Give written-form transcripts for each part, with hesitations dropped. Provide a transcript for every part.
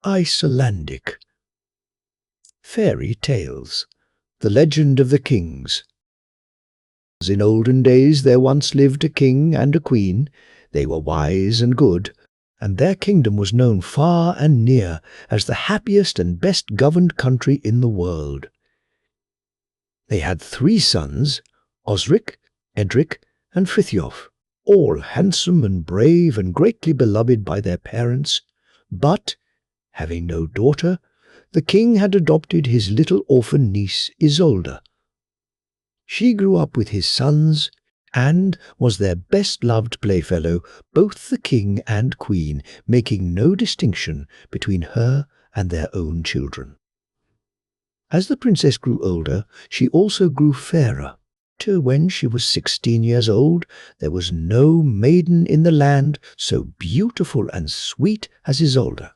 Icelandic Fairy Tales, the legend of the kings. In olden days there once lived a king and a queen. They were wise and good, and their kingdom was known far and near as the happiest and best governed country in the world. They had 3 sons, Osric, Edric, and Frithjof, all handsome and brave and greatly beloved by their parents. But, having no daughter, the king had adopted his little orphan niece Isolde. She grew up with his sons and was their best-loved playfellow, both the king and queen making no distinction between her and their own children. As the princess grew older, she also grew fairer, till when she was 16 years old, there was no maiden in the land so beautiful and sweet as Isolde.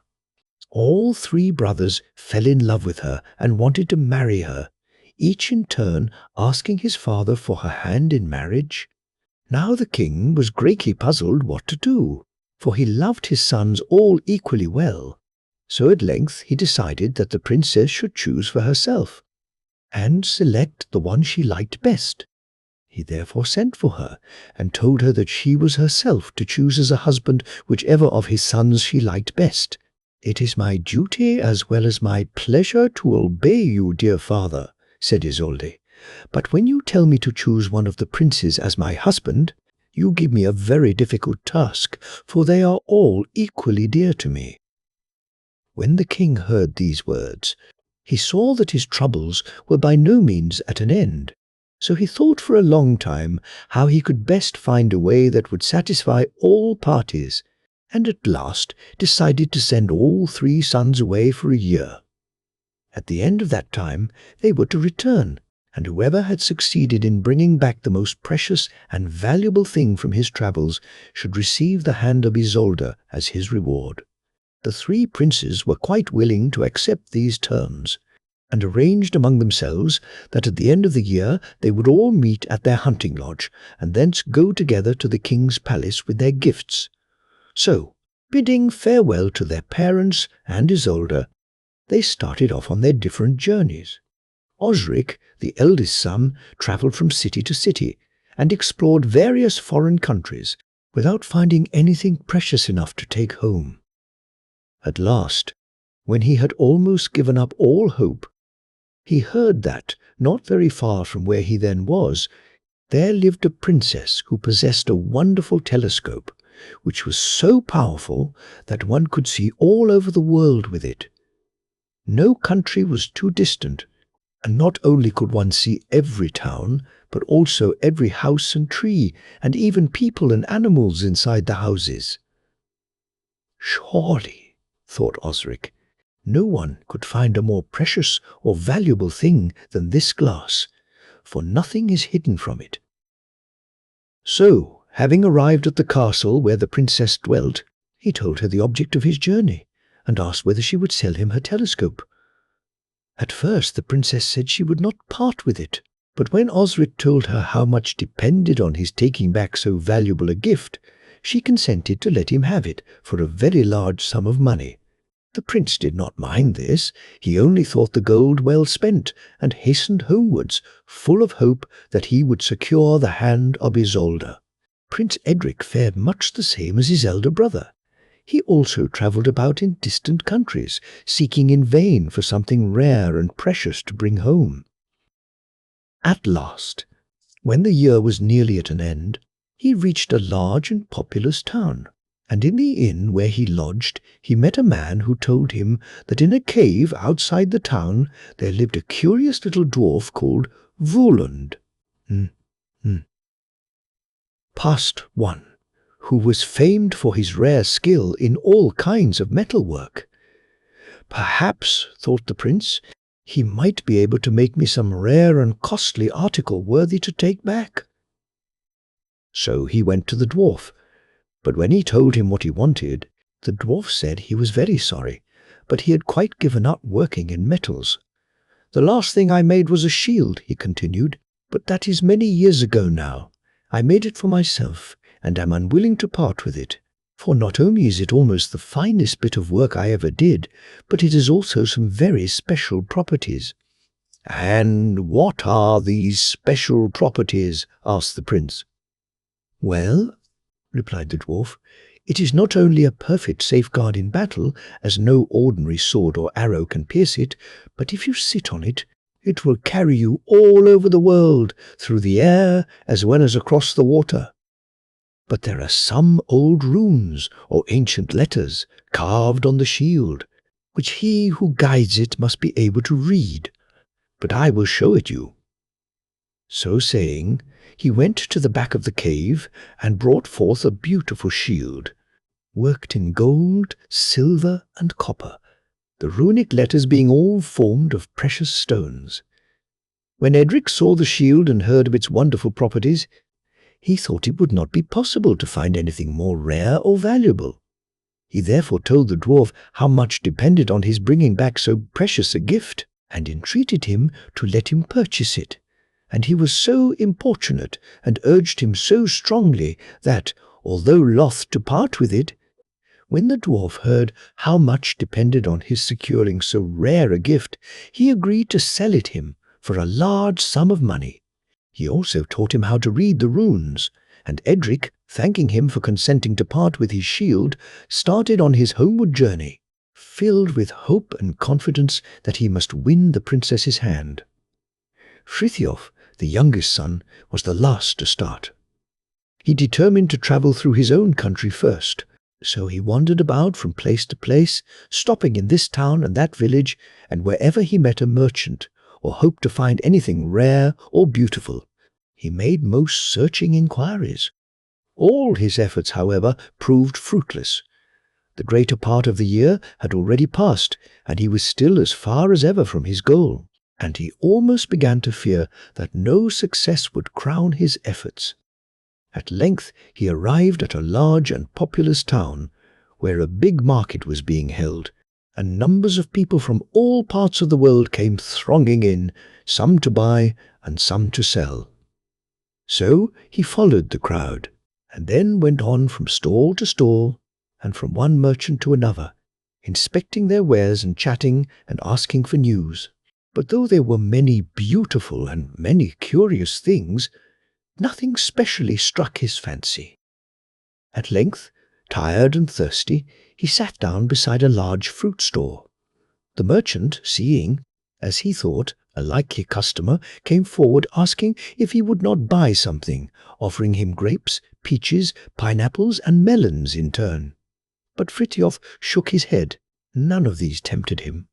All 3 brothers fell in love with her and wanted to marry her, each in turn asking his father for her hand in marriage. Now the king was greatly puzzled what to do, for he loved his sons all equally well. So at length he decided that the princess should choose for herself, and select the one she liked best. He therefore sent for her, and told her that she was herself to choose as a husband whichever of his sons she liked best. "It is my duty as well as my pleasure to obey you, dear father," said Isolde. "But when you tell me to choose one of the princes as my husband, you give me a very difficult task, for they are all equally dear to me." When the king heard these words, he saw that his troubles were by no means at an end. So he thought for a long time how he could best find a way that would satisfy all parties, and at last decided to send all 3 sons away for a year. At the end of that time they were to return, and whoever had succeeded in bringing back the most precious and valuable thing from his travels should receive the hand of Isolde as his reward. The 3 princes were quite willing to accept these terms, and arranged among themselves that at the end of the year they would all meet at their hunting lodge, and thence go together to the king's palace with their gifts. So, bidding farewell to their parents and Isolde, they started off on their different journeys. Osric, the eldest son, travelled from city to city, and explored various foreign countries, without finding anything precious enough to take home. At last, when he had almost given up all hope, he heard that, not very far from where he then was, there lived a princess who possessed a wonderful telescope, which was so powerful that one could see all over the world with it. No country was too distant, and not only could one see every town, but also every house and tree, and even people and animals inside the houses. "Surely," thought Osric, "no one could find a more precious or valuable thing than this glass, for nothing is hidden from it." So, having arrived at the castle where the princess dwelt, he told her the object of his journey, and asked whether she would sell him her telescope. At first the princess said she would not part with it, but when Osric told her how much depended on his taking back so valuable a gift, she consented to let him have it for a very large sum of money. The prince did not mind this. He only thought the gold well spent, and hastened homewards, full of hope that he would secure the hand of Isolde. Prince Edric fared much the same as his elder brother. He also travelled about in distant countries, seeking in vain for something rare and precious to bring home. At last, when the year was nearly at an end, he reached a large and populous town, and in the inn where he lodged he met a man who told him that in a cave outside the town there lived a curious little dwarf called Volund. Past 1. Who was famed for his rare skill in all kinds of metalwork. "Perhaps," thought the prince, "he might be able to make me some rare and costly article worthy to take back." So he went to the dwarf, but when he told him what he wanted, the dwarf said he was very sorry, but he had quite given up working in metals. "The last thing I made was a shield," he continued, "but that is many years ago now. I made it for myself, and am unwilling to part with it. For not only is it almost the finest bit of work I ever did, but it has also some very special properties." "And what are these special properties?" asked the prince. "Well," replied the dwarf, "it is not only a perfect safeguard in battle, as no ordinary sword or arrow can pierce it, but if you sit on it, it will carry you all over the world, through the air as well as across the water. But there are some old runes or ancient letters carved on the shield, which he who guides it must be able to read. But I will show it you." So saying, he went to the back of the cave and brought forth a beautiful shield, worked in gold, silver, and copper, the runic letters being all formed of precious stones. When Edric saw the shield and heard of its wonderful properties, he thought it would not be possible to find anything more rare or valuable. He therefore told the dwarf how much depended on his bringing back so precious a gift, and entreated him to let him purchase it. And he was so importunate and urged him so strongly that, although loth to part with it, when the dwarf heard how much depended on his securing so rare a gift, he agreed to sell it him for a large sum of money. He also taught him how to read the runes, and Edric, thanking him for consenting to part with his shield, started on his homeward journey, filled with hope and confidence that he must win the princess's hand. Frithiof, the youngest son, was the last to start. He determined to travel through his own country first, so he wandered about from place to place, stopping in this town and that village, and wherever he met a merchant, or hoped to find anything rare or beautiful, he made most searching inquiries. All his efforts, however, proved fruitless. The greater part of the year had already passed, and he was still as far as ever from his goal, and he almost began to fear that no success would crown his efforts. At length he arrived at a large and populous town, where a big market was being held, and numbers of people from all parts of the world came thronging in, some to buy and some to sell. So he followed the crowd, and then went on from stall to stall, and from one merchant to another, inspecting their wares and chatting and asking for news. But though there were many beautiful and many curious things, nothing specially struck his fancy. At length, tired and thirsty, he sat down beside a large fruit store. The merchant, seeing, as he thought, a likely customer, came forward asking if he would not buy something, offering him grapes, peaches, pineapples, and melons in turn. But Frithiof shook his head. None of these tempted him.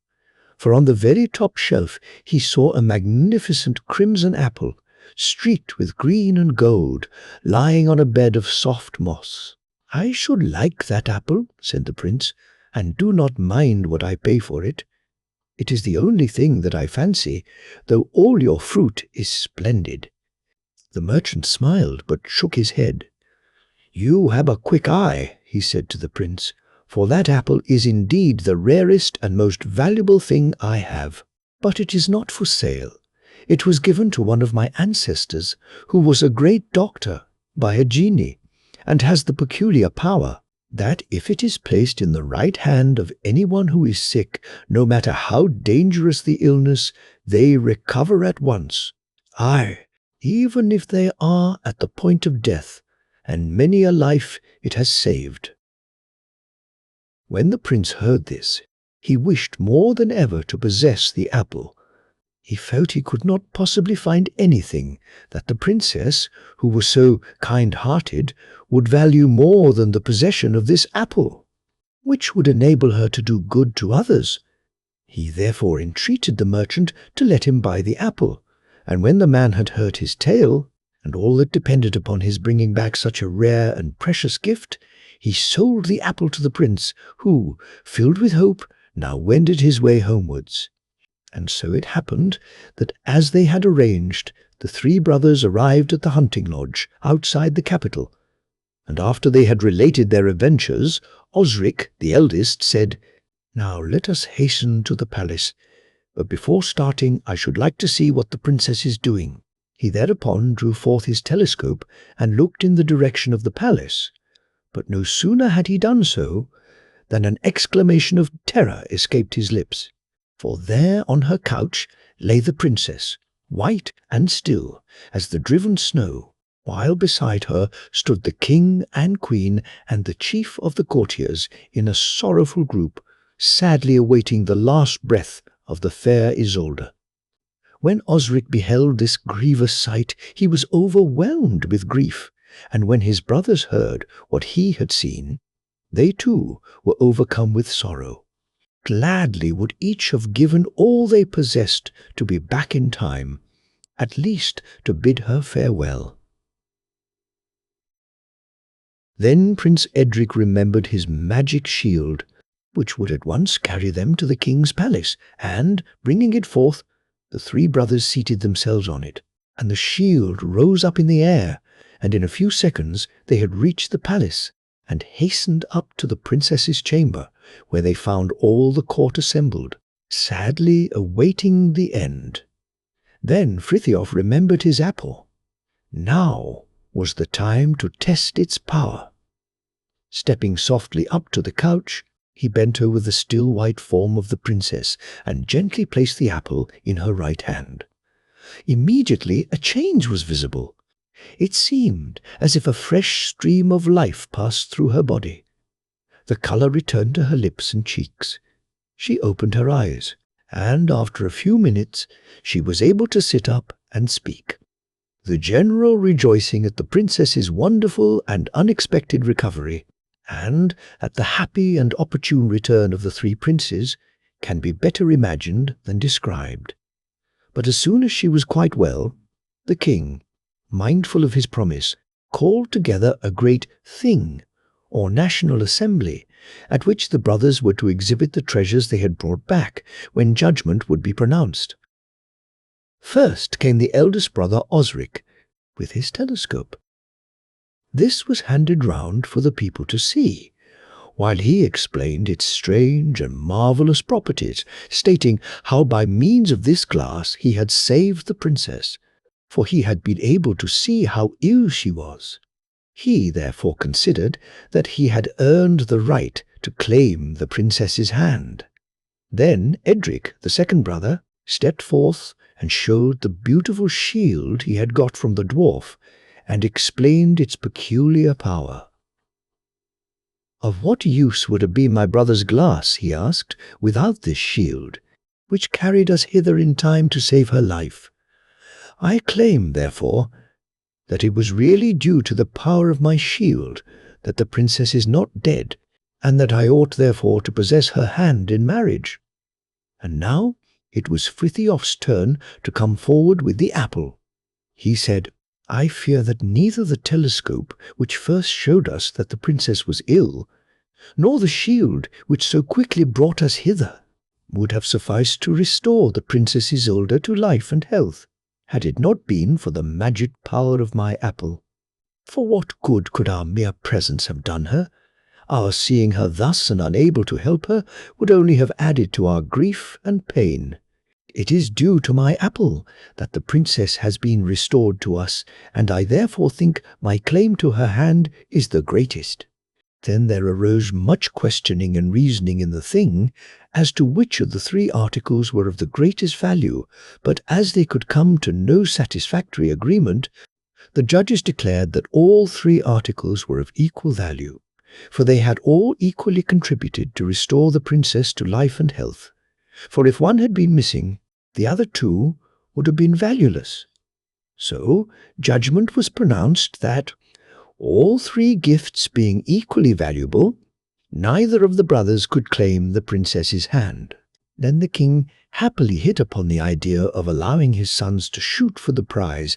For on the very top shelf he saw a magnificent crimson apple, streaked with green and gold, lying on a bed of soft moss. "I should like that apple," said the prince, "and do not mind what I pay for it. It is the only thing that I fancy, though all your fruit is splendid." The merchant smiled, but shook his head. "You have a quick eye," he said to the prince, "for that apple is indeed the rarest and most valuable thing I have. But it is not for sale. It was given to one of my ancestors, who was a great doctor, by a genie, and has the peculiar power that if it is placed in the right hand of anyone who is sick, no matter how dangerous the illness, they recover at once. Aye, even if they are at the point of death, and many a life it has saved." When the prince heard this, he wished more than ever to possess the apple. He felt he could not possibly find anything that the princess, who was so kind-hearted, would value more than the possession of this apple, which would enable her to do good to others. He therefore entreated the merchant to let him buy the apple, and when the man had heard his tale, and all that depended upon his bringing back such a rare and precious gift, he sold the apple to the prince, who, filled with hope, now wended his way homewards. And so it happened that, as they had arranged, the three brothers arrived at the hunting lodge outside the capital, and after they had related their adventures, Osric, the eldest, said, "Now let us hasten to the palace, but before starting I should like to see what the princess is doing." He thereupon drew forth his telescope and looked in the direction of the palace, But no sooner had he done so than an exclamation of terror escaped his lips. For there on her couch lay the princess, white and still as the driven snow, while beside her stood the king and queen and the chief of the courtiers in a sorrowful group, sadly awaiting the last breath of the fair Isolde. When Osric beheld this grievous sight, he was overwhelmed with grief, and when his brothers heard what he had seen, they too were overcome with sorrow. Gladly would each have given all they possessed to be back in time, at least to bid her farewell. Then Prince Edric remembered his magic shield, which would at once carry them to the king's palace, and, bringing it forth, the three brothers seated themselves on it, and the shield rose up in the air, and in a few seconds they had reached the palace, and hastened up to the princess's chamber, where they found all the court assembled, sadly awaiting the end. Then Frithiof remembered his apple. Now was the time to test its power. Stepping softly up to the couch, he bent over the still white form of the princess and gently placed the apple in her right hand. Immediately a change was visible. It seemed as if a fresh stream of life passed through her body. The color returned to her lips and cheeks. She opened her eyes, and after a few minutes she was able to sit up and speak. The general rejoicing at the princess's wonderful and unexpected recovery, and at the happy and opportune return of the three princes, can be better imagined than described. But as soon as she was quite well, the king, mindful of his promise, called together a great thing, or national assembly, at which the brothers were to exhibit the treasures they had brought back, when judgment would be pronounced. First came the eldest brother Osric, with his telescope. This was handed round for the people to see, while he explained its strange and marvellous properties, stating how by means of this glass he had saved the princess, for he had been able to see how ill she was. He therefore considered that he had earned the right to claim the princess's hand. Then Edric, the second brother, stepped forth and showed the beautiful shield he had got from the dwarf, and explained its peculiar power. "Of what use would it be my brother's glass," he asked, "without this shield, which carried us hither in time to save her life? I claim, therefore, that it was really due to the power of my shield that the princess is not dead, and that I ought therefore to possess her hand in marriage." And now it was Frithioф's turn to come forward with the apple. He said, "I fear that neither the telescope, which first showed us that the princess was ill, nor the shield, which so quickly brought us hither, would have sufficed to restore the Princess Isolde to life and health, had it not been for the magic power of my apple. For what good could our mere presence have done her? Our seeing her thus and unable to help her would only have added to our grief and pain. It is due to my apple that the princess has been restored to us, and I therefore think my claim to her hand is the greatest." Then there arose much questioning and reasoning in the thing as to which of the three articles were of the greatest value, but as they could come to no satisfactory agreement, the judges declared that all three articles were of equal value, for they had all equally contributed to restore the princess to life and health. For if one had been missing, the other two would have been valueless. So judgment was pronounced that, all three gifts being equally valuable, neither of the brothers could claim the princess's hand. Then the king happily hit upon the idea of allowing his sons to shoot for the prize,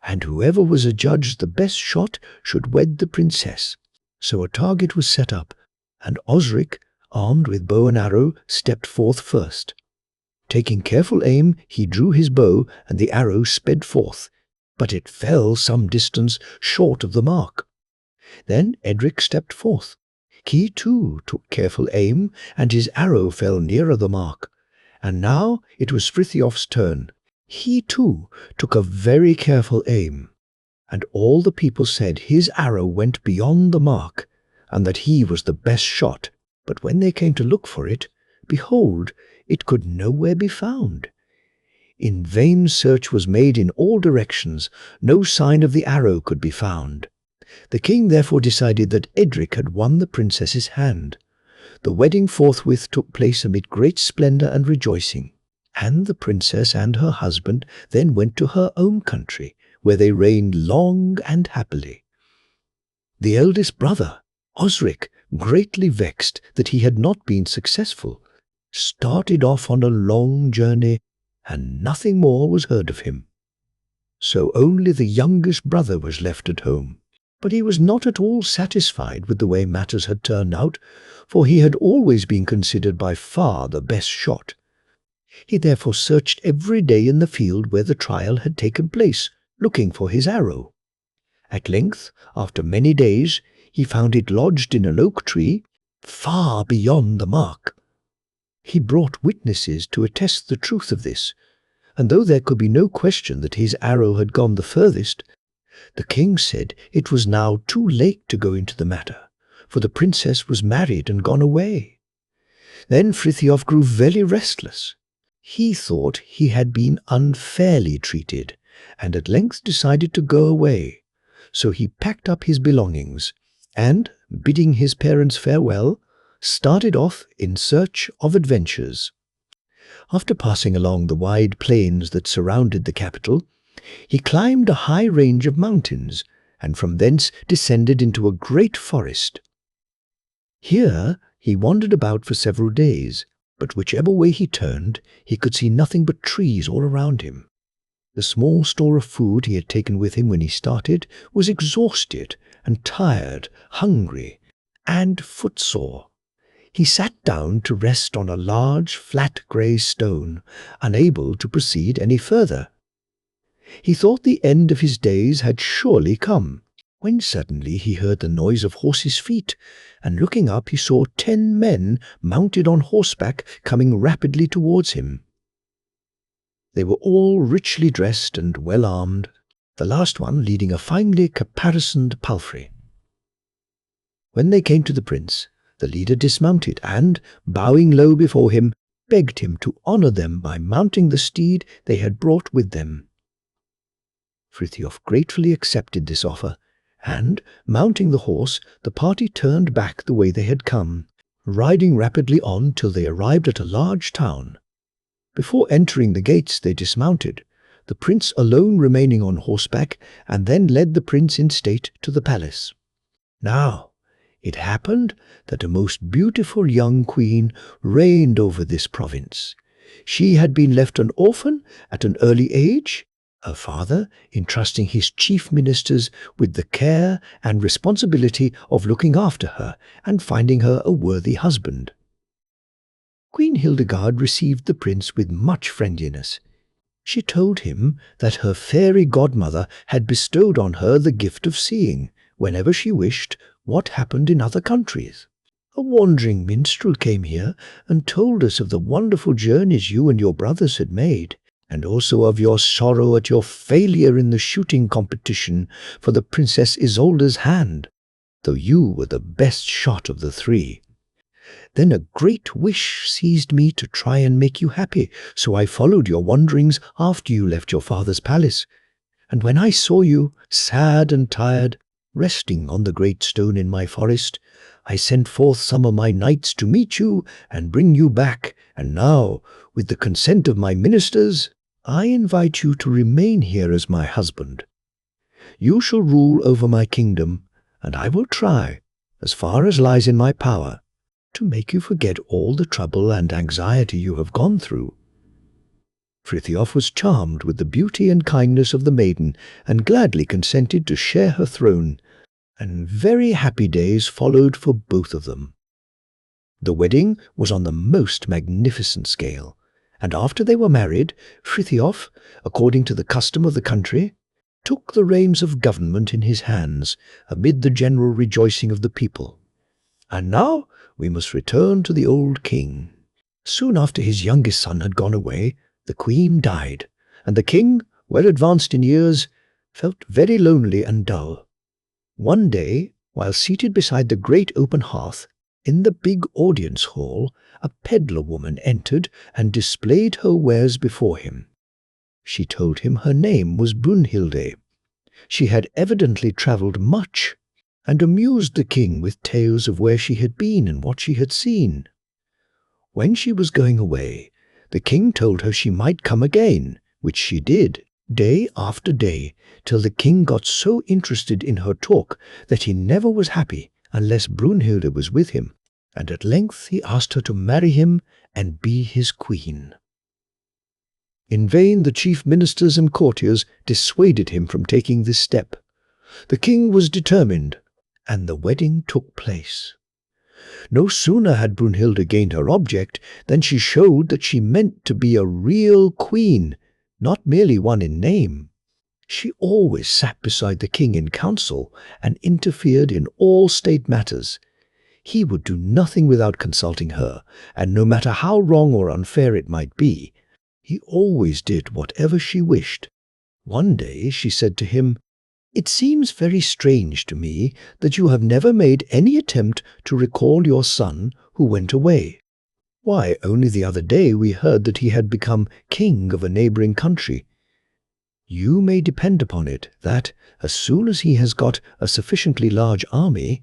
and whoever was adjudged the best shot should wed the princess. So a target was set up, and Osric, armed with bow and arrow, stepped forth first. Taking careful aim, he drew his bow, and the arrow sped forth, but it fell some distance short of the mark. Then Edric stepped forth. He too took careful aim, and his arrow fell nearer the mark. And now it was Frithioф's turn. He too took a very careful aim, and all the people said his arrow went beyond the mark, and that he was the best shot. But when they came to look for it, behold, it could nowhere be found. In vain search was made in all directions. No sign of the arrow could be found. The king therefore decided that Edric had won the princess's hand. The wedding forthwith took place amid great splendor and rejoicing, and the princess and her husband then went to her own country, where they reigned long and happily. The eldest brother, Osric, greatly vexed that he had not been successful, started off on a long journey, and nothing more was heard of him. So only the youngest brother was left at home. But he was not at all satisfied with the way matters had turned out, for he had always been considered by far the best shot. He therefore searched every day in the field where the trial had taken place, looking for his arrow. At length, after many days, he found it lodged in an oak tree, far beyond the mark. He brought witnesses to attest the truth of this, and though there could be no question that his arrow had gone the furthest, the king said it was now too late to go into the matter, for the princess was married and gone away. Then Frithiof grew very restless. He thought he had been unfairly treated, and at length decided to go away. So he packed up his belongings, and, bidding his parents farewell, started off in search of adventures. After passing along the wide plains that surrounded the capital, he climbed a high range of mountains, and from thence descended into a great forest. Here he wandered about for several days, but whichever way he turned, he could see nothing but trees all around him. The small store of food he had taken with him when he started was exhausted and tired, hungry, and footsore. He sat down to rest on a large, flat grey stone, unable to proceed any further. He thought the end of his days had surely come, when suddenly he heard the noise of horses' feet, and looking up he saw 10 men mounted on horseback coming rapidly towards him. They were all richly dressed and well armed, the last one leading a finely caparisoned palfrey. When they came to the prince, the leader dismounted and, bowing low before him, begged him to honour them by mounting the steed they had brought with them. Frithiof gratefully accepted this offer, and, mounting the horse, the party turned back the way they had come, riding rapidly on till they arrived at a large town. Before entering the gates they dismounted, the prince alone remaining on horseback, and then led the prince in state to the palace. Now, it happened that a most beautiful young queen reigned over this province. She had been left an orphan at an early age, her father entrusting his chief ministers with the care and responsibility of looking after her and finding her a worthy husband. Queen Hildegard received the prince with much friendliness. She told him that her fairy godmother had bestowed on her the gift of seeing, whenever she wished, what happened in other countries. A wandering minstrel came here and told us of the wonderful journeys you and your brothers had made, and also of your sorrow at your failure in the shooting competition for the Princess Isolde's hand, though you were the best shot of the 3. Then a great wish seized me to try and make you happy, so I followed your wanderings after you left your father's palace. And when I saw you, sad and tired, resting on the great stone in my forest, I sent forth some of my knights to meet you and bring you back, and now, with the consent of my ministers, I invite you to remain here as my husband. You shall rule over my kingdom, and I will try, as far as lies in my power, to make you forget all the trouble and anxiety you have gone through." Frithiof was charmed with the beauty and kindness of the maiden, and gladly consented to share her throne, and very happy days followed for both of them. The wedding was on the most magnificent scale, and after they were married, Frithiof, according to the custom of the country, took the reins of government in his hands amid the general rejoicing of the people. And now we must return to the old king. Soon after his youngest son had gone away, the queen died, and the king, well advanced in years, felt very lonely and dull. One day, While seated beside the great open hearth, in the big audience hall, a peddler woman entered and displayed her wares before him. She told him her name was Brunhilde. She had evidently travelled much, and amused the king with tales of where she had been and what she had seen. When she was going away, the king told her she might come again, which she did, day after day, till the king got so interested in her talk that he never was happy unless Brunhilde was with him, and at length he asked her to marry him and be his queen. In vain the chief ministers and courtiers dissuaded him from taking this step. The king was determined, and the wedding took place. No sooner had Brunhilde gained her object than she showed that she meant to be a real queen, not merely one in name. She always sat beside the king in council and interfered in all state matters. He would do nothing without consulting her, and no matter how wrong or unfair it might be, he always did whatever she wished. One day she said to him, "It seems very strange to me that you have never made any attempt to recall your son who went away. Why, only the other day we heard that he had become king of a neighbouring country. You may depend upon it that, as soon as he has got a sufficiently large army,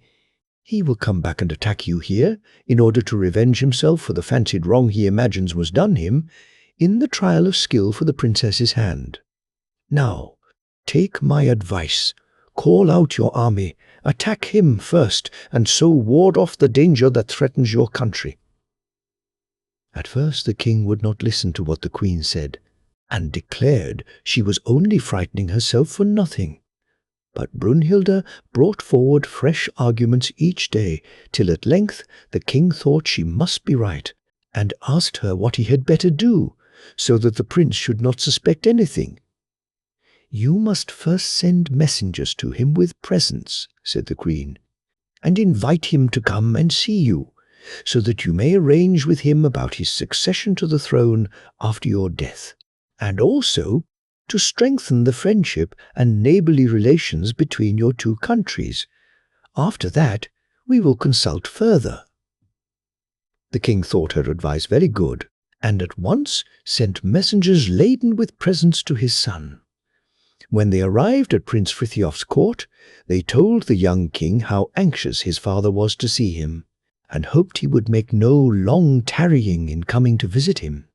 he will come back and attack you here in order to revenge himself for the fancied wrong he imagines was done him in the trial of skill for the princess's hand. Now, take my advice. Call out your army, attack him first, and so ward off the danger that threatens your country." At first the king would not listen to what the queen said, and declared she was only frightening herself for nothing. But Brunhilde brought forward fresh arguments each day, till at length the king thought she must be right, and asked her what he had better do, so that the prince should not suspect anything. "You must first send messengers to him with presents," said the queen, "and invite him to come and see you, so that you may arrange with him about his succession to the throne after your death, and also to strengthen the friendship and neighbourly relations between your two countries. After that, we will consult further." The king thought her advice very good, and at once sent messengers laden with presents to his son. When they arrived at Prince Frithiof's court, they told the young king how anxious his father was to see him, and hoped he would make no long tarrying in coming to visit him.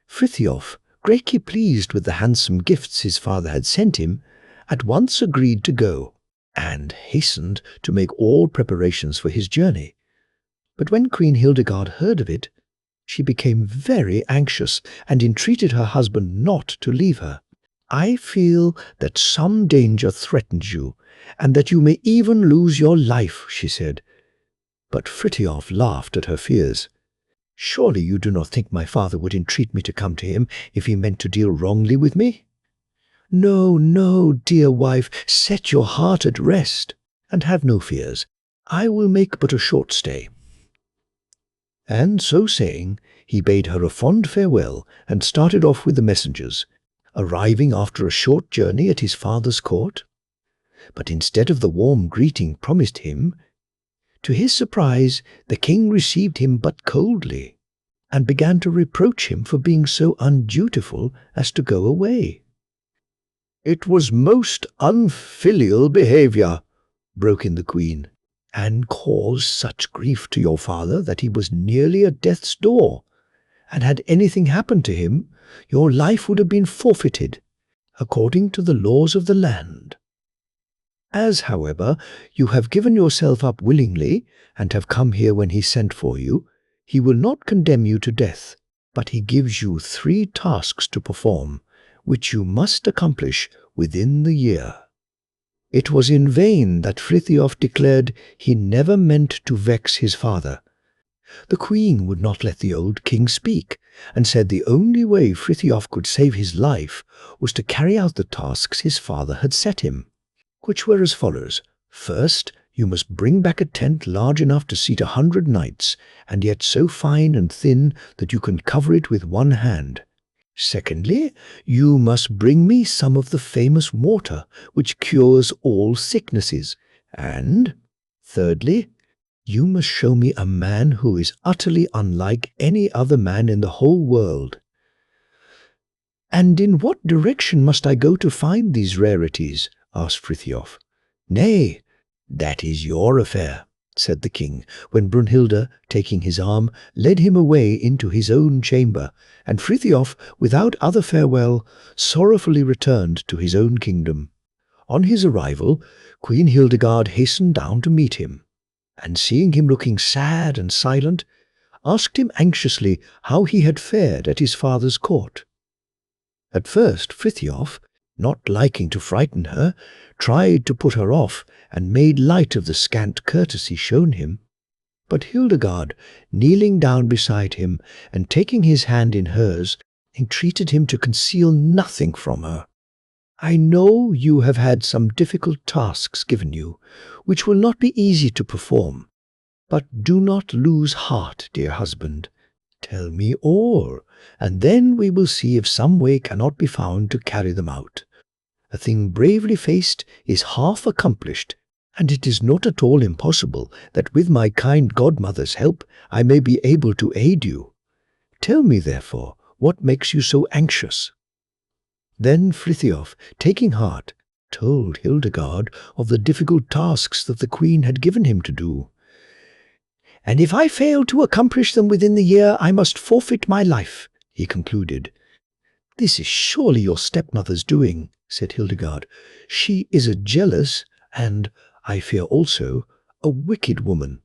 Frithiof, greatly pleased with the handsome gifts his father had sent him, at once agreed to go, and hastened to make all preparations for his journey. But when Queen Hildegard heard of it, she became very anxious and entreated her husband not to leave her. "I feel that some danger threatens you, and that you may even lose your life," she said. But Frithiof laughed at her fears. "Surely you do not think my father would entreat me to come to him if he meant to deal wrongly with me? No, no, dear wife, set your heart at rest, and have no fears. I will make but a short stay." And so saying, he bade her a fond farewell and started off with the messengers, arriving after a short journey at his father's court. But instead of the warm greeting promised him, to his surprise the king received him but coldly, and began to reproach him for being so undutiful as to go away. "It was most unfilial behaviour," broke in the queen, "and caused such grief to your father that he was nearly at death's door, and had anything happened to him, your life would have been forfeited, according to the laws of the land. As, however, you have given yourself up willingly, and have come here when he sent for you, he will not condemn you to death, but he gives you 3 tasks to perform, which you must accomplish within the year." It was in vain that Frithiof declared he never meant to vex his father. The queen would not let the old king speak, and said the only way Frithiof could save his life was to carry out the tasks his father had set him, which were as follows. First, you must bring back a tent large enough to seat 100 knights, and yet so fine and thin that you can cover it with one hand. Secondly, you must bring me some of the famous water which cures all sicknesses, and Thirdly, you must show me a man who is utterly unlike any other man in the whole world. And in what direction must I go to find these rarities? Asked Frithiof. Nay, that is your affair, said the king, when Brunhilde, taking his arm, led him away into his own chamber, and Frithiof, without other farewell, sorrowfully returned to his own kingdom. On his arrival, Queen Hildegard hastened down to meet him, and seeing him looking sad and silent, asked him anxiously how he had fared at his father's court. At first Frithiof, not liking to frighten her, tried to put her off and made light of the scant courtesy shown him. But Hildegard, kneeling down beside him and taking his hand in hers, entreated him to conceal nothing from her. I know you have had some difficult tasks given you, which will not be easy to perform. But do not lose heart, dear husband. Tell me all, and then we will see if some way cannot be found to carry them out. A thing bravely faced is half accomplished, and it is not at all impossible that with my kind godmother's help I may be able to aid you. Tell me, therefore, what makes you so anxious?" Then Frithiof, taking heart, told Hildegard of the difficult tasks that the queen had given him to do. "And if I fail to accomplish them within the year, I must forfeit my life," he concluded. "This is surely your stepmother's doing," said Hildegard. "She is a jealous and, I fear also, a wicked woman.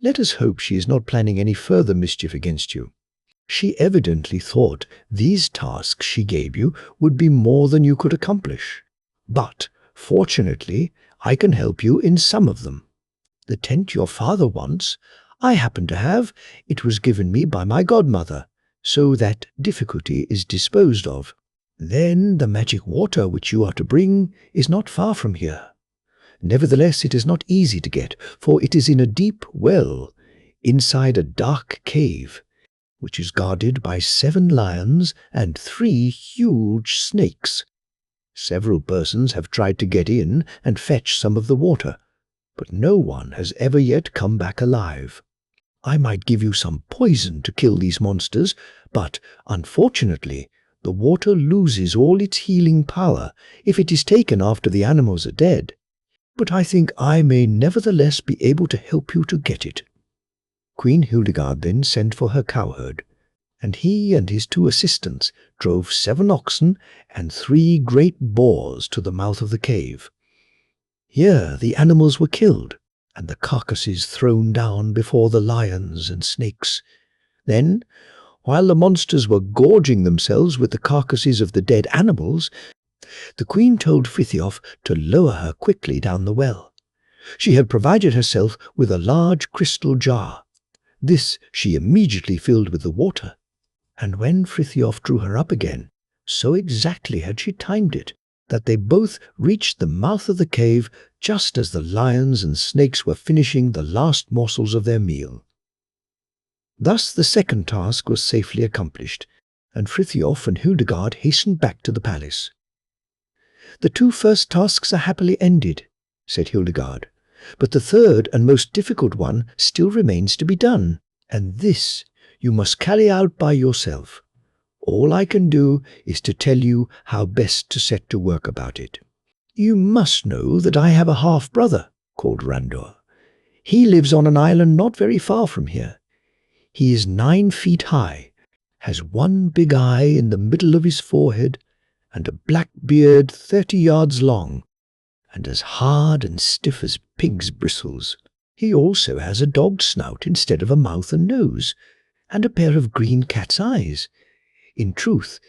Let us hope she is not planning any further mischief against you. She evidently thought these tasks she gave you would be more than you could accomplish. But, fortunately, I can help you in some of them. The tent your father wants, I happen to have. It was given me by my godmother, so that difficulty is disposed of. Then the magic water which you are to bring is not far from here. Nevertheless, it is not easy to get, for it is in a deep well, inside a dark cave, which is guarded by 7 lions and 3 huge snakes. Several persons have tried to get in and fetch some of the water, but no one has ever yet come back alive. I might give you some poison to kill these monsters, but, unfortunately, the water loses all its healing power if it is taken after the animals are dead. But I think I may nevertheless be able to help you to get it." Queen Hildegard then sent for her cowherd, and he and his 2 assistants drove 7 oxen and 3 great boars to the mouth of the cave. Here the animals were killed, and the carcasses thrown down before the lions and snakes. Then, while the monsters were gorging themselves with the carcasses of the dead animals, the queen told Frithiof to lower her quickly down the well. She had provided herself with a large crystal jar. This she immediately filled with the water, and when Frithiof drew her up again, so exactly had she timed it, that they both reached the mouth of the cave just as the lions and snakes were finishing the last morsels of their meal. Thus the second task was safely accomplished, and Frithiof and Hildegard hastened back to the palace. "The 2 first tasks are happily ended," said Hildegard, "but the third and most difficult one still remains to be done, and this you must carry out by yourself. All I can do is to tell you how best to set to work about it. You must know that I have a half-brother called Randor. He lives on an island not very far from here. He is 9 feet high, has 1 big eye in the middle of his forehead, and a black beard 30 yards long, and as hard and stiff as pig's bristles. He also has a dog's snout instead of a mouth and nose, and a pair of green cat's eyes. In truth,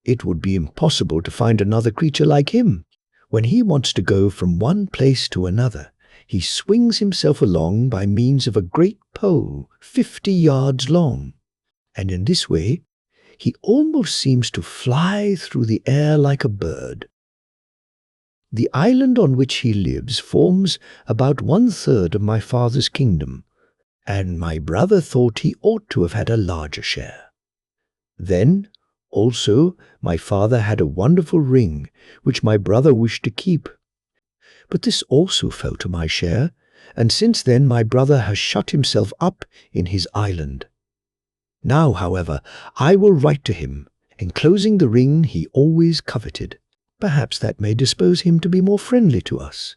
it would be impossible to find another creature like him. When he wants to go from one place to another, he swings himself along by means of a great pole 50 yards long, and in this way he almost seems to fly through the air like a bird. The island on which he lives forms about 1/3 of my father's kingdom, and my brother thought he ought to have had a larger share. Then, also, my father had a wonderful ring, which my brother wished to keep. But this also fell to my share, and since then my brother has shut himself up in his island. Now, however, I will write to him, enclosing the ring he always coveted. Perhaps that may dispose him to be more friendly to us,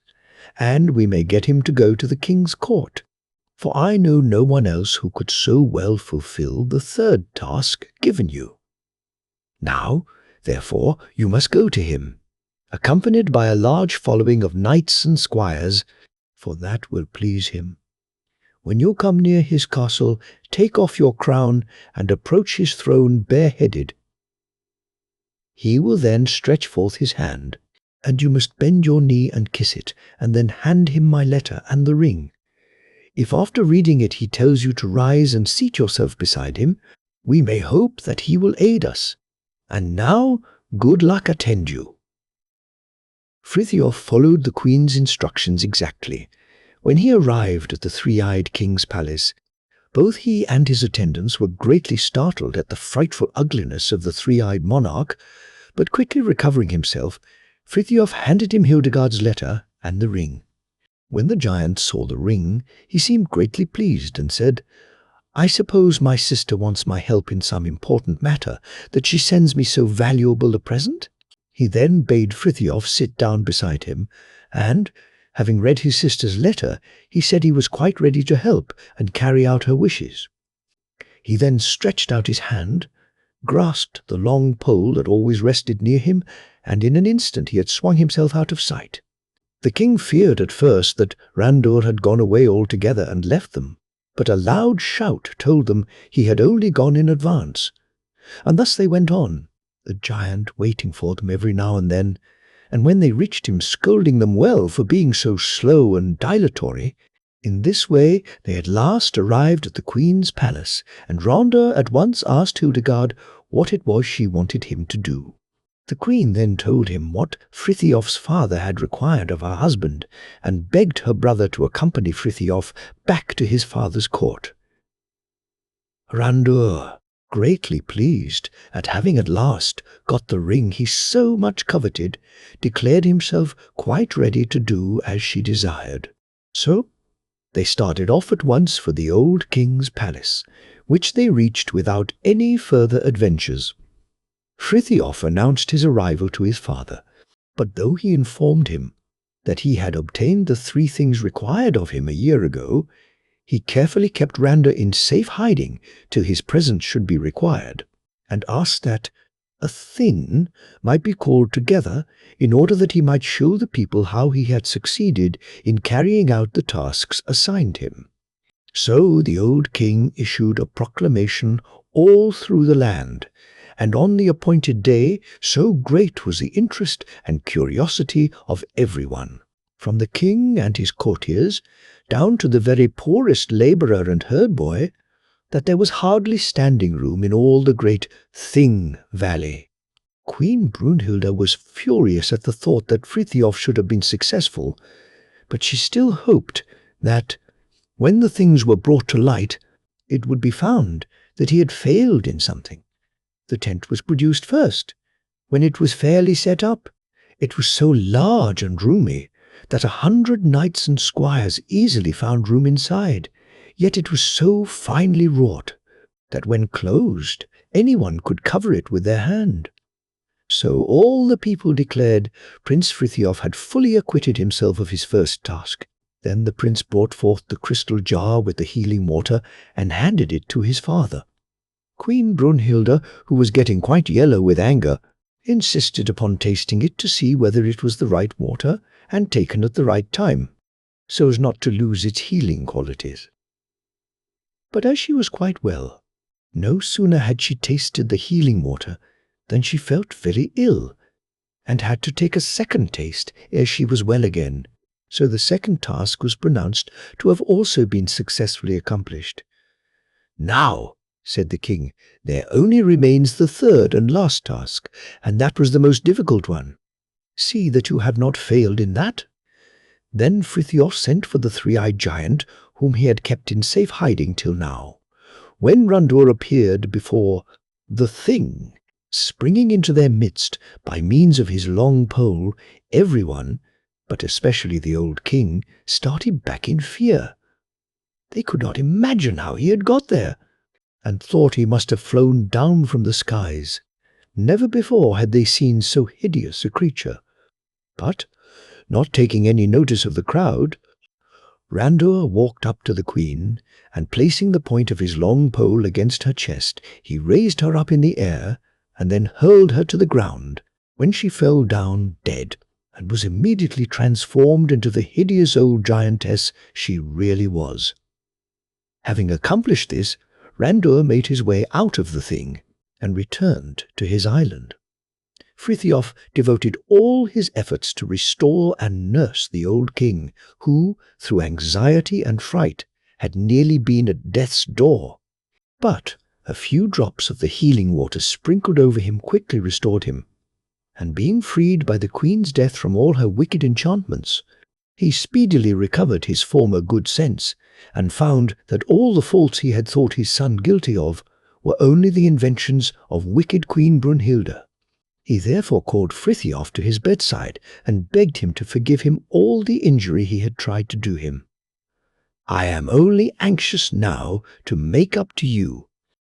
and we may get him to go to the king's court, for I know no one else who could so well fulfill the third task given you. Now, therefore, you must go to him, accompanied by a large following of knights and squires, for that will please him. When you come near his castle, take off your crown and approach his throne bareheaded. He will then stretch forth his hand, and you must bend your knee and kiss it, and then hand him my letter and the ring. If after reading it he tells you to rise and seat yourself beside him, we may hope that he will aid us. And now, good luck attend you." Frithiof followed the queen's instructions exactly. When he arrived at the three-eyed king's palace, both he and his attendants were greatly startled at the frightful ugliness of the three-eyed monarch, but quickly recovering himself, Frithiof handed him Hildegard's letter and the ring. When the giant saw the ring, he seemed greatly pleased and said, "I suppose my sister wants my help in some important matter, that she sends me so valuable a present?" He then bade Frithiof sit down beside him, and, having read his sister's letter, he said he was quite ready to help and carry out her wishes. He then stretched out his hand, grasped the long pole that always rested near him, and in an instant he had swung himself out of sight. The king feared at first that Randur had gone away altogether and left them, but a loud shout told them he had only gone in advance. And thus they went on, the giant waiting for them every now and then, and when they reached him scolding them well for being so slow and dilatory. In this way they at last arrived at the queen's palace, and Randur at once asked Hildegard what it was she wanted him to do. The queen then told him what Frithiof's father had required of her husband, and begged her brother to accompany Frithiof back to his father's court. Randur, greatly pleased at having at last got the ring he so much coveted, declared himself quite ready to do as she desired. So they started off at once for the old king's palace, which they reached without any further adventures. Frithiof announced his arrival to his father, but though he informed him that he had obtained the 3 things required of him a year ago, he carefully kept Randur in safe hiding till his presence should be required, and asked that a thing might be called together in order that he might show the people how he had succeeded in carrying out the tasks assigned him. So the old king issued a proclamation all through the land, and on the appointed day so great was the interest and curiosity of everyone, from the king and his courtiers down to the very poorest labourer and herd-boy, that there was hardly standing room in all the great Thing valley. Queen Brunhilda was furious at the thought that Frithiof should have been successful, but she still hoped that, when the things were brought to light, it would be found that he had failed in something. The tent was produced first. When it was fairly set up, it was so large and roomy that 100 knights and squires easily found room inside, yet it was so finely wrought that when closed, anyone could cover it with their hand. So all the people declared Prince Frithiof had fully acquitted himself of his first task. Then the prince brought forth the crystal jar with the healing water and handed it to his father. Queen Brunhilda, who was getting quite yellow with anger, insisted upon tasting it to see whether it was the right water and taken at the right time, so as not to lose its healing qualities. But as she was quite well, no sooner had she tasted the healing water than she felt very ill, and had to take a second taste ere she was well again, so the second task was pronounced to have also been successfully accomplished. "Now," said the king, "there only remains the third and last task, and that was the most difficult one. See that you have not failed in that." Then Frithiof sent for the three-eyed giant, whom he had kept in safe hiding till now. When Randur appeared before the Thing, springing into their midst by means of his long pole, everyone, but especially the old king, started back in fear. They could not imagine how he had got there, and thought he must have flown down from the skies. Never before had they seen so hideous a creature. But, not taking any notice of the crowd, Randor walked up to the queen, and placing the point of his long pole against her chest, he raised her up in the air, and then hurled her to the ground, when she fell down dead, and was immediately transformed into the hideous old giantess she really was. Having accomplished this, Randor made his way out of the thing, and returned to his island. Frithiof devoted all his efforts to restore and nurse the old king, who, through anxiety and fright, had nearly been at death's door. But a few drops of the healing water sprinkled over him quickly restored him, and being freed by the queen's death from all her wicked enchantments, he speedily recovered his former good sense, and found that all the faults he had thought his son guilty of were only the inventions of wicked Queen Brunhilde. He therefore called Frithiof to his bedside, and begged him to forgive him all the injury he had tried to do him. "I am only anxious now to make up to you,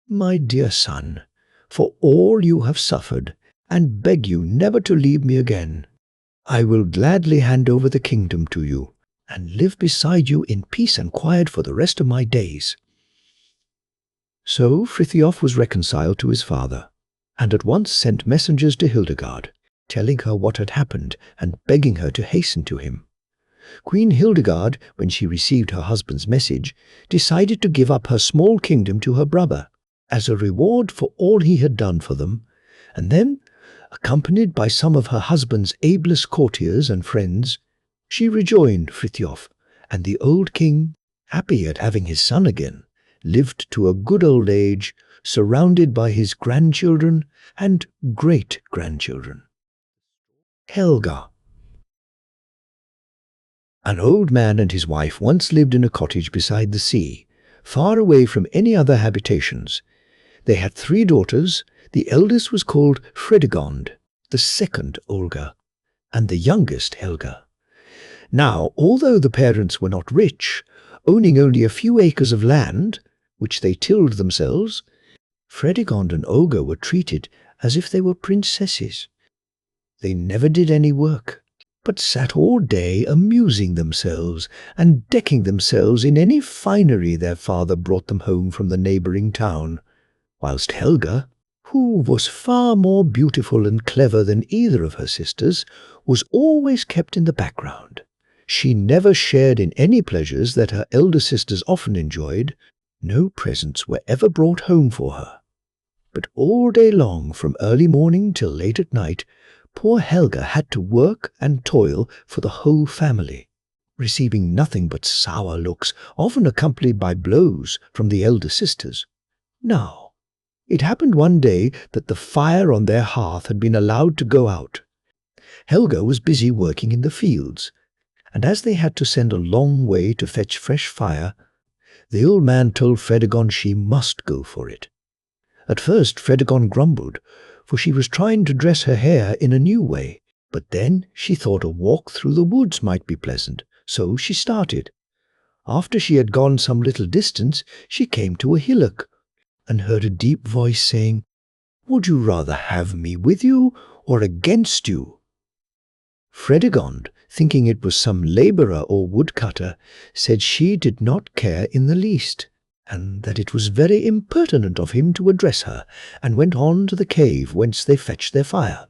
my dear son, for all you have suffered, and beg you never to leave me again. I will gladly hand over the kingdom to you, and live beside you in peace and quiet for the rest of my days." So Frithiof was reconciled to his father, and at once sent messengers to Hildegard, telling her what had happened and begging her to hasten to him. Queen Hildegard, when she received her husband's message, decided to give up her small kingdom to her brother, as a reward for all he had done for them, and then, accompanied by some of her husband's ablest courtiers and friends, she rejoined Frithiof, and the old king, happy at having his son again, lived to a good old age, surrounded by his grandchildren and great-grandchildren. Helga. An old man and his wife once lived in a cottage beside the sea, far away from any other habitations. They had 3 daughters. The eldest was called Fredegond, the second Olga, and the youngest Helga. Now, although the parents were not rich, owning only a few acres of land, which they tilled themselves, Fredegond and Olga were treated as if they were princesses. They never did any work, but sat all day amusing themselves and decking themselves in any finery their father brought them home from the neighbouring town, whilst Helga, who was far more beautiful and clever than either of her sisters, was always kept in the background. She never shared in any pleasures that her elder sisters often enjoyed. No presents were ever brought home for her. But all day long, from early morning till late at night, poor Helga had to work and toil for the whole family, receiving nothing but sour looks, often accompanied by blows from the elder sisters. Now, it happened one day that the fire on their hearth had been allowed to go out. Helga was busy working in the fields, and as they had to send a long way to fetch fresh fire, the old man told Fredegond she must go for it. At first Fredegond grumbled, for she was trying to dress her hair in a new way, but then she thought a walk through the woods might be pleasant, so she started. After she had gone some little distance, she came to a hillock, and heard a deep voice saying, "Would you rather have me with you or against you?" Fredegond, thinking it was some labourer or woodcutter, said she did not care in the least, and that it was very impertinent of him to address her, and went on to the cave whence they fetched their fire.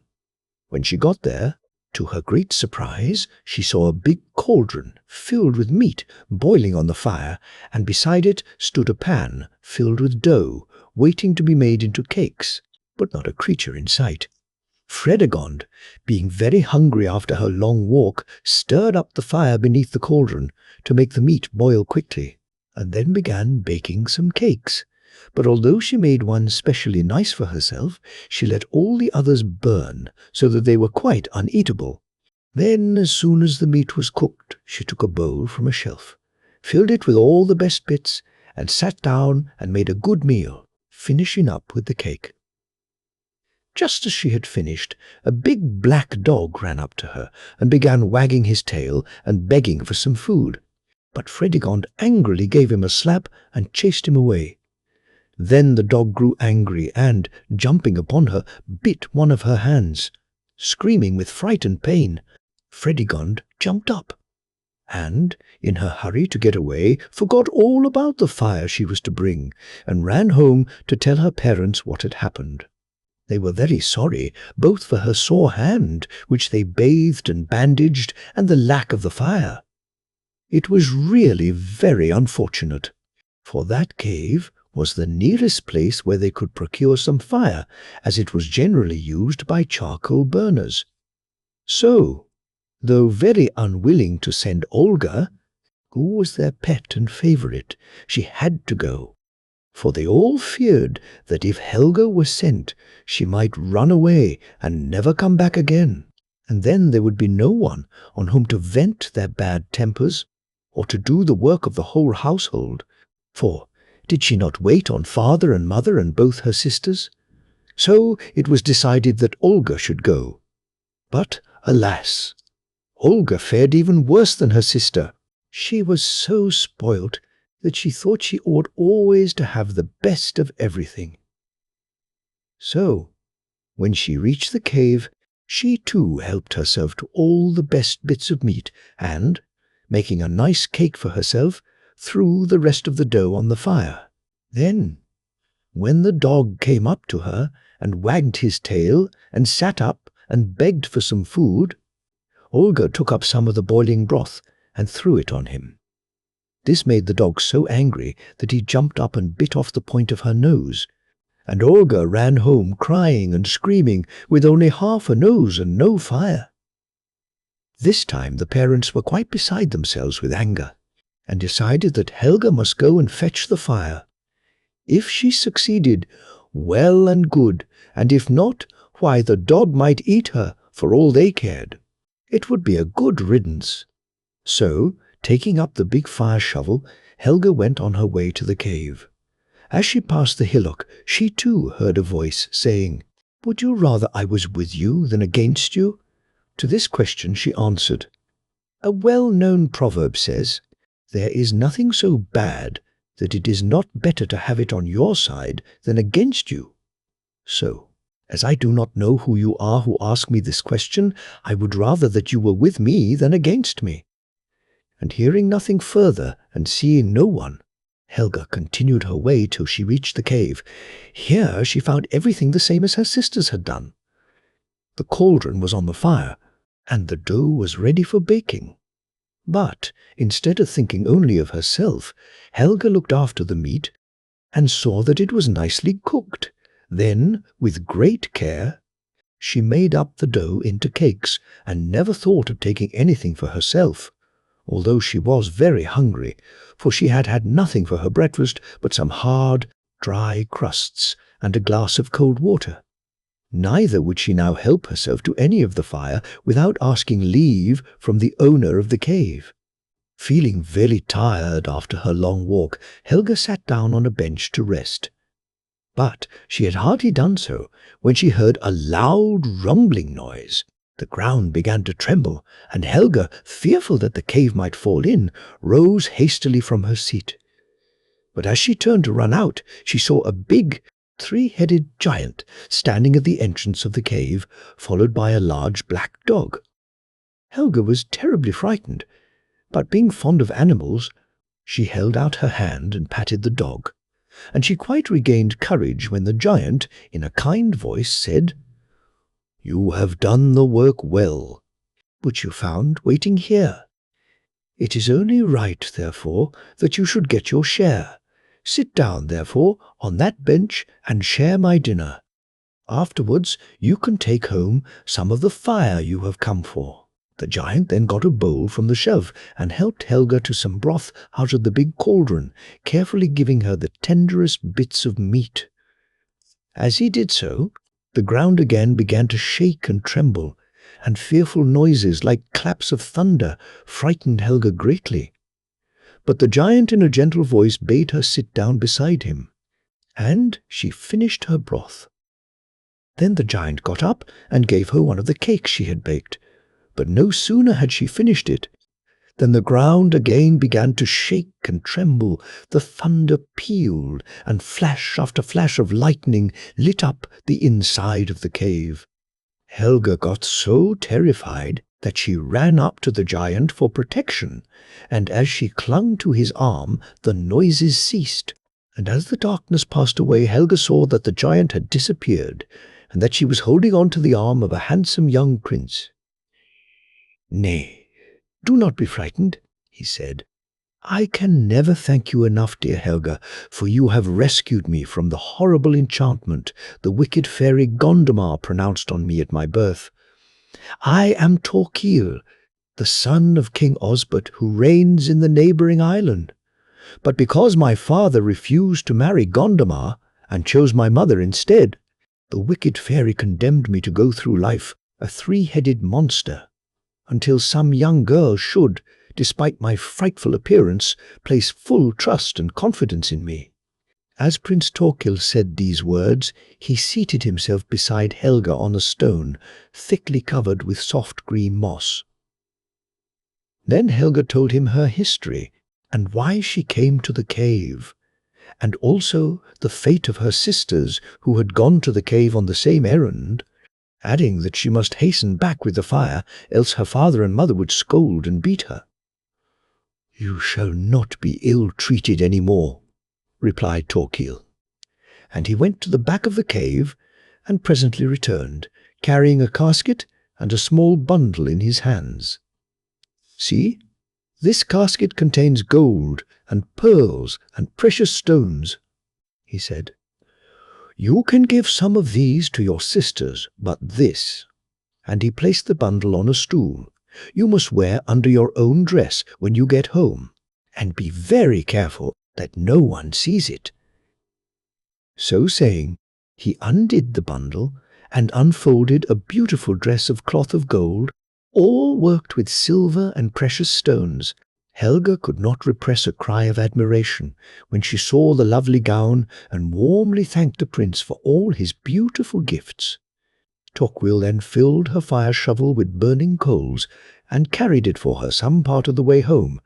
When she got there, to her great surprise, she saw a big cauldron filled with meat boiling on the fire, and beside it stood a pan filled with dough, waiting to be made into cakes, but not a creature in sight. Fredegond, being very hungry after her long walk, stirred up the fire beneath the cauldron to make the meat boil quickly, and then began baking some cakes. But although she made one specially nice for herself, she let all the others burn, so that they were quite uneatable. Then, as soon as the meat was cooked, she took a bowl from a shelf, filled it with all the best bits, and sat down and made a good meal, finishing up with the cake. Just as she had finished, a big black dog ran up to her and began wagging his tail and begging for some food. But Fredegond angrily gave him a slap and chased him away. Then the dog grew angry and, jumping upon her, bit one of her hands. Screaming with fright and pain, Fredegond jumped up, and, in her hurry to get away, forgot all about the fire she was to bring, and ran home to tell her parents what had happened. They were very sorry, both for her sore hand, which they bathed and bandaged, and the lack of the fire. It was really very unfortunate, for that cave was the nearest place where they could procure some fire, as it was generally used by charcoal burners. So, though very unwilling to send Olga, who was their pet and favourite, she had to go, for they all feared that if Helga was sent, she might run away and never come back again, and then there would be no one on whom to vent their bad tempers, or to do the work of the whole household, for did she not wait on father and mother and both her sisters? So it was decided that Olga should go. But, alas, Olga fared even worse than her sister. She was so spoilt that she thought she ought always to have the best of everything. So, when she reached the cave, she too helped herself to all the best bits of meat and, making a nice cake for herself, threw the rest of the dough on the fire. Then, when the dog came up to her and wagged his tail and sat up and begged for some food, Olga took up some of the boiling broth and threw it on him. This made the dog so angry that he jumped up and bit off the point of her nose, and Olga ran home crying and screaming with only half a nose and no fire. This time the parents were quite beside themselves with anger, and decided that Helga must go and fetch the fire. If she succeeded, well and good, and if not, why, the dog might eat her for all they cared. It would be a good riddance. So, taking up the big fire shovel, Helga went on her way to the cave. As she passed the hillock, she too heard a voice saying, "Would you rather I was with you than against you?" To this question she answered, "A well-known proverb says, 'There is nothing so bad that it is not better to have it on your side than against you.' So, as I do not know who you are who ask me this question, I would rather that you were with me than against me." And hearing nothing further and seeing no one, Helga continued her way till she reached the cave. Here she found everything the same as her sisters had done. The cauldron was on the fire, and the dough was ready for baking. But, instead of thinking only of herself, Helga looked after the meat and saw that it was nicely cooked. Then, with great care, she made up the dough into cakes and never thought of taking anything for herself, although she was very hungry, for she had had nothing for her breakfast but some hard, dry crusts and a glass of cold water. Neither would she now help herself to any of the fire without asking leave from the owner of the cave. Feeling very tired after her long walk, Helga sat down on a bench to rest. But she had hardly done so when she heard a loud rumbling noise. The ground began to tremble, and Helga, fearful that the cave might fall in, rose hastily from her seat. But as she turned to run out, she saw a big, three-headed giant standing at the entrance of the cave, followed by a large black dog. Helga was terribly frightened, but being fond of animals, she held out her hand and patted the dog, and she quite regained courage when the giant, in a kind voice, said, "You have done the work well, which you found waiting here. It is only right, therefore, that you should get your share. Sit down, therefore, on that bench and share my dinner. Afterwards you can take home some of the fire you have come for." The giant then got a bowl from the shelf and helped Helga to some broth out of the big cauldron, carefully giving her the tenderest bits of meat. As he did so, the ground again began to shake and tremble, and fearful noises like claps of thunder frightened Helga greatly. But the giant in a gentle voice bade her sit down beside him, and she finished her broth. Then the giant got up and gave her one of the cakes she had baked. But no sooner had she finished it than the ground again began to shake and tremble. The thunder pealed, and flash after flash of lightning lit up the inside of the cave. Helga got so terrified that she ran up to the giant for protection, and as she clung to his arm, the noises ceased. And as the darkness passed away, Helga saw that the giant had disappeared, and that she was holding on to the arm of a handsome young prince. "Nay, do not be frightened," he said. "I can never thank you enough, dear Helga, for you have rescued me from the horrible enchantment the wicked fairy Gondomar pronounced on me at my birth. I am Thorkel, the son of King Osbert, who reigns in the neighboring island. But because my father refused to marry Gondomar and chose my mother instead, the wicked fairy condemned me to go through life a three-headed monster, until some young girl should, despite my frightful appearance, place full trust and confidence in me." As Prince Thorkel said these words, he seated himself beside Helga on a stone, thickly covered with soft green moss. Then Helga told him her history, and why she came to the cave, and also the fate of her sisters who had gone to the cave on the same errand, adding that she must hasten back with the fire, else her father and mother would scold and beat her. "You shall not be ill-treated any more," replied Thorkel. And he went to the back of the cave, and presently returned, carrying a casket and a small bundle in his hands. "See, this casket contains gold and pearls and precious stones," he said. "You can give some of these to your sisters, but this," and he placed the bundle on a stool, "you must wear under your own dress when you get home, and be very careful that no one sees it." So saying, he undid the bundle and unfolded a beautiful dress of cloth of gold, all worked with silver and precious stones. Helga could not repress a cry of admiration when she saw the lovely gown, and warmly thanked the prince for all his beautiful gifts. Thorkel then filled her fire shovel with burning coals and carried it for her some part of the way home.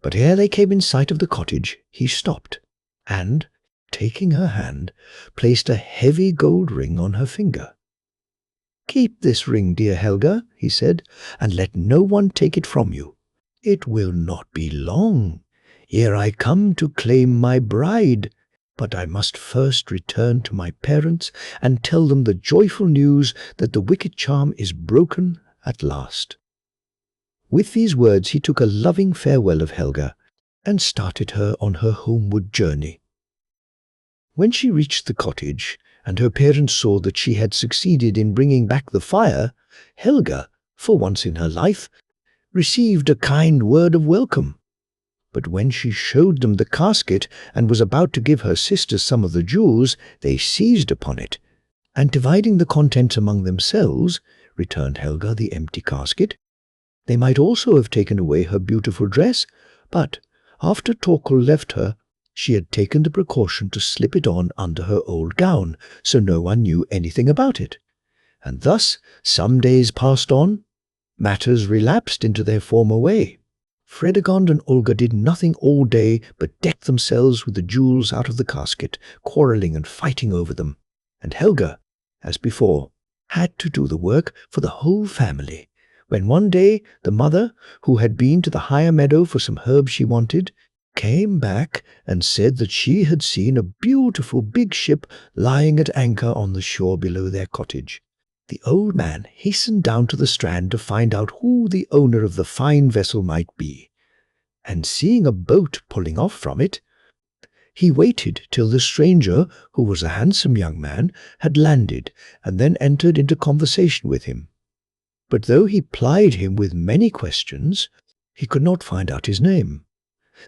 But ere they came in sight of the cottage, he stopped, and, taking her hand, placed a heavy gold ring on her finger. "Keep this ring, dear Helga," he said, "and let no one take it from you. It will not be long ere I come to claim my bride, but I must first return to my parents and tell them the joyful news that the wicked charm is broken at last." With these words he took a loving farewell of Helga, and started her on her homeward journey. When she reached the cottage, and her parents saw that she had succeeded in bringing back the fire, Helga, for once in her life, received a kind word of welcome. But when she showed them the casket and was about to give her sisters some of the jewels, they seized upon it, and dividing the contents among themselves, returned Helga the empty casket. They might also have taken away her beautiful dress, but after Thorkel left her, she had taken the precaution to slip it on under her old gown, so no one knew anything about it. And thus some days passed on. Matters relapsed into their former way. Fredegond and Olga did nothing all day but deck themselves with the jewels out of the casket, quarrelling and fighting over them. And Helga, as before, had to do the work for the whole family. When one day the mother, who had been to the higher meadow for some herbs she wanted, came back and said that she had seen a beautiful big ship lying at anchor on the shore below their cottage. The old man hastened down to the strand to find out who the owner of the fine vessel might be, and seeing a boat pulling off from it, he waited till the stranger, who was a handsome young man, had landed, and then entered into conversation with him. But though he plied him with many questions, he could not find out his name.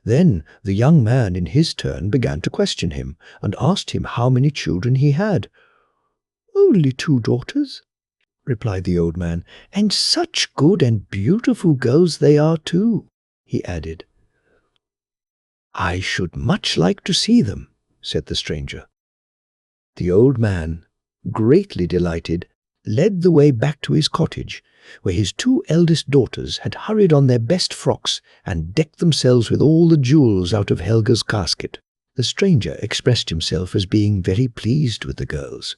Then the young man in his turn began to question him, and asked him how many children he had. "Only 2 daughters," replied the old man, "and such good and beautiful girls they are too," he added. "I should much like to see them," said the stranger. The old man greatly delighted, led the way back to his cottage, where his two eldest daughters had hurried on their best frocks and decked themselves with all the jewels out of Helga's casket. The stranger expressed himself as being very pleased with the girls.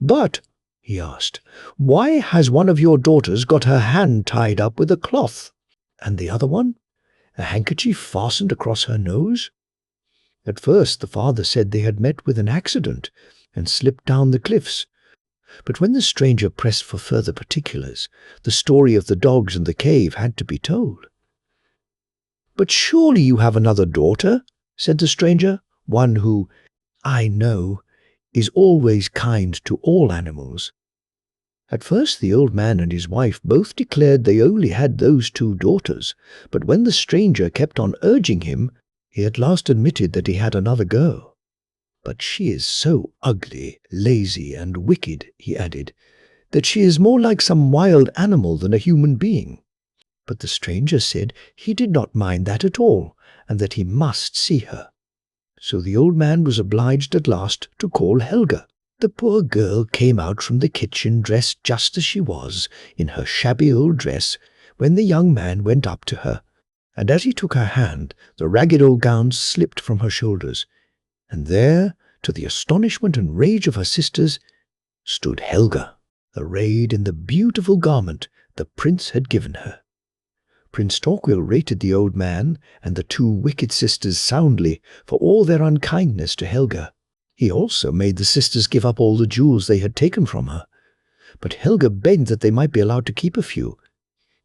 "But," he asked, "why has one of your daughters got her hand tied up with a cloth, and the other one, a handkerchief fastened across her nose?" At first the father said they had met with an accident and slipped down the cliffs, but when the stranger pressed for further particulars, the story of the dogs and the cave had to be told. "But surely you have another daughter," said the stranger, "one who, I know, is always kind to all animals." At first the old man and his wife both declared they only had those two daughters, but when the stranger kept on urging him, he at last admitted that he had another girl. "But she is so ugly, lazy, and wicked," he added, "that she is more like some wild animal than a human being." But the stranger said he did not mind that at all, and that he must see her. So the old man was obliged at last to call Helga. The poor girl came out from the kitchen dressed just as she was, in her shabby old dress, when the young man went up to her, and as he took her hand, the ragged old gown slipped from her shoulders, and there, to the astonishment and rage of her sisters, stood Helga, arrayed in the beautiful garment the prince had given her. Prince Torquil rated the old man and the two wicked sisters soundly for all their unkindness to Helga. He also made the sisters give up all the jewels they had taken from her, but Helga begged that they might be allowed to keep a few,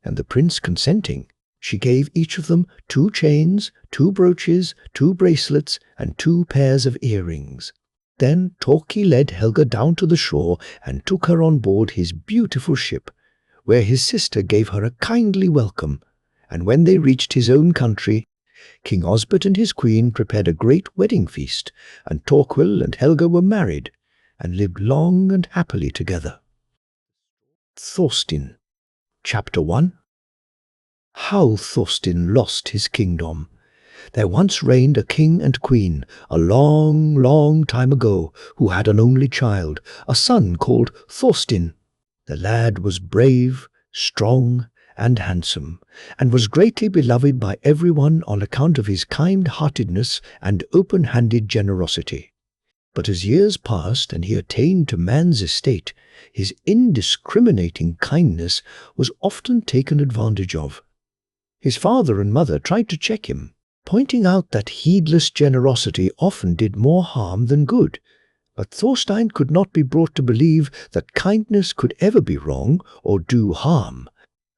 and the prince consenting, she gave each of them 2 chains, 2 brooches, 2 bracelets, and 2 pairs of earrings. Then Torquil led Helga down to the shore and took her on board his beautiful ship, where his sister gave her a kindly welcome, and when they reached his own country, King Osbert and his queen prepared a great wedding feast, and Torquil and Helga were married, and lived long and happily together. Thorstein. Chapter 1. How Thorstein lost his kingdom. There once reigned a king and queen, a long, long time ago, who had an only child, a son called Thorstein. The lad was brave, strong, and handsome, and was greatly beloved by everyone on account of his kind-heartedness and open-handed generosity. But as years passed and he attained to man's estate, his indiscriminating kindness was often taken advantage of. His father and mother tried to check him, pointing out that heedless generosity often did more harm than good, but Thorstein could not be brought to believe that kindness could ever be wrong or do harm,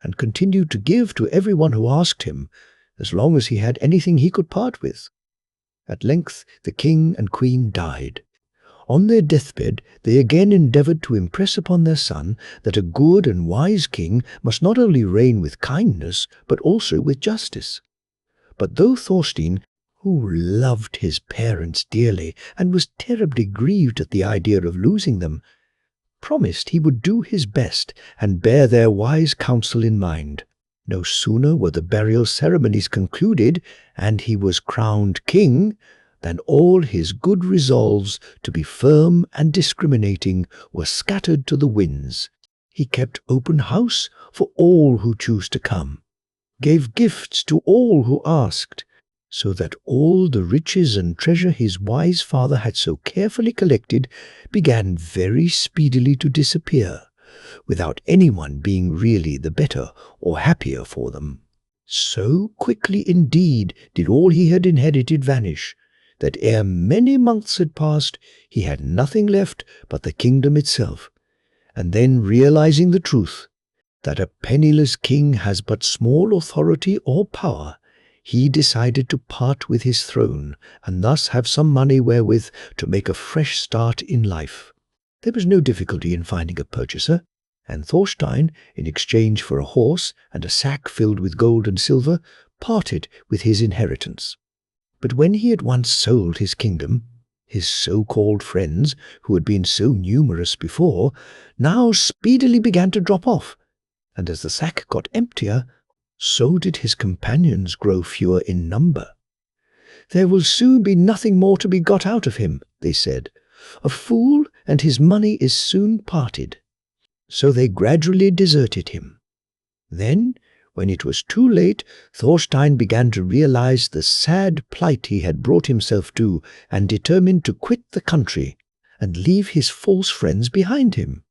and continued to give to everyone who asked him, as long as he had anything he could part with. At length the king and queen died. On their deathbed they again endeavoured to impress upon their son that a good and wise king must not only reign with kindness, but also with justice. But though Thorstein, who loved his parents dearly and was terribly grieved at the idea of losing them, promised he would do his best and bear their wise counsel in mind, no sooner were the burial ceremonies concluded and he was crowned king, than all his good resolves to be firm and discriminating were scattered to the winds. He kept open house for all who chose to come, gave gifts to all who asked, so that all the riches and treasure his wise father had so carefully collected began very speedily to disappear, without anyone being really the better or happier for them. So quickly indeed did all he had inherited vanish, that ere many months had passed he had nothing left but the kingdom itself, and then realizing the truth, that a penniless king has but small authority or power, he decided to part with his throne and thus have some money wherewith to make a fresh start in life. There was no difficulty in finding a purchaser, and Thorstein, in exchange for a horse and a sack filled with gold and silver, parted with his inheritance. But when he had once sold his kingdom, his so-called friends, who had been so numerous before, now speedily began to drop off, and as the sack got emptier, so did his companions grow fewer in number. "There will soon be nothing more to be got out of him," they said, A fool and his money is soon parted. So they gradually deserted him. Then, when it was too late, Thorstein began to realize the sad plight he had brought himself to and determined to quit the country and leave his false friends behind him.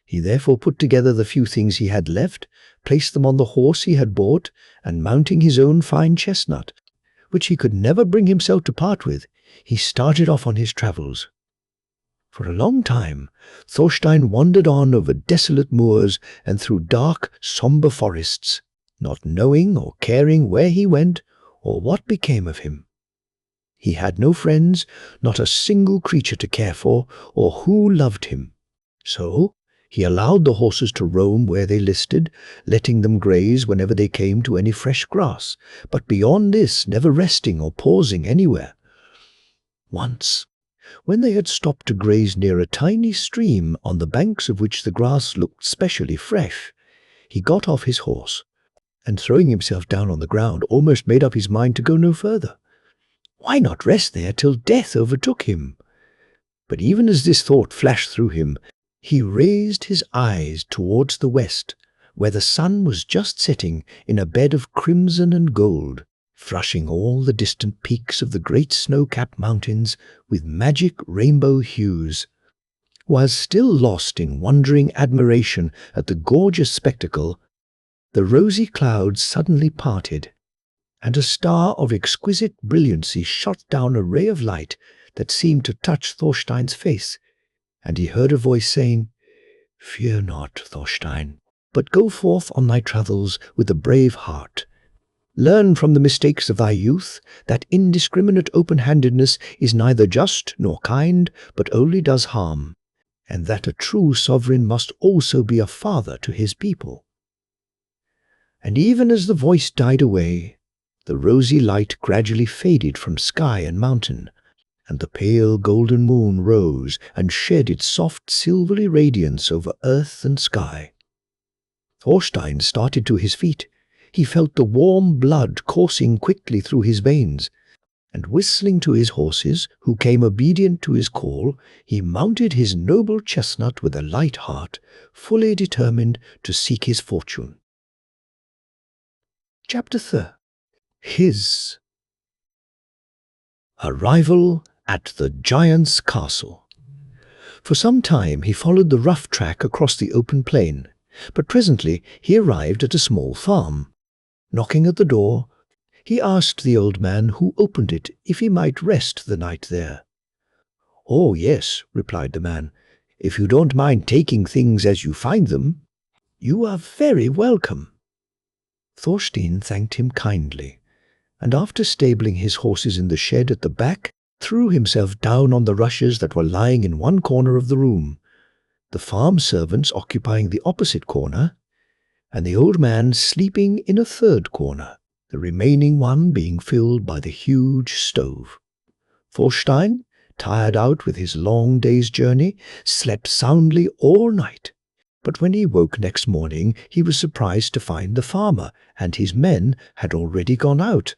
He therefore put together the few things he had left, placed them on the horse he had bought, and mounting his own fine chestnut, which he could never bring himself to part with, he started off on his travels. For a long time, Thorstein wandered on over desolate moors and through dark, sombre forests, not knowing or caring where he went or what became of him. He had no friends, not a single creature to care for, or who loved him. So he allowed the horses to roam where they listed, letting them graze whenever they came to any fresh grass, but beyond this never resting or pausing anywhere. Once, when they had stopped to graze near a tiny stream on the banks of which the grass looked specially fresh, he got off his horse, and throwing himself down on the ground, almost made up his mind to go no further. Why not rest there till death overtook him? But even as this thought flashed through him, he raised his eyes towards the west, where the sun was just setting in a bed of crimson and gold, flushing all the distant peaks of the great snow-capped mountains with magic rainbow hues. While still lost in wondering admiration at the gorgeous spectacle, the rosy clouds suddenly parted, and a star of exquisite brilliancy shot down a ray of light that seemed to touch Thorstein's face, and he heard a voice saying, "Fear not, Thorstein, but go forth on thy travels with a brave heart. Learn from the mistakes of thy youth that indiscriminate open-handedness is neither just nor kind, but only does harm, and that a true sovereign must also be a father to his people." And even as the voice died away, the rosy light gradually faded from sky and mountain, and the pale golden moon rose and shed its soft silvery radiance over earth and sky. Thorstein started to his feet. He felt the warm blood coursing quickly through his veins, and whistling to his horses, who came obedient to his call, he mounted his noble chestnut with a light heart, fully determined to seek his fortune. Chapter 3. His Arrival at the giant's castle. For some time he followed the rough track across the open plain, but presently he arrived at a small farm. Knocking at the door, he asked the old man who opened it if he might rest the night there. "Oh, yes," replied the man, "if you don't mind taking things as you find them. You are very welcome." Thorstein thanked him kindly, and after stabling his horses in the shed at the back, threw himself down on the rushes that were lying in one corner of the room, the farm servants occupying the opposite corner, and the old man sleeping in a third corner, the remaining one being filled by the huge stove. Thorstein, tired out with his long day's journey, slept soundly all night, but when he woke next morning he was surprised to find the farmer and his men had already gone out.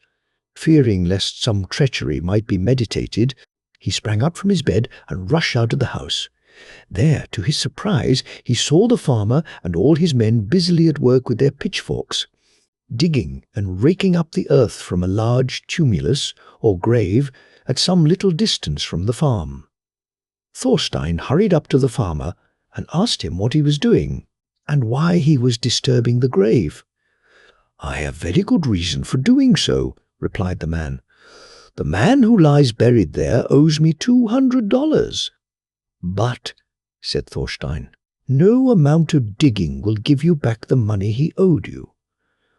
Fearing lest some treachery might be meditated, he sprang up from his bed and rushed out of the house. There, to his surprise, he saw the farmer and all his men busily at work with their pitchforks, digging and raking up the earth from a large tumulus or grave at some little distance from the farm. Thorstein hurried up to the farmer and asked him what he was doing and why he was disturbing the grave. "I have very good reason for doing so," replied the man. "The man who lies buried there owes me $200. "But," said Thorstein, "no amount of digging will give you back the money he owed you.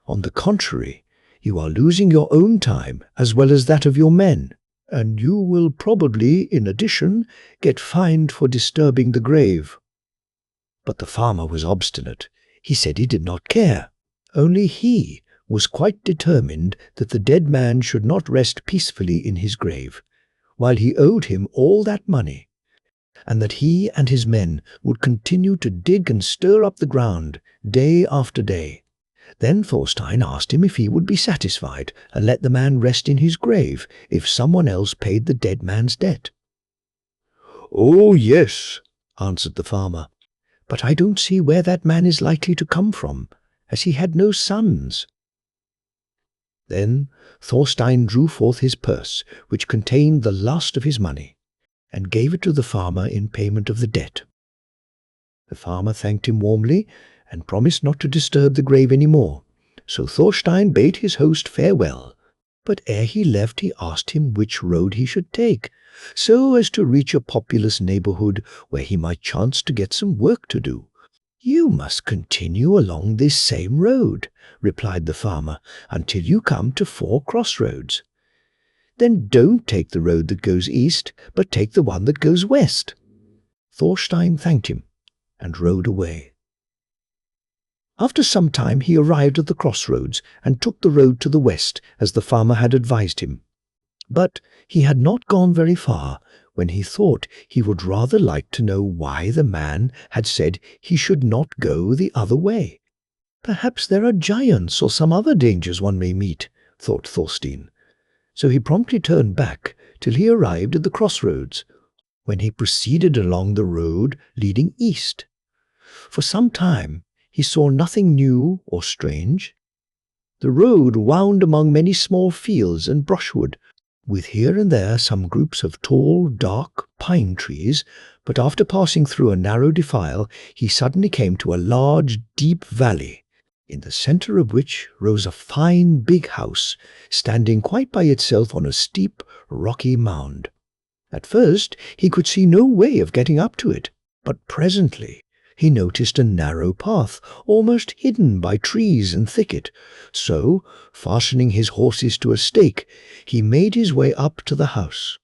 On the contrary, you are losing your own time as well as that of your men, and you will probably, in addition, get fined for disturbing the grave." But the farmer was obstinate. He said he did not care. Only he was quite determined that the dead man should not rest peacefully in his grave, while he owed him all that money, and that he and his men would continue to dig and stir up the ground day after day. Then Thorstein asked him if he would be satisfied and let the man rest in his grave if someone else paid the dead man's debt. "Oh, yes," answered the farmer, "but I don't see where that man is likely to come from, as he had no sons." Then Thorstein drew forth his purse, which contained the last of his money, and gave it to the farmer in payment of the debt. The farmer thanked him warmly, and promised not to disturb the grave any more, so Thorstein bade his host farewell. But ere he left he asked him which road he should take, so as to reach a populous neighbourhood where he might chance to get some work to do. "You must continue along this same road," replied the farmer, "until you come to 4 crossroads. Then don't take the road that goes east, but take the one that goes west." Thorstein thanked him and rode away. After some time he arrived at the crossroads and took the road to the west, as the farmer had advised him. But he had not gone very far when he thought he would rather like to know why the man had said he should not go the other way. "Perhaps there are giants or some other dangers one may meet," thought Thorstein. So he promptly turned back till he arrived at the crossroads, when he proceeded along the road leading east. For some time he saw nothing new or strange. The road wound among many small fields and brushwood, with here and there some groups of tall, dark pine trees, but after passing through a narrow defile, he suddenly came to a large, deep valley, in the centre of which rose a fine big house, standing quite by itself on a steep, rocky mound. At first he could see no way of getting up to it, but presently he noticed a narrow path, almost hidden by trees and thicket, so, fastening his horses to a stake, he made his way up to the house.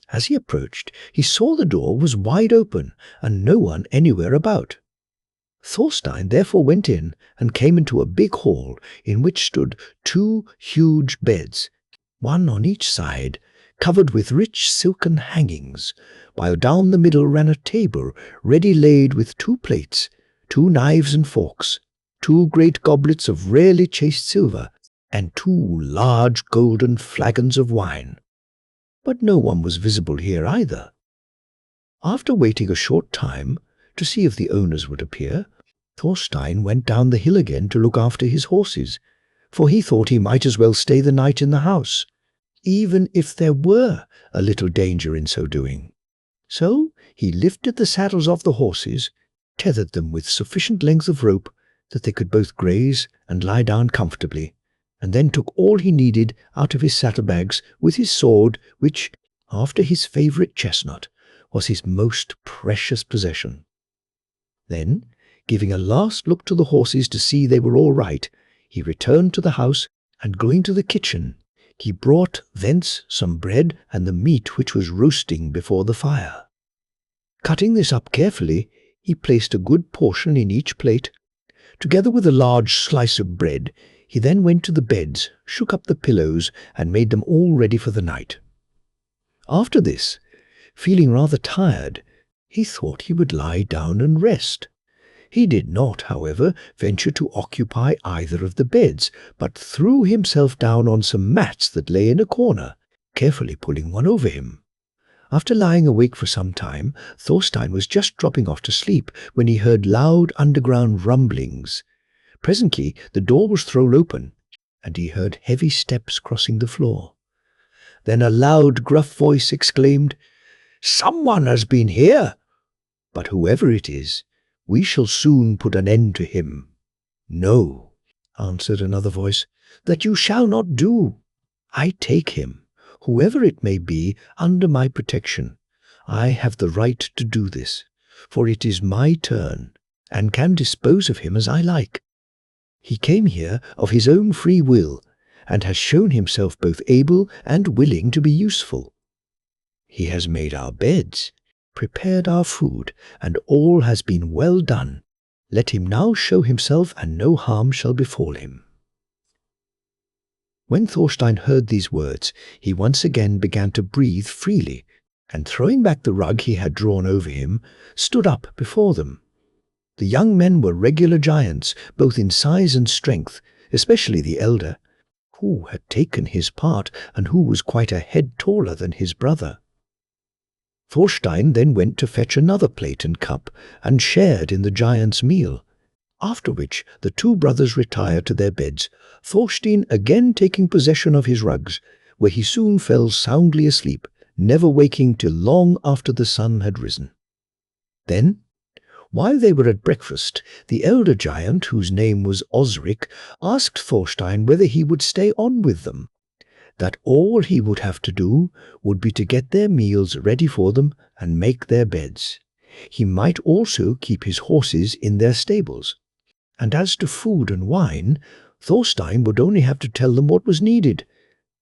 As he approached, he saw the door was wide open, and no one anywhere about. Thorstein therefore went in, and came into a big hall, in which stood 2 huge beds, one on each side, covered with rich silken hangings, while down the middle ran a table ready laid with 2 plates, 2 knives and forks, 2 great goblets of rarely chased silver, and 2 large golden flagons of wine. But no one was visible here either. After waiting a short time to see if the owners would appear, Thorstein went down the hill again to look after his horses, for he thought he might as well stay the night in the house, even if there were a little danger in so doing. So he lifted the saddles off the horses, tethered them with sufficient length of rope that they could both graze and lie down comfortably, and then took all he needed out of his saddlebags with his sword, which, after his favourite chestnut, was his most precious possession. Then, giving a last look to the horses to see they were all right, he returned to the house, and going to the kitchen, he brought thence some bread and the meat which was roasting before the fire. Cutting this up carefully, he placed a good portion in each plate. Together with a large slice of bread, he then went to the beds, shook up the pillows, and made them all ready for the night. After this, feeling rather tired, he thought he would lie down and rest. He did not, however, venture to occupy either of the beds, but threw himself down on some mats that lay in a corner, carefully pulling one over him. After lying awake for some time, Thorstein was just dropping off to sleep when he heard loud underground rumblings. Presently the door was thrown open, and he heard heavy steps crossing the floor. Then a loud, gruff voice exclaimed, "Someone has been here! But whoever it is, we shall soon put an end to him." "No," answered another voice, "that you shall not do. I take him, whoever it may be, under my protection. I have the right to do this, for it is my turn, and can dispose of him as I like. He came here of his own free will, and has shown himself both able and willing to be useful. He has made our beds, prepared our food, and all has been well done. Let him now show himself, and no harm shall befall him." When Thorstein heard these words, he once again began to breathe freely, and throwing back the rug he had drawn over him, stood up before them. The young men were regular giants, both in size and strength, especially the elder, who had taken his part, and who was quite a head taller than his brother. Thorstein then went to fetch another plate and cup, and shared in the giant's meal, after which the two brothers retired to their beds, Thorstein again taking possession of his rugs, where he soon fell soundly asleep, never waking till long after the sun had risen. Then, while they were at breakfast, the elder giant, whose name was Osric, asked Thorstein whether he would stay on with them, that all he would have to do would be to get their meals ready for them and make their beds. He might also keep his horses in their stables. And as to food and wine, Thorstein would only have to tell them what was needed,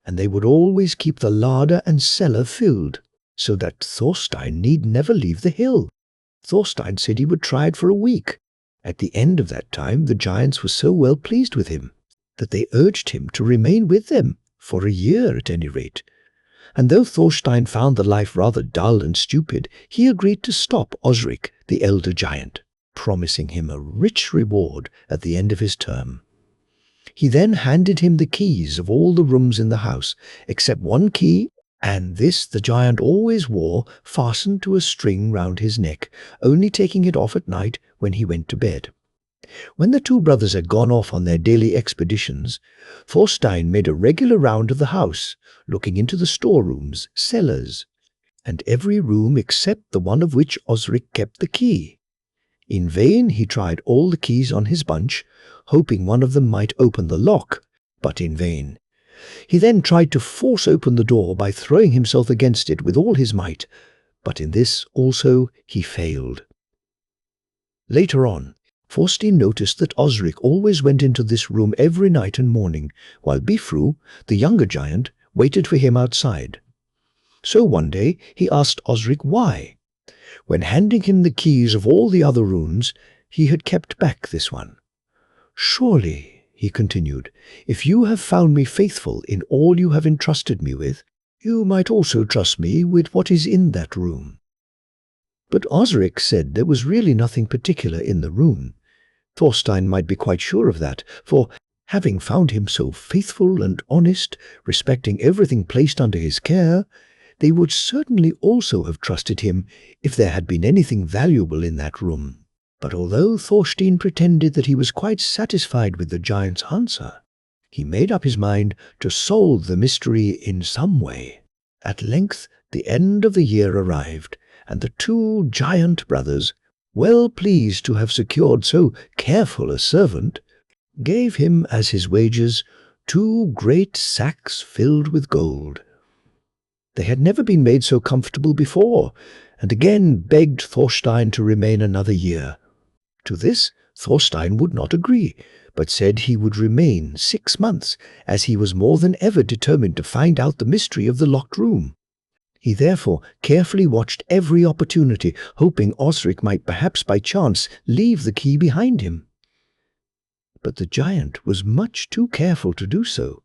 and they would always keep the larder and cellar filled, so that Thorstein need never leave the hill. Thorstein said he would try it for a week. At the end of that time, the giants were so well pleased with him that they urged him to remain with them, for a year at any rate. And though Thorstein found the life rather dull and stupid, he agreed to stop Osric, the elder giant, promising him a rich reward at the end of his term. He then handed him the keys of all the rooms in the house, except one key, and this the giant always wore fastened to a string round his neck, only taking it off at night when he went to bed. When the two brothers had gone off on their daily expeditions, Thorstein made a regular round of the house, looking into the storerooms, cellars, and every room except the one of which Osric kept the key. In vain he tried all the keys on his bunch, hoping one of them might open the lock, but in vain. He then tried to force open the door by throwing himself against it with all his might, but in this also he failed. Later on, Thorstein noticed that Osric always went into this room every night and morning, while Bifru, the younger giant, waited for him outside. So one day he asked Osric why. When handing him the keys of all the other rooms, he had kept back this one. "Surely," he continued, "if you have found me faithful in all you have entrusted me with, you might also trust me with what is in that room." But Osric said there was really nothing particular in the room. Thorstein might be quite sure of that, for, having found him so faithful and honest, respecting everything placed under his care, they would certainly also have trusted him if there had been anything valuable in that room. But although Thorstein pretended that he was quite satisfied with the giant's answer, he made up his mind to solve the mystery in some way. At length the end of the year arrived, and the two giant brothers, well pleased to have secured so careful a servant, gave him as his wages 2 great sacks filled with gold. They had never been made so comfortable before, and again begged Thorstein to remain another year. To this Thorstein would not agree, but said he would remain 6 months, as he was more than ever determined to find out the mystery of the locked room. He therefore carefully watched every opportunity, hoping Osric might perhaps by chance leave the key behind him. But the giant was much too careful to do so.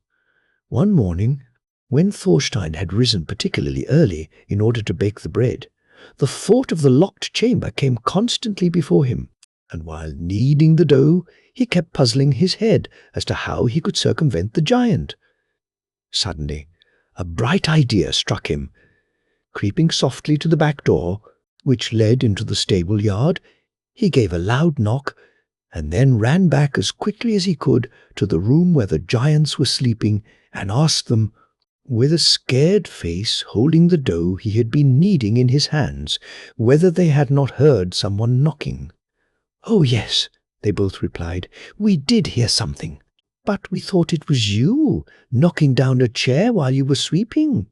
One morning, when Thorstein had risen particularly early in order to bake the bread, the thought of the locked chamber came constantly before him, and while kneading the dough, he kept puzzling his head as to how he could circumvent the giant. Suddenly, a bright idea struck him. Creeping softly to the back door, which led into the stable yard, he gave a loud knock, and then ran back as quickly as he could to the room where the giants were sleeping, and asked them, with a scared face holding the dough he had been kneading in his hands, whether they had not heard someone knocking. "Oh, yes," they both replied, "we did hear something, but we thought it was you, knocking down a chair while you were sweeping."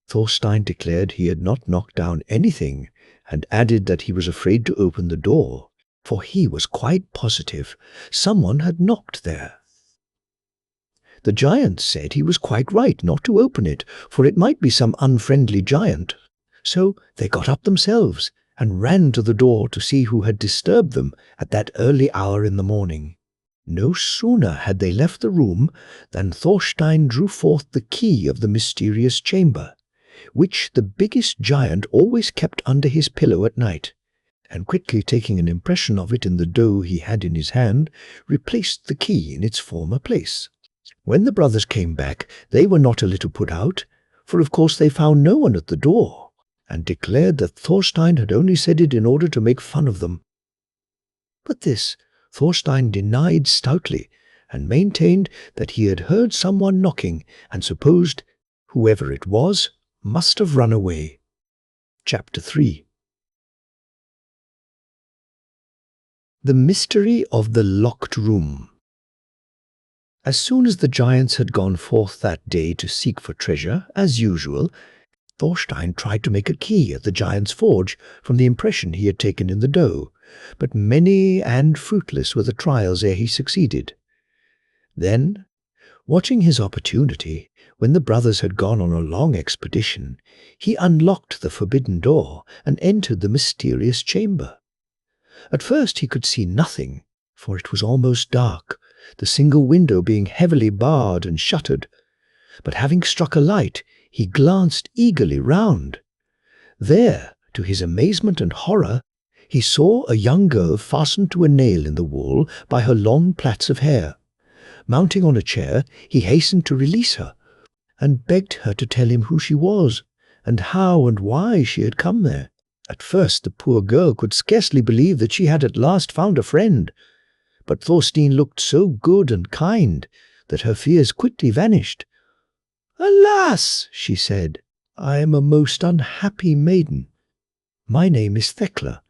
Thorstein declared he had not knocked down anything, and added that he was afraid to open the door, for he was quite positive someone had knocked there. The giant said he was quite right not to open it, for it might be some unfriendly giant. So they got up themselves and ran to the door to see who had disturbed them at that early hour in the morning. No sooner had they left the room than Thorstein drew forth the key of the mysterious chamber, which the biggest giant always kept under his pillow at night, and quickly taking an impression of it in the dough he had in his hand, replaced the key in its former place. When the brothers came back, they were not a little put out, for of course they found no one at the door, and declared that Thorstein had only said it in order to make fun of them. But this Thorstein denied stoutly, and maintained that he had heard someone knocking and supposed whoever it was must have run away. Chapter 3. The Mystery of the Locked Room. As soon as the giants had gone forth that day to seek for treasure, as usual, Thorstein tried to make a key at the giant's forge from the impression he had taken in the dough, but many and fruitless were the trials ere he succeeded. Then, watching his opportunity, when the brothers had gone on a long expedition, he unlocked the forbidden door and entered the mysterious chamber. At first he could see nothing, for it was almost dark, the single window being heavily barred and shuttered. But having struck a light, he glanced eagerly round. There, to his amazement and horror, he saw a young girl fastened to a nail in the wall by her long plaits of hair. Mounting on a chair, he hastened to release her, and begged her to tell him who she was, and how and why she had come there. At first the poor girl could scarcely believe that she had at last found a friend, but Thorstein looked so good and kind that her fears quickly vanished. "Alas," she said, "I am a most unhappy maiden. My name is Thekla,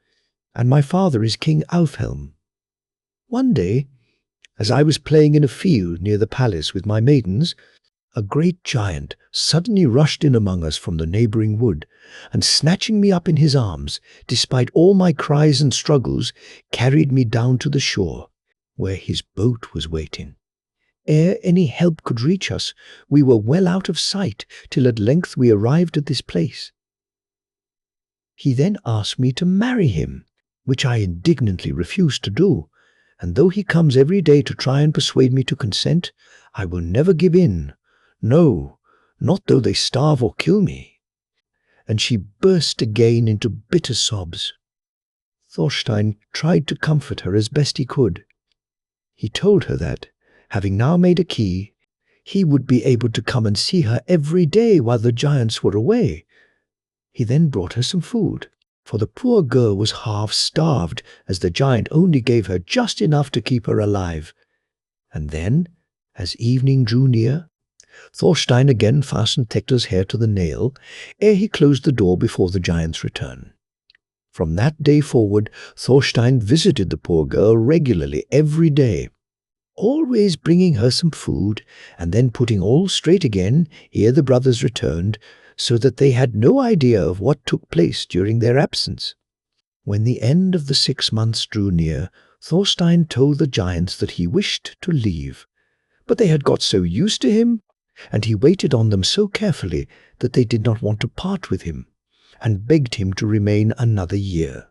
and my father is King Alfhelm. One day, as I was playing in a field near the palace with my maidens, a great giant suddenly rushed in among us from the neighbouring wood, and snatching me up in his arms, despite all my cries and struggles, carried me down to the shore, where his boat was waiting. Ere any help could reach us, we were well out of sight, till at length we arrived at this place. He then asked me to marry him, which I indignantly refused to do, and though he comes every day to try and persuade me to consent, I will never give in. No, not though they starve or kill me." And she burst again into bitter sobs. Thorstein tried to comfort her as best he could. He told her that, having now made a key, he would be able to come and see her every day while the giants were away. He then brought her some food, for the poor girl was half starved, as the giant only gave her just enough to keep her alive. And then, as evening drew near, Thorstein again fastened Thekla's hair to the nail, ere he closed the door before the giant's return. From that day forward, Thorstein visited the poor girl regularly every day, always bringing her some food, and then putting all straight again ere the brothers returned, so that they had no idea of what took place during their absence. When the end of the 6 months drew near, Thorstein told the giants that he wished to leave, but they had got so used to him, and he waited on them so carefully that they did not want to part with him, and begged him to remain another year.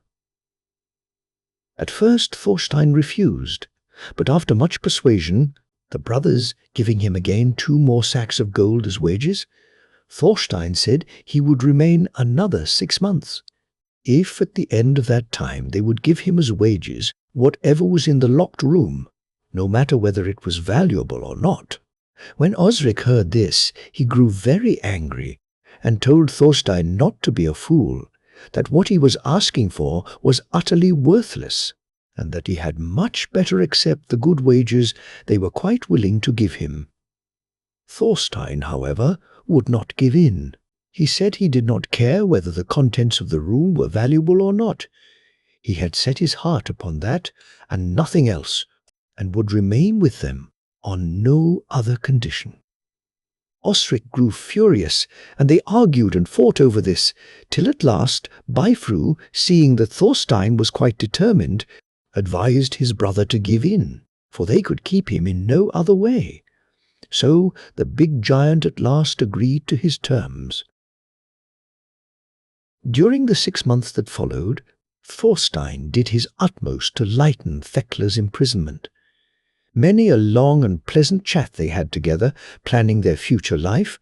At first Thorstein refused, but after much persuasion, the brothers giving him again 2 more sacks of gold as wages, Thorstein said he would remain another 6 months, if at the end of that time they would give him as wages whatever was in the locked room, no matter whether it was valuable or not. When Osric heard this, he grew very angry, and told Thorstein not to be a fool, that what he was asking for was utterly worthless, and that he had much better accept the good wages they were quite willing to give him. Thorstein, however, would not give in. He said he did not care whether the contents of the room were valuable or not. He had set his heart upon that and nothing else, and would remain with them on no other condition. Osric grew furious, and they argued and fought over this, till at last Bifru, seeing that Thorstein was quite determined, advised his brother to give in, for they could keep him in no other way. So the big giant at last agreed to his terms. During the 6 months that followed, Thorstein did his utmost to lighten Thekla's imprisonment. Many a long and pleasant chat they had together, planning their future life,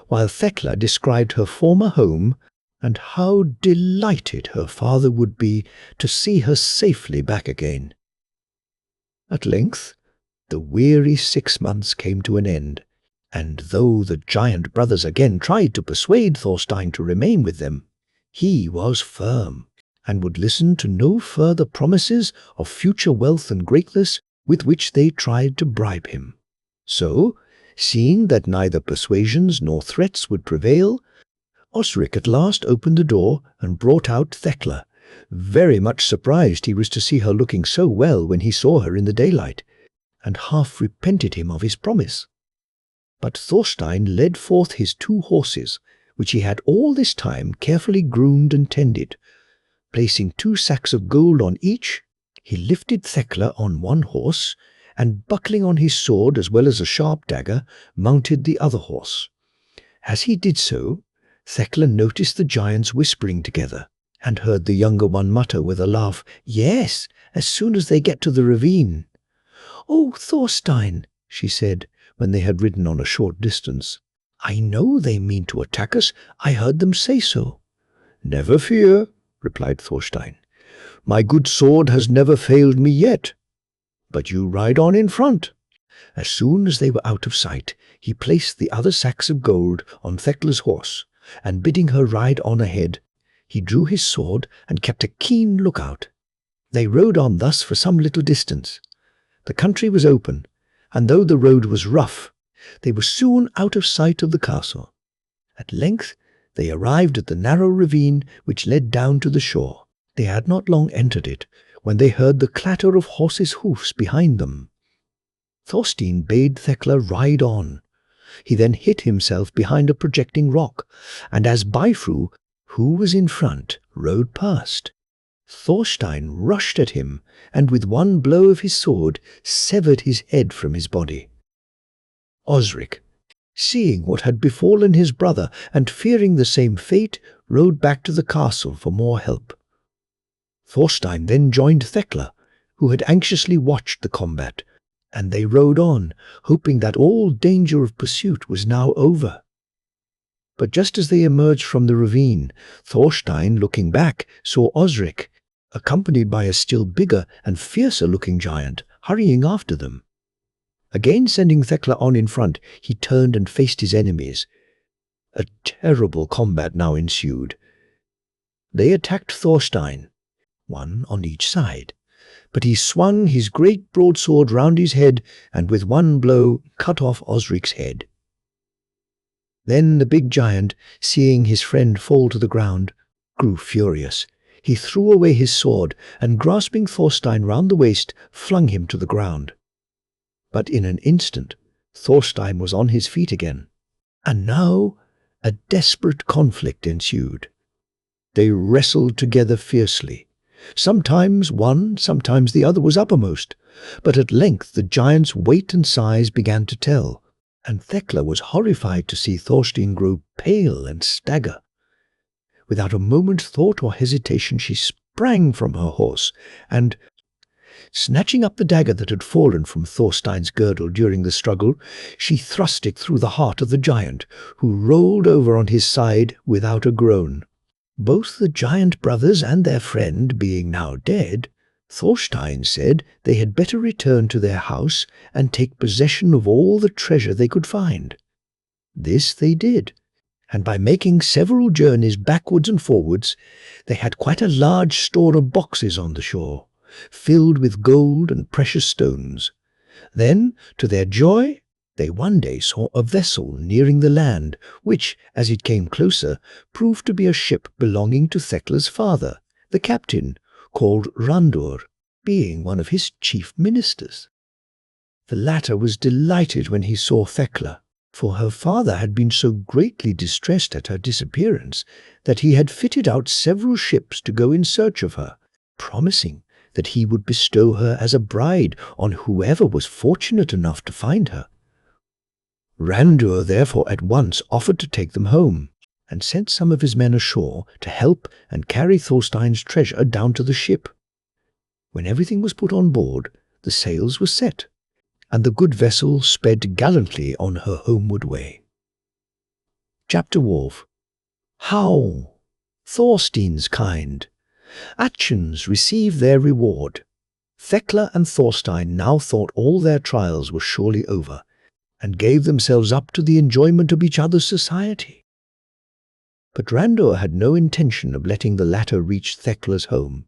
while Thekla described her former home and how delighted her father would be to see her safely back again. At length, the weary 6 months came to an end, and though the giant brothers again tried to persuade Thorstein to remain with them, He was firm, and would listen to no further promises of future wealth and greatness with which they tried to bribe him. So, seeing that neither persuasions nor threats would prevail, Osric at last opened the door and brought out Thekla. Very much surprised he was to see her looking so well when he saw her in the daylight, and half repented him of his promise. But Thorstein led forth his 2 horses, which he had all this time carefully groomed and tended. Placing 2 sacks of gold on each, he lifted Thekla on one horse, and buckling on his sword as well as a sharp dagger, mounted the other horse. As he did so, Thekla noticed the giants whispering together, and heard the younger one mutter with a laugh, "Yes, as soon as they get to the ravine." "Oh, Thorstein," she said, when they had ridden on a short distance, "I know they mean to attack us. I heard them say so." "Never fear," replied Thorstein. "My good sword has never failed me yet. But you ride on in front." As soon as they were out of sight, he placed the other sacks of gold on Thekla's horse, and bidding her ride on ahead, he drew his sword and kept a keen lookout. They rode on thus for some little distance. The country was open, and though the road was rough, they were soon out of sight of the castle. At length they arrived at the narrow ravine which led down to the shore. They had not long entered it when they heard the clatter of horses' hoofs behind them. Thorstein bade Thekla ride on. He then hid himself behind a projecting rock, and as Bifru, who was in front, rode past, Thorstein rushed at him, and with one blow of his sword severed his head from his body. Osric, seeing what had befallen his brother and fearing the same fate, rode back to the castle for more help. Thorstein then joined Thekla, who had anxiously watched the combat, and they rode on, hoping that all danger of pursuit was now over. But just as they emerged from the ravine, Thorstein, looking back, saw Osric, accompanied by a still bigger and fiercer-looking giant, hurrying after them. Again sending Thekla on in front, he turned and faced his enemies. A terrible combat now ensued. They attacked Thorstein, one on each side, but he swung his great broadsword round his head and with one blow cut off Osric's head. Then the big giant, seeing his friend fall to the ground, grew furious. He threw away his sword and, grasping Thorstein round the waist, flung him to the ground. But in an instant Thorstein was on his feet again, and now a desperate conflict ensued. They wrestled together fiercely. Sometimes one, sometimes the other was uppermost, but at length the giant's weight and size began to tell, and Thekla was horrified to see Thorstein grow pale and stagger. Without a moment's thought or hesitation she sprang from her horse, and, snatching up the dagger that had fallen from Thorstein's girdle during the struggle, she thrust it through the heart of the giant, who rolled over on his side without a groan. Both the giant brothers and their friend being now dead, Thorstein said they had better return to their house and take possession of all the treasure they could find. This they did, and by making several journeys backwards and forwards, they had quite a large store of boxes on the shore, filled with gold and precious stones. Then, to their joy, they one day saw a vessel nearing the land, which, as it came closer, proved to be a ship belonging to Thekla's father, the captain, called Randur, being one of his chief ministers. The latter was delighted when he saw Thekla, for her father had been so greatly distressed at her disappearance that he had fitted out several ships to go in search of her, promising that he would bestow her as a bride on whoever was fortunate enough to find her. Randur therefore at once offered to take them home, and sent some of his men ashore to help and carry Thorstein's treasure down to the ship. When everything was put on board, the sails were set, and the good vessel sped gallantly on her homeward way. Chapter Wolf. How? Thorstein's kind. Actions receive their reward. Thekla and Thorstein now thought all their trials were surely over, and gave themselves up to the enjoyment of each other's society. But Randor had no intention of letting the latter reach Thekla's home.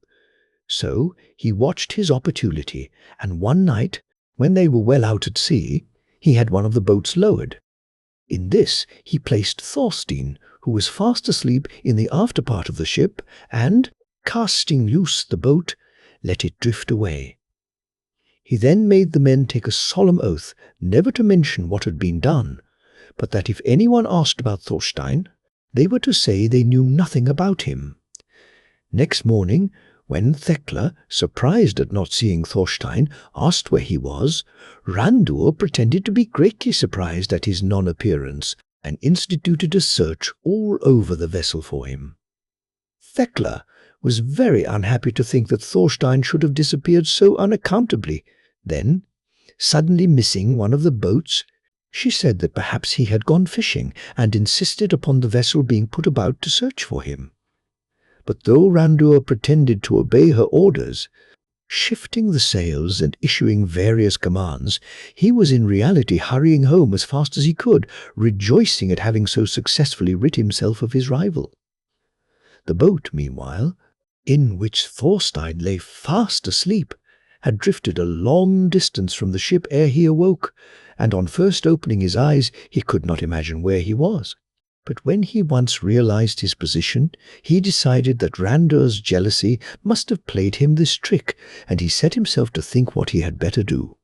So he watched his opportunity, and one night, when they were well out at sea, he had one of the boats lowered. In this he placed Thorstein, who was fast asleep in the after part of the ship, and, casting loose the boat, let it drift away. He then made the men take a solemn oath never to mention what had been done, but that if anyone asked about Thorstein, they were to say they knew nothing about him. Next morning, when Thekla, surprised at not seeing Thorstein, asked where he was, Randor pretended to be greatly surprised at his non-appearance and instituted a search all over the vessel for him. Thekla was very unhappy to think that Thorstein should have disappeared so unaccountably. Then, suddenly missing one of the boats, she said that perhaps he had gone fishing and insisted upon the vessel being put about to search for him. But though Randor pretended to obey her orders, shifting the sails and issuing various commands, he was in reality hurrying home as fast as he could, rejoicing at having so successfully rid himself of his rival. The boat, meanwhile, in which Thorstein lay fast asleep, had drifted a long distance from the ship ere he awoke, and on first opening his eyes he could not imagine where he was. But when he once realized his position, he decided that Randor's jealousy must have played him this trick, and he set himself to think what he had better do.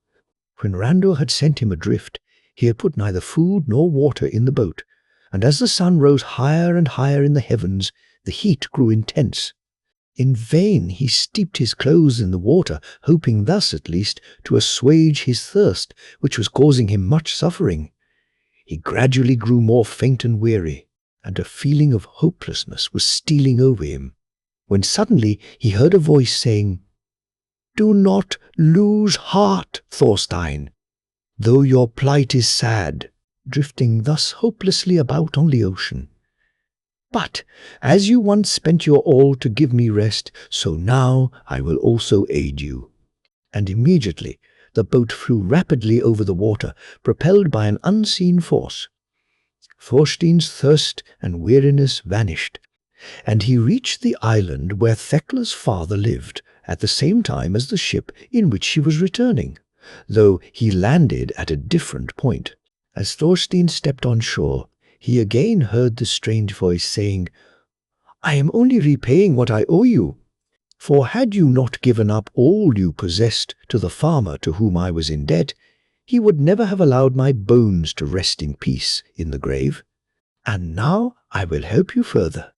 When Randor had sent him adrift, he had put neither food nor water in the boat, and as the sun rose higher and higher in the heavens, the heat grew intense. In vain he steeped his clothes in the water, hoping thus at least to assuage his thirst, which was causing him much suffering. He gradually grew more faint and weary, and a feeling of hopelessness was stealing over him, when suddenly he heard a voice saying, "Do not lose heart, Thorstein, though your plight is sad, drifting thus hopelessly about on the ocean. But as you once spent your all to give me rest, so now I will also aid you." And immediately the boat flew rapidly over the water, propelled by an unseen force. Thorstein's thirst and weariness vanished, and he reached the island where Thekla's father lived, at the same time as the ship in which she was returning, though he landed at a different point. As Thorstein stepped on shore, he again heard the strange voice saying, "I am only repaying what I owe you. For had you not given up all you possessed to the farmer to whom I was in debt, he would never have allowed my bones to rest in peace in the grave. And now I will help you further.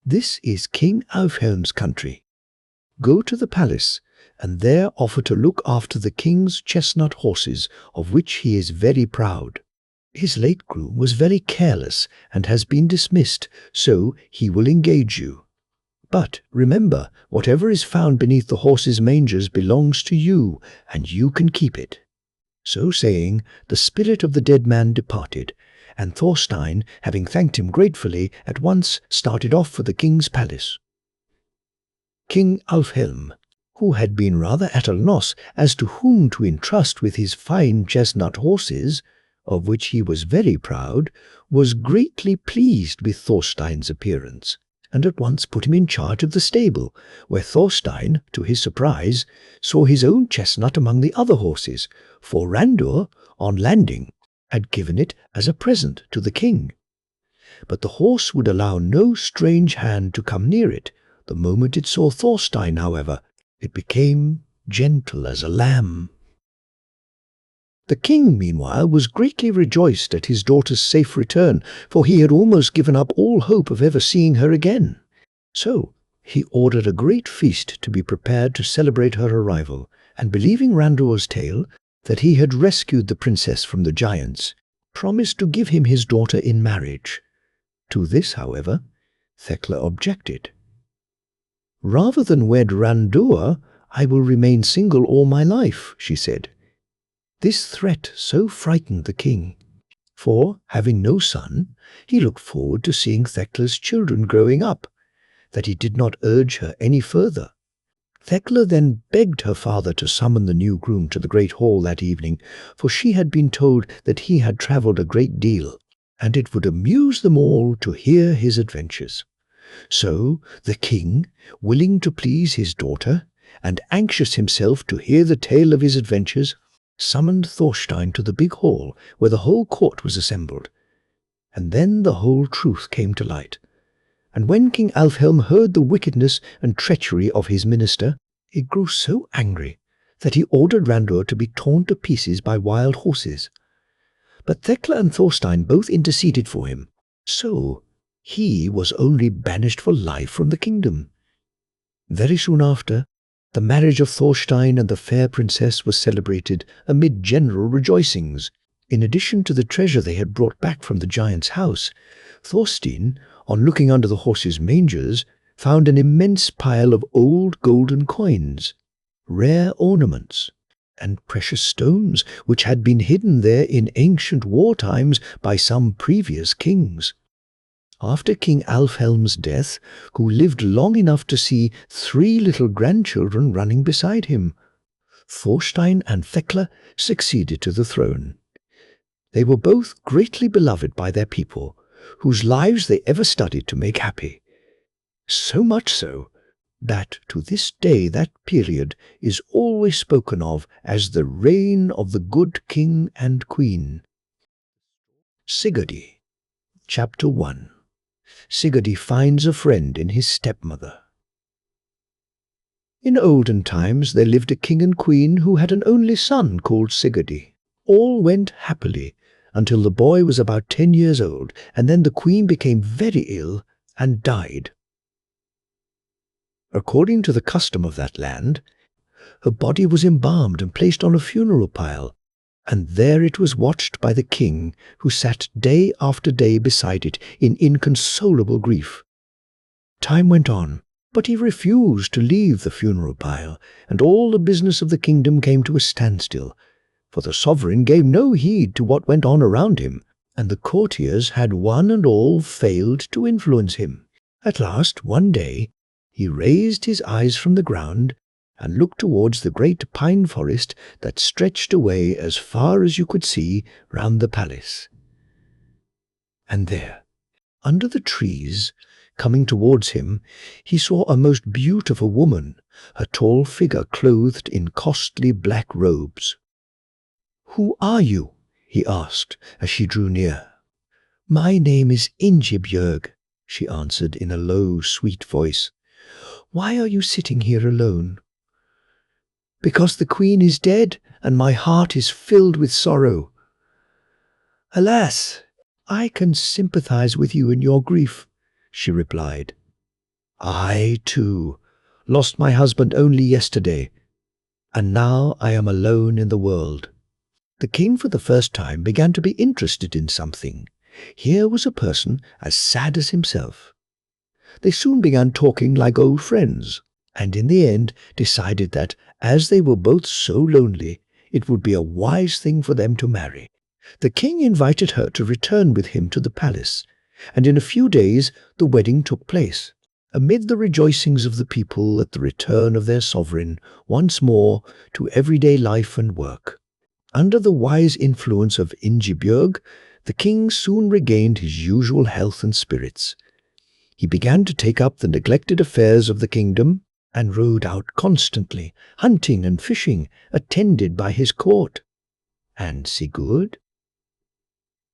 This is King Alfhelm's country. Go to the palace, and there offer to look after the king's chestnut horses, of which he is very proud. His late groom was very careless and has been dismissed, so he will engage you. But remember, whatever is found beneath the horses' mangers belongs to you, and you can keep it." So saying, the spirit of the dead man departed, and Thorstein, having thanked him gratefully, at once started off for the king's palace. King Alfhelm, who had been rather at a loss as to whom to entrust with his fine chestnut horses, of which he was very proud, was greatly pleased with Thorstein's appearance, and at once put him in charge of the stable, where Thorstein, to his surprise, saw his own chestnut among the other horses, for Randor, on landing, had given it as a present to the king. But the horse would allow no strange hand to come near it. The moment it saw Thorstein, however, it became gentle as a lamb. The king, meanwhile, was greatly rejoiced at his daughter's safe return, for he had almost given up all hope of ever seeing her again. So he ordered a great feast to be prepared to celebrate her arrival, and believing Randor's tale, that he had rescued the princess from the giants, promised to give him his daughter in marriage. To this, however, Thekla objected. "Rather than wed Randor, I will remain single all my life," she said. This threat so frightened the king, for, having no son, he looked forward to seeing Thekla's children growing up, that he did not urge her any further. Thekla then begged her father to summon the new groom to the great hall that evening, for she had been told that he had travelled a great deal, and it would amuse them all to hear his adventures. So the king, willing to please his daughter, and anxious himself to hear the tale of his adventures, summoned Thorstein to the big hall where the whole court was assembled. And then the whole truth came to light. And when King Alfhelm heard the wickedness and treachery of his minister, he grew so angry that he ordered Randor to be torn to pieces by wild horses. But Thekla and Thorstein both interceded for him, so he was only banished for life from the kingdom. Very soon after, the marriage of Thorstein and the fair princess was celebrated amid general rejoicings. In addition to the treasure they had brought back from the giant's house, Thorstein, on looking under the horses' mangers, found an immense pile of old golden coins, rare ornaments, and precious stones which had been hidden there in ancient war times by some previous kings. After King Alfhelm's death, who lived long enough to see 3 little grandchildren running beside him, Thorstein and Thekla succeeded to the throne. They were both greatly beloved by their people, whose lives they ever studied to make happy. So much so that to this day that period is always spoken of as the reign of the good king and queen. Sigurd. Chapter 1. Sigurd finds a friend in his stepmother. In olden times there lived a king and queen who had an only son called Sigurd. All went happily until the boy was about 10 years old, and then the queen became very ill and died. According to the custom of that land, her body was embalmed and placed on a funeral pile, and there it was watched by the king, who sat day after day beside it in inconsolable grief. Time went on, but he refused to leave the funeral pile, and all the business of the kingdom came to a standstill, for the sovereign gave no heed to what went on around him, and the courtiers had one and all failed to influence him. At last, one day, he raised his eyes from the ground and looked towards the great pine forest that stretched away as far as you could see round the palace. And there, under the trees, coming towards him, he saw a most beautiful woman, her tall figure clothed in costly black robes. "Who are you?" he asked as she drew near. "My name is Ingebjorg," she answered in a low, sweet voice. "Why are you sitting here alone?" "Because the queen is dead, and my heart is filled with sorrow." "Alas, I can sympathize with you in your grief," she replied. "I, too, lost my husband only yesterday, and now I am alone in the world." The king for the first time began to be interested in something. Here was a person as sad as himself. They soon began talking like old friends, and in the end decided that, as they were both so lonely, it would be a wise thing for them to marry. The king invited her to return with him to the palace, and in a few days the wedding took place, amid the rejoicings of the people at the return of their sovereign once more to everyday life and work. Under the wise influence of Ingebjorg, the king soon regained his usual health and spirits. He began to take up the neglected affairs of the kingdom, and rode out constantly, hunting and fishing, attended by his court. And Sigurd?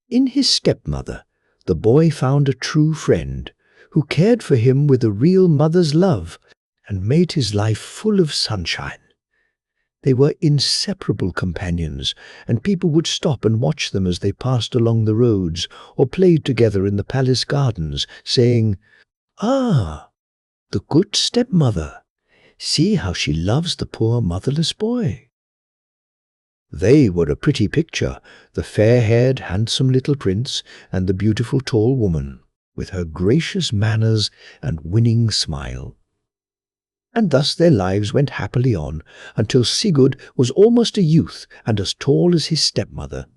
In his stepmother, the boy found a true friend, who cared for him with a real mother's love, and made his life full of sunshine. They were inseparable companions, and people would stop and watch them as they passed along the roads, or played together in the palace gardens, saying, "Ah, the good stepmother! See how she loves the poor motherless boy." They were a pretty picture, the fair-haired, handsome little prince and the beautiful tall woman, with her gracious manners and winning smile. And thus their lives went happily on until Sigurd was almost a youth and as tall as his stepmother.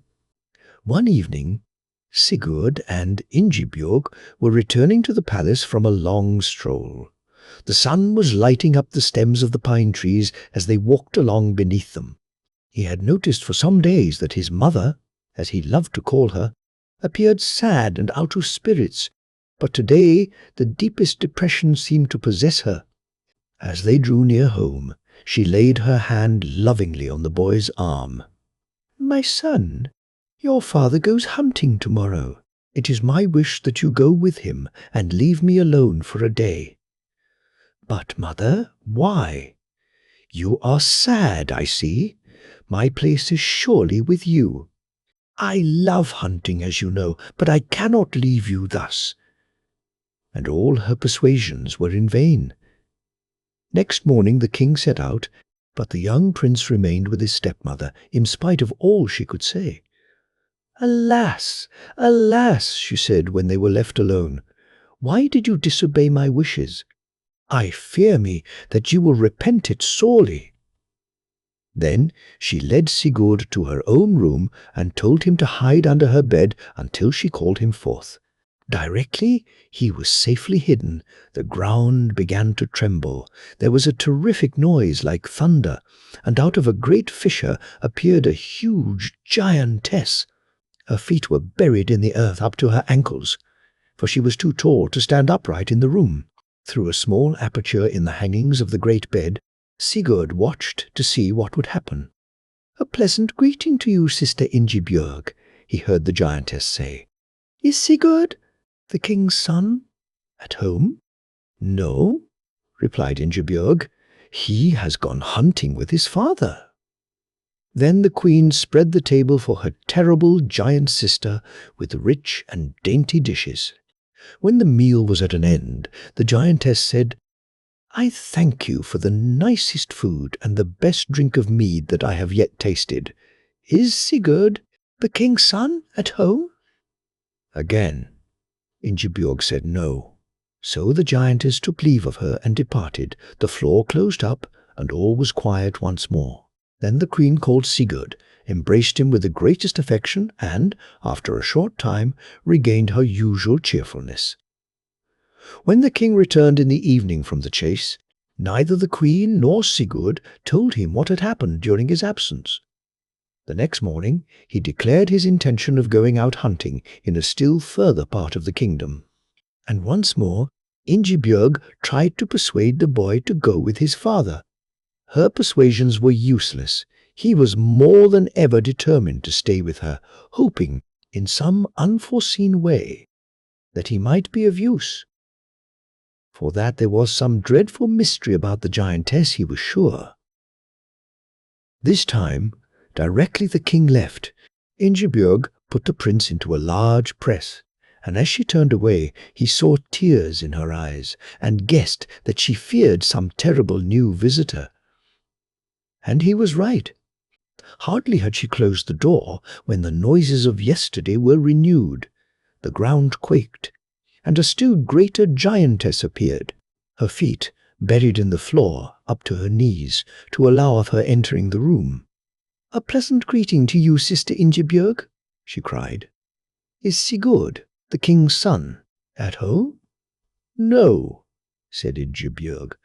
One evening, Sigurd and Ingebjorg were returning to the palace from a long stroll. The sun was lighting up the stems of the pine trees as they walked along beneath them. He had noticed for some days that his mother, as he loved to call her, appeared sad and out of spirits, but today the deepest depression seemed to possess her. As they drew near home, she laid her hand lovingly on the boy's arm. "My son, your father goes hunting tomorrow. It is my wish that you go with him and leave me alone for a day." "But, mother, why?" "You are sad, I see. My place is surely with you. I love hunting, as you know, but I cannot leave you thus." And all her persuasions were in vain. Next morning the king set out, but the young prince remained with his stepmother, in spite of all she could say. "Alas, alas," she said when they were left alone, "why did you disobey my wishes? I fear me that you will repent it sorely." Then she led Sigurd to her own room and told him to hide under her bed until she called him forth. Directly he was safely hidden, the ground began to tremble. There was a terrific noise like thunder, and out of a great fissure appeared a huge giantess. Her feet were buried in the earth up to her ankles, for she was too tall to stand upright in the room. Through a small aperture in the hangings of the great bed, Sigurd watched to see what would happen. "A pleasant greeting to you, Sister Ingebjorg," he heard the giantess say. "Is Sigurd, the king's son, at home?" "No," replied Ingebjorg. "He has gone hunting with his father." Then the queen spread the table for her terrible giant sister with rich and dainty dishes. When the meal was at an end, the giantess said, "I thank you for the nicest food and the best drink of mead that I have yet tasted. Is Sigurd, the king's son, at home?" Again, Ingebjorg said no. So the giantess took leave of her and departed. The floor closed up, and all was quiet once more. Then the queen called Sigurd, embraced him with the greatest affection, and, after a short time, regained her usual cheerfulness. When the king returned in the evening from the chase, neither the queen nor Sigurd told him what had happened during his absence. The next morning he declared his intention of going out hunting in a still further part of the kingdom. And once more Ingebjorg tried to persuade the boy to go with his father. Her persuasions were useless. He was more than ever determined to stay with her, hoping, in some unforeseen way, that he might be of use. For that there was some dreadful mystery about the giantess, he was sure. This time, directly the king left, Ingebjorg put the prince into a large press, and as she turned away, he saw tears in her eyes, and guessed that she feared some terrible new visitor. And he was right. Hardly had she closed the door when the noises of yesterday were renewed. The ground quaked, and a still greater giantess appeared, her feet buried in the floor up to her knees, to allow of her entering the room. "A pleasant greeting to you, Sister Ingebjorg," she cried. "Is Sigurd, the king's son, at home?" "No," said Ingebjorg.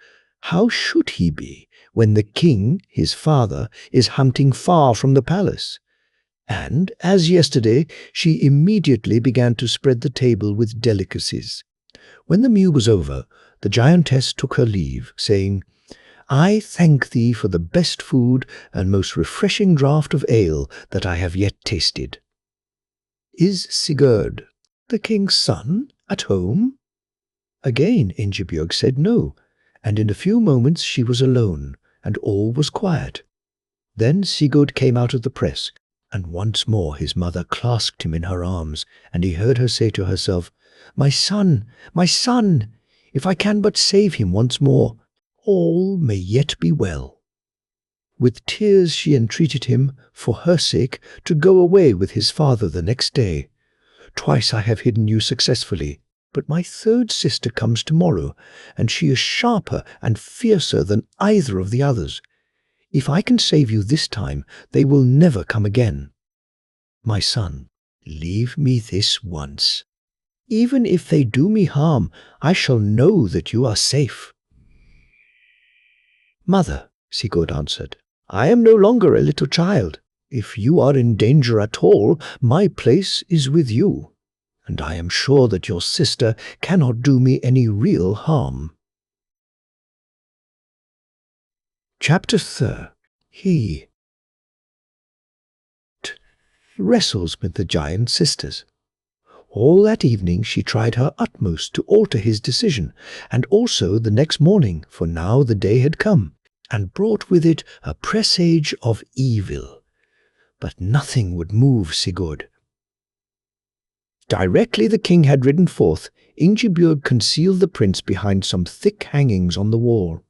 "How should he be when the king, his father, is hunting far from the palace?" And, as yesterday, she immediately began to spread the table with delicacies. When the meal was over, the giantess took her leave, saying, "I thank thee for the best food and most refreshing draught of ale that I have yet tasted." "Is Sigurd, the king's son, at home?" Again Ingebjorg said no, and in a few moments she was alone, and all was quiet. Then Sigurd came out of the press, and once more his mother clasped him in her arms, and he heard her say to herself, my son, if I can but save him once more, all may yet be well." With tears she entreated him, for her sake, to go away with his father the next day. "Twice I have hidden you successfully, but my third sister comes tomorrow, and she is sharper and fiercer than either of the others. If I can save you this time, they will never come again. My son, leave me this once. Even if they do me harm, I shall know that you are safe." "Mother," Sigurd answered, "I am no longer a little child. If you are in danger at all, my place is with you, and I am sure that your sister cannot do me any real harm. Chapter 3. He wrestles with the giant sisters. All that evening she tried her utmost to alter his decision, and also the next morning, for now the day had come, and brought with it a presage of evil. But nothing would move Sigurd. Directly the king had ridden forth, Ingebjorg concealed the prince behind some thick hangings on the wall.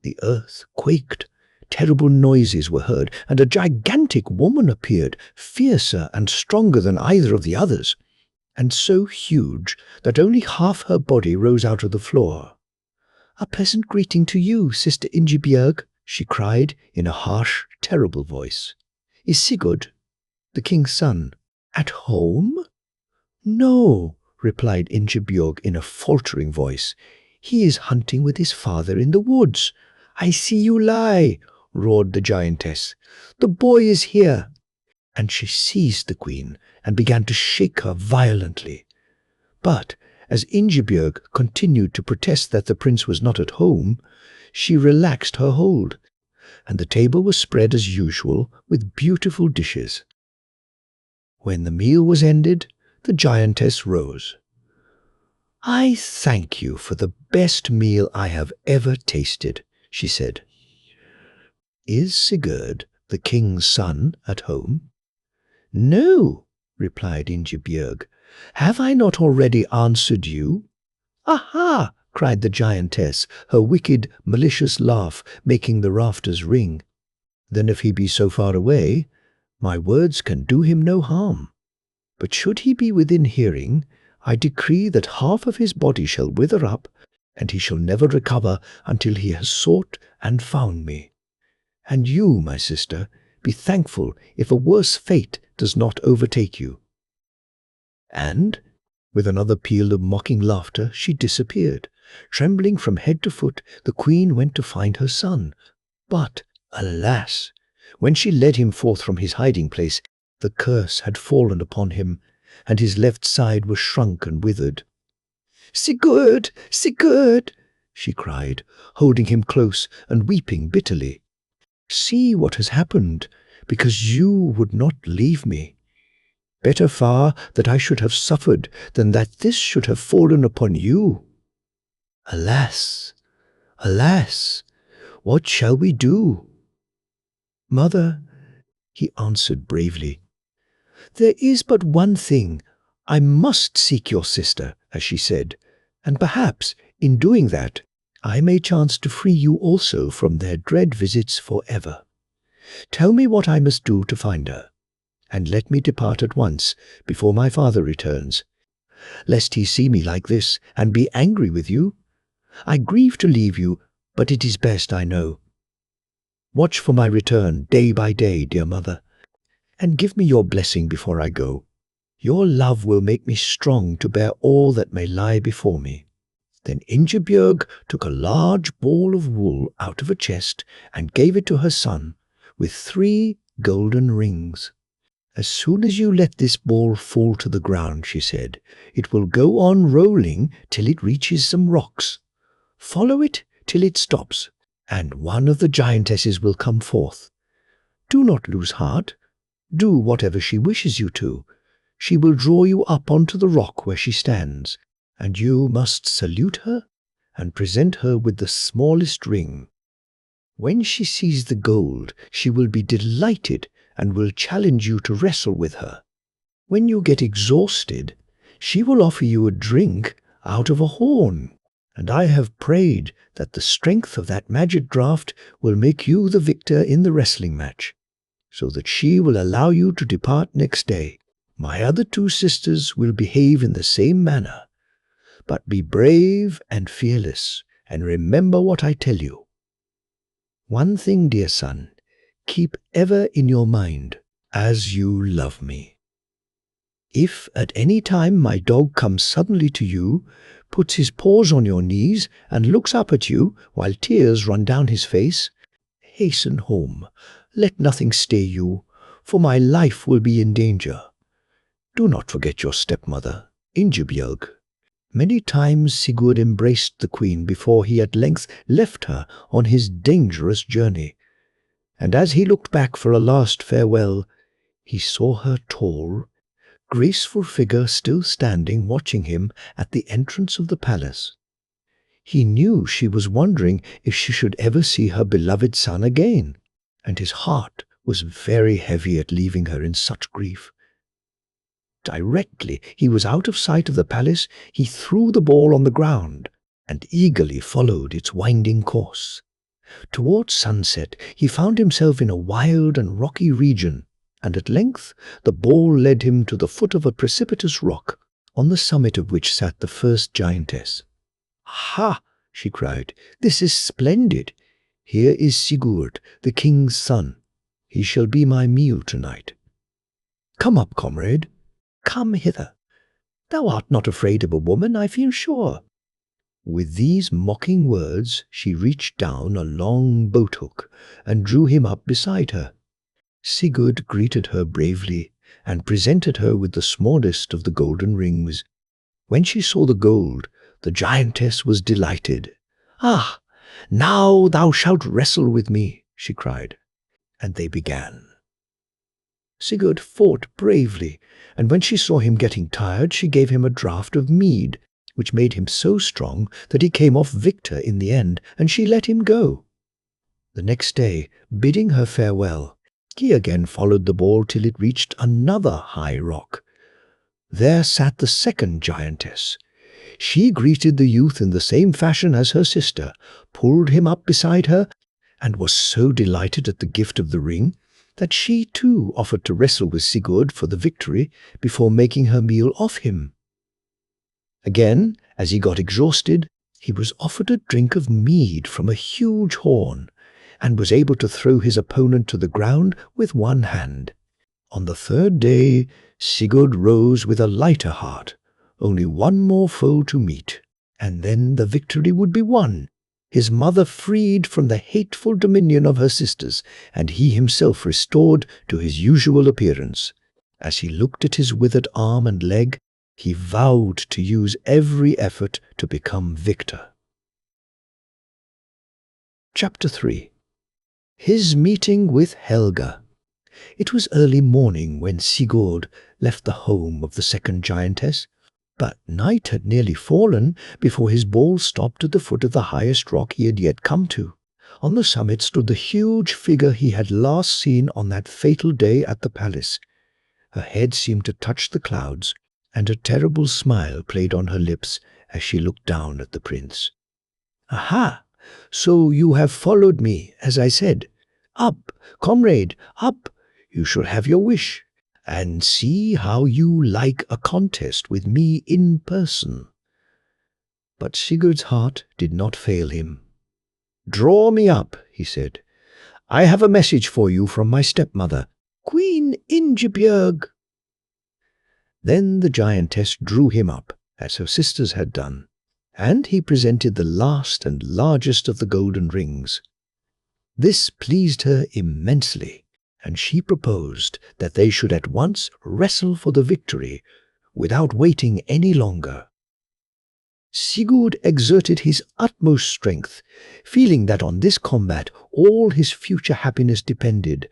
The earth quaked. Terrible noises were heard, and a gigantic woman appeared, fiercer and stronger than either of the others, and so huge that only half her body rose out of the floor. "A pleasant greeting to you, Sister Ingebjorg," she cried in a harsh, terrible voice. "Is Sigurd, the king's son, at home?" "No," replied Ingebjorg in a faltering voice. "He is hunting with his father in the woods." "I see you lie," roared the giantess. "The boy is here." And she seized the queen and began to shake her violently. But as Ingebjorg continued to protest that the prince was not at home, she relaxed her hold, and the table was spread as usual with beautiful dishes. When the meal was ended, the giantess rose. "I thank you for the best meal I have ever tasted," she said. "Is Sigurd, the king's son, at home?" "No," replied Ingebjorg. "Have I not already answered you?" "Aha!" cried the giantess, her wicked, malicious laugh making the rafters ring. "Then if he be so far away, my words can do him no harm. But should he be within hearing, I decree that half of his body shall wither up, and he shall never recover until he has sought and found me. And you, my sister, be thankful if a worse fate does not overtake you." And, with another peal of mocking laughter, she disappeared. Trembling from head to foot, the queen went to find her son. But, alas! When she led him forth from his hiding place, the curse had fallen upon him, and his left side was shrunk and withered. "Sigurd! Sigurd!" she cried, holding him close and weeping bitterly. "See what has happened, because you would not leave me. Better far that I should have suffered than that this should have fallen upon you. Alas! Alas! What shall we do?" "Mother," he answered bravely, "there is but one thing. I must seek your sister," as she said, "and perhaps, in doing that, I may chance to free you also from their dread visits forever. Tell me what I must do to find her, and let me depart at once before my father returns, lest he see me like this and be angry with you. I grieve to leave you, but it is best, I know. Watch for my return day by day, dear mother, and give me your blessing before I go. Your love will make me strong to bear all that may lie before me." Then Ingebjorg took a large ball of wool out of a chest and gave it to her son, with 3 golden rings. "As soon as you let this ball fall to the ground," she said, "it will go on rolling till it reaches some rocks. Follow it till it stops, and one of the giantesses will come forth. Do not lose heart. Do whatever she wishes you to. She will draw you up onto the rock where she stands, and you must salute her and present her with the smallest ring. When she sees the gold, she will be delighted and will challenge you to wrestle with her. When you get exhausted, she will offer you a drink out of a horn, and I have prayed that the strength of that magic draught will make you the victor in the wrestling match, so that she will allow you to depart next day. My other 2 sisters will behave in the same manner. But be brave and fearless, and remember what I tell you. One thing, dear son, keep ever in your mind, as you love me. If at any time my dog comes suddenly to you, puts his paws on your knees, and looks up at you while tears run down his face, hasten home. Let nothing stay you, for my life will be in danger. Do not forget your stepmother, Ingebjorg." Many times Sigurd embraced the queen before he at length left her on his dangerous journey, and as he looked back for a last farewell, he saw her tall, graceful figure still standing watching him at the entrance of the palace. He knew she was wondering if she should ever see her beloved son again, and his heart was very heavy at leaving her in such grief. Directly he was out of sight of the palace, he threw the ball on the ground and eagerly followed its winding course. Towards sunset he found himself in a wild and rocky region, and at length the ball led him to the foot of a precipitous rock, on the summit of which sat the first giantess. "Ha!" she cried, "this is splendid. Here is Sigurd, the king's son. He shall be my meal tonight. Come up, comrade. Come hither. Thou art not afraid of a woman, I feel sure." With these mocking words she reached down a long boat-hook and drew him up beside her. Sigurd greeted her bravely and presented her with the smallest of the golden rings. When she saw the gold, the giantess was delighted. "Ah, now thou shalt wrestle with me," she cried, and they began. Sigurd fought bravely, and when she saw him getting tired, she gave him a draught of mead, which made him so strong that he came off victor in the end, and she let him go. The next day, bidding her farewell, he again followed the ball till it reached another high rock. There sat the second giantess. She greeted the youth in the same fashion as her sister, pulled him up beside her, and was so delighted at the gift of the ring that she too offered to wrestle with Sigurd for the victory before making her meal off him. Again, as he got exhausted, he was offered a drink of mead from a huge horn, and was able to throw his opponent to the ground with one hand. On the third day, Sigurd rose with a lighter heart, only one more foe to meet, and then the victory would be won, his mother freed from the hateful dominion of her sisters, and he himself restored to his usual appearance. As he looked at his withered arm and leg, he vowed to use every effort to become victor. Chapter 3. His meeting with Helga. It was early morning when Sigurd left the home of the second giantess, but night had nearly fallen before his ball stopped at the foot of the highest rock he had yet come to. On the summit stood the huge figure he had last seen on that fatal day at the palace. Her head seemed to touch the clouds, and a terrible smile played on her lips as she looked down at the prince. "Aha! So you have followed me, as I said. Up, comrade, up! You shall have your wish, and see how you like a contest with me in person." But Sigurd's heart did not fail him. "Draw me up," he said. "I have a message for you from my stepmother, Queen Ingebjorg." Then the giantess drew him up, as her sisters had done, and he presented the last and largest of the golden rings. This pleased her immensely, and she proposed that they should at once wrestle for the victory, without waiting any longer. Sigurd exerted his utmost strength, feeling that on this combat all his future happiness depended,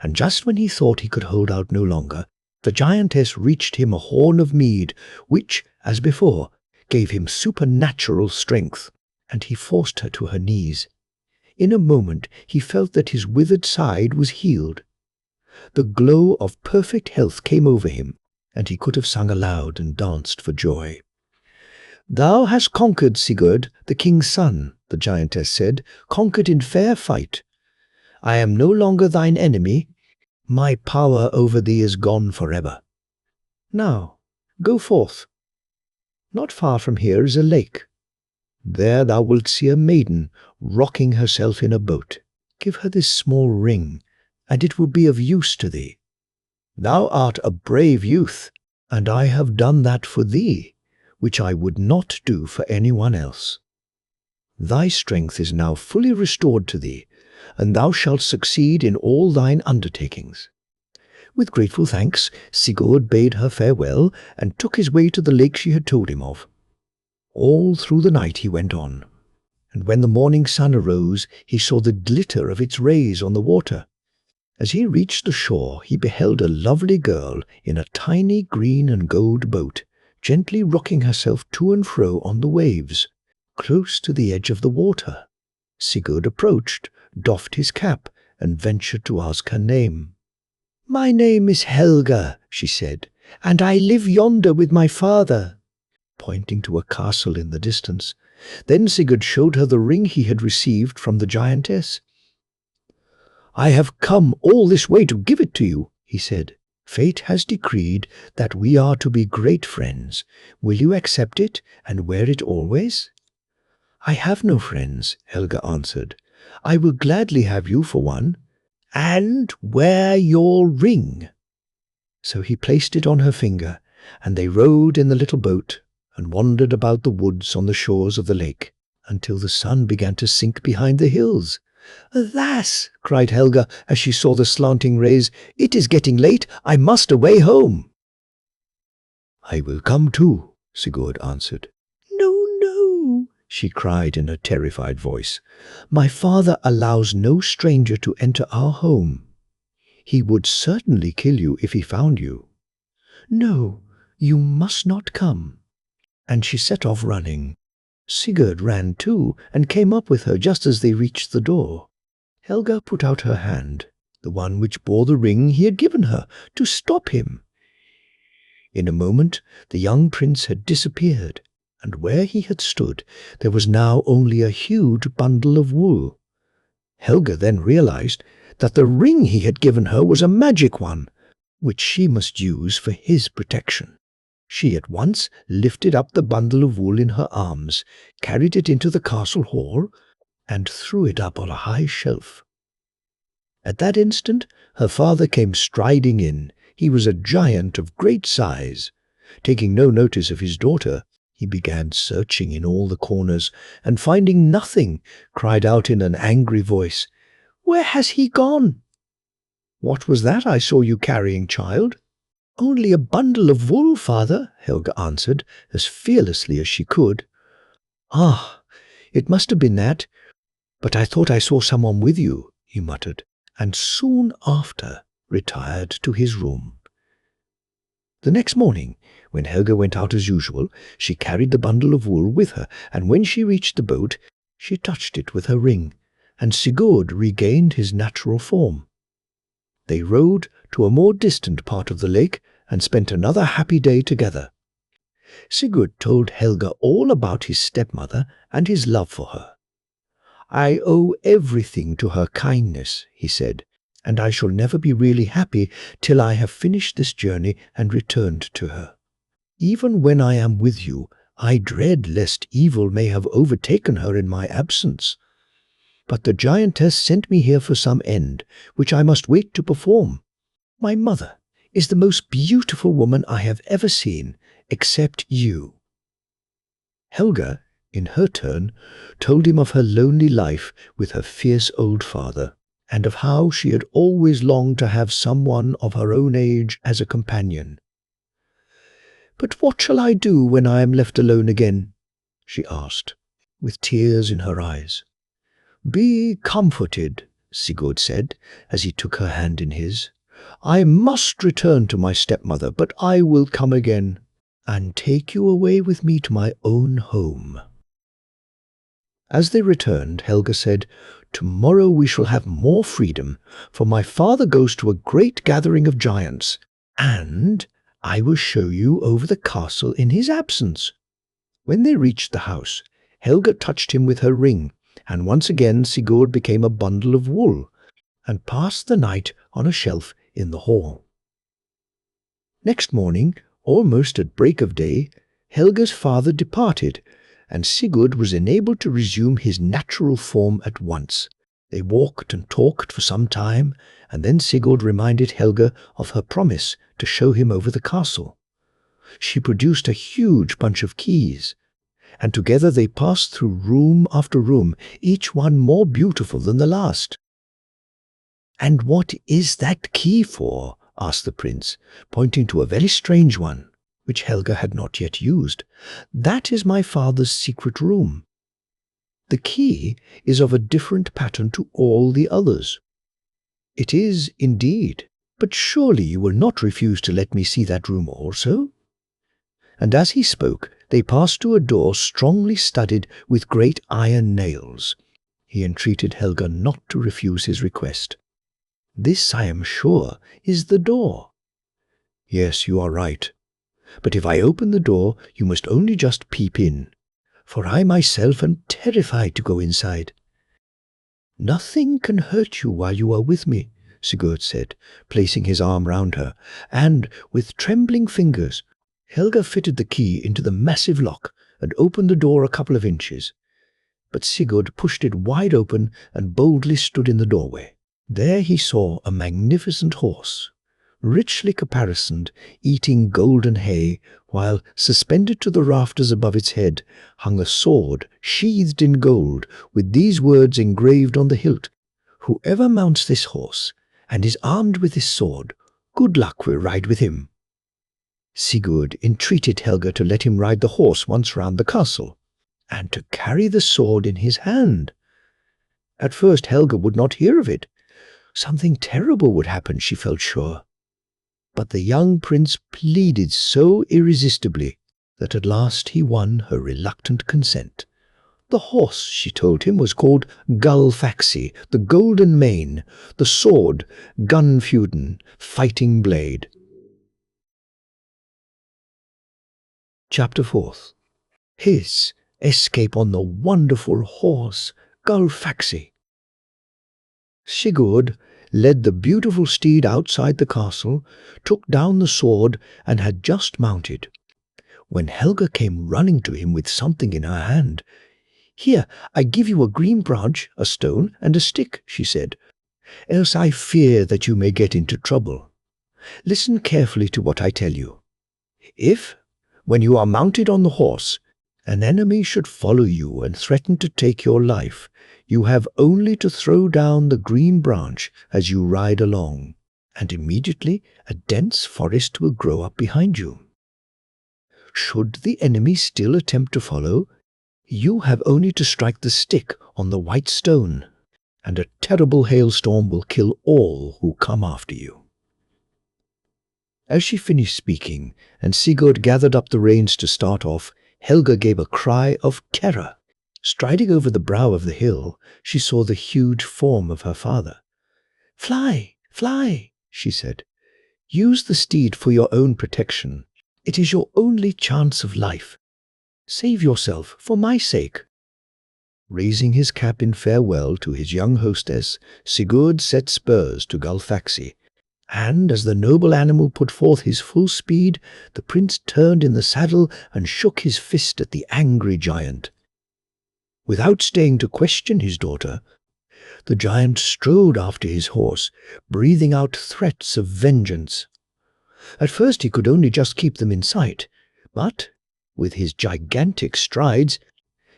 and just when he thought he could hold out no longer, the giantess reached him a horn of mead, which, as before, gave him supernatural strength, and he forced her to her knees. In a moment he felt that his withered side was healed. The glow of perfect health came over him, and he could have sung aloud and danced for joy. "Thou hast conquered, Sigurd, the king's son," the giantess said, "conquered in fair fight. I am no longer thine enemy. My power over thee is gone forever. Now, go forth. Not far from here is a lake. There thou wilt see a maiden rocking herself in a boat. Give her this small ring, and it will be of use to thee. Thou art a brave youth, and I have done that for thee, which I would not do for anyone else. Thy strength is now fully restored to thee, and thou shalt succeed in all thine undertakings. With grateful thanks, Sigurd bade her farewell and took his way to the lake she had told him of. All through the night he went on, and when the morning sun arose, he saw the glitter of its rays on the water. As he reached the shore, he beheld a lovely girl in a tiny green and gold boat, gently rocking herself to and fro on the waves, close to the edge of the water. Sigurd approached, doffed his cap, and ventured to ask her name. "My name is Helga," she said, "and I live yonder with my father," pointing to a castle in the distance. Then Sigurd showed her the ring he had received from the giantess. "I have come all this way to give it to you," he said. "Fate has decreed that we are to be great friends. Will you accept it and wear it always?" "I have no friends," Helga answered. "I will gladly have you for one. And wear your ring." So he placed it on her finger, and they rowed in the little boat and wandered about the woods on the shores of the lake until the sun began to sink behind the hills. "Alas!" cried Helga as she saw the slanting rays, "it is getting late. I must away home." "I will come too," Sigurd answered. "No, no," she cried in a terrified voice. "My father allows no stranger to enter our home. He would certainly kill you if he found you. No, you must not come." And she set off running. Sigurd ran too and came up with her just as they reached the door. Helga put out her hand, the one which bore the ring he had given her, to stop him. In a moment the young prince had disappeared, and where he had stood there was now only a huge bundle of wool. Helga then realized that the ring he had given her was a magic one, which she must use for his protection. She at once lifted up the bundle of wool in her arms, carried it into the castle hall, and threw it up on a high shelf. At that instant her father came striding in. He was a giant of great size. Taking no notice of his daughter, he began searching in all the corners, and finding nothing, cried out in an angry voice, "Where has he gone?" "What was that I saw you carrying, child?" "Only a bundle of wool, father," Helga answered, as fearlessly as she could. "Ah, it must have been that, but I thought I saw someone with you," he muttered, and soon after retired to his room. The next morning, when Helga went out as usual, she carried the bundle of wool with her, and when she reached the boat, she touched it with her ring, and Sigurd regained his natural form. They rowed to a more distant part of the lake and spent another happy day together. Sigurd told Helga all about his stepmother and his love for her. "I owe everything to her kindness," he said, "and I shall never be really happy till I have finished this journey and returned to her. Even when I am with you, I dread lest evil may have overtaken her in my absence. But the giantess sent me here for some end, which I must wait to perform. My mother is the most beautiful woman I have ever seen, except you." Helga, in her turn, told him of her lonely life with her fierce old father, and of how she had always longed to have someone of her own age as a companion. "But what shall I do when I am left alone again?" she asked, with tears in her eyes. "Be comforted," Sigurd said, as he took her hand in his. "I must return to my stepmother, but I will come again, and take you away with me to my own home." As they returned, Helga said, "Tomorrow we shall have more freedom, for my father goes to a great gathering of giants, and I will show you over the castle in his absence." When they reached the house, Helga touched him with her ring, and once again Sigurd became a bundle of wool, and passed the night on a shelf in the hall. Next morning, almost at break of day, Helga's father departed, and Sigurd was enabled to resume his natural form at once. They walked and talked for some time, and then Sigurd reminded Helga of her promise to show him over the castle. She produced a huge bunch of keys, and together they passed through room after room, each one more beautiful than the last. "And what is that key for?" asked the prince, pointing to a very strange one, which Helga had not yet used. "That is my father's secret room. The key is of a different pattern to all the others." "It is, indeed. But surely you will not refuse to let me see that room also?" And as he spoke, they passed to a door strongly studded with great iron nails. He entreated Helga not to refuse his request. "This, I am sure, is the door." "Yes, you are right. But if I open the door, you must only just peep in, for I myself am terrified to go inside." "Nothing can hurt you while you are with me," Sigurd said, placing his arm round her, and, with trembling fingers, Helga fitted the key into the massive lock and opened the door a couple of inches. But Sigurd pushed it wide open and boldly stood in the doorway. There he saw a magnificent horse, richly caparisoned, eating golden hay, while suspended to the rafters above its head hung a sword sheathed in gold, with these words engraved on the hilt: "Whoever mounts this horse and is armed with this sword, good luck will ride with him." Sigurd entreated Helga to let him ride the horse once round the castle, and to carry the sword in his hand. At first Helga would not hear of it. Something terrible would happen, she felt sure. But the young prince pleaded so irresistibly that at last he won her reluctant consent. The horse, she told him, was called Gulfaxi, the Golden Mane, the sword, Gunfuden, Fighting Blade. Chapter 4. His escape on the wonderful horse, Gulfaxi. Sigurd led the beautiful steed outside the castle, took down the sword, and had just mounted, when Helga came running to him with something in her hand. "Here, I give you a green branch, a stone, and a stick," she said, "else I fear that you may get into trouble. Listen carefully to what I tell you. If, when you are mounted on the horse, an enemy should follow you and threaten to take your life, you have only to throw down the green branch as you ride along, and immediately a dense forest will grow up behind you. Should the enemy still attempt to follow, you have only to strike the stick on the white stone, and a terrible hailstorm will kill all who come after you." As she finished speaking, and Sigurd gathered up the reins to start off, Helga gave a cry of terror. Striding over the brow of the hill, she saw the huge form of her father. "Fly, fly," she said. "Use the steed for your own protection. It is your only chance of life. Save yourself for my sake." Raising his cap in farewell to his young hostess, Sigurd set spurs to Gulfaxi, and as the noble animal put forth his full speed, the prince turned in the saddle and shook his fist at the angry giant. Without staying to question his daughter, the giant strode after his horse, breathing out threats of vengeance. At first he could only just keep them in sight, but, with his gigantic strides,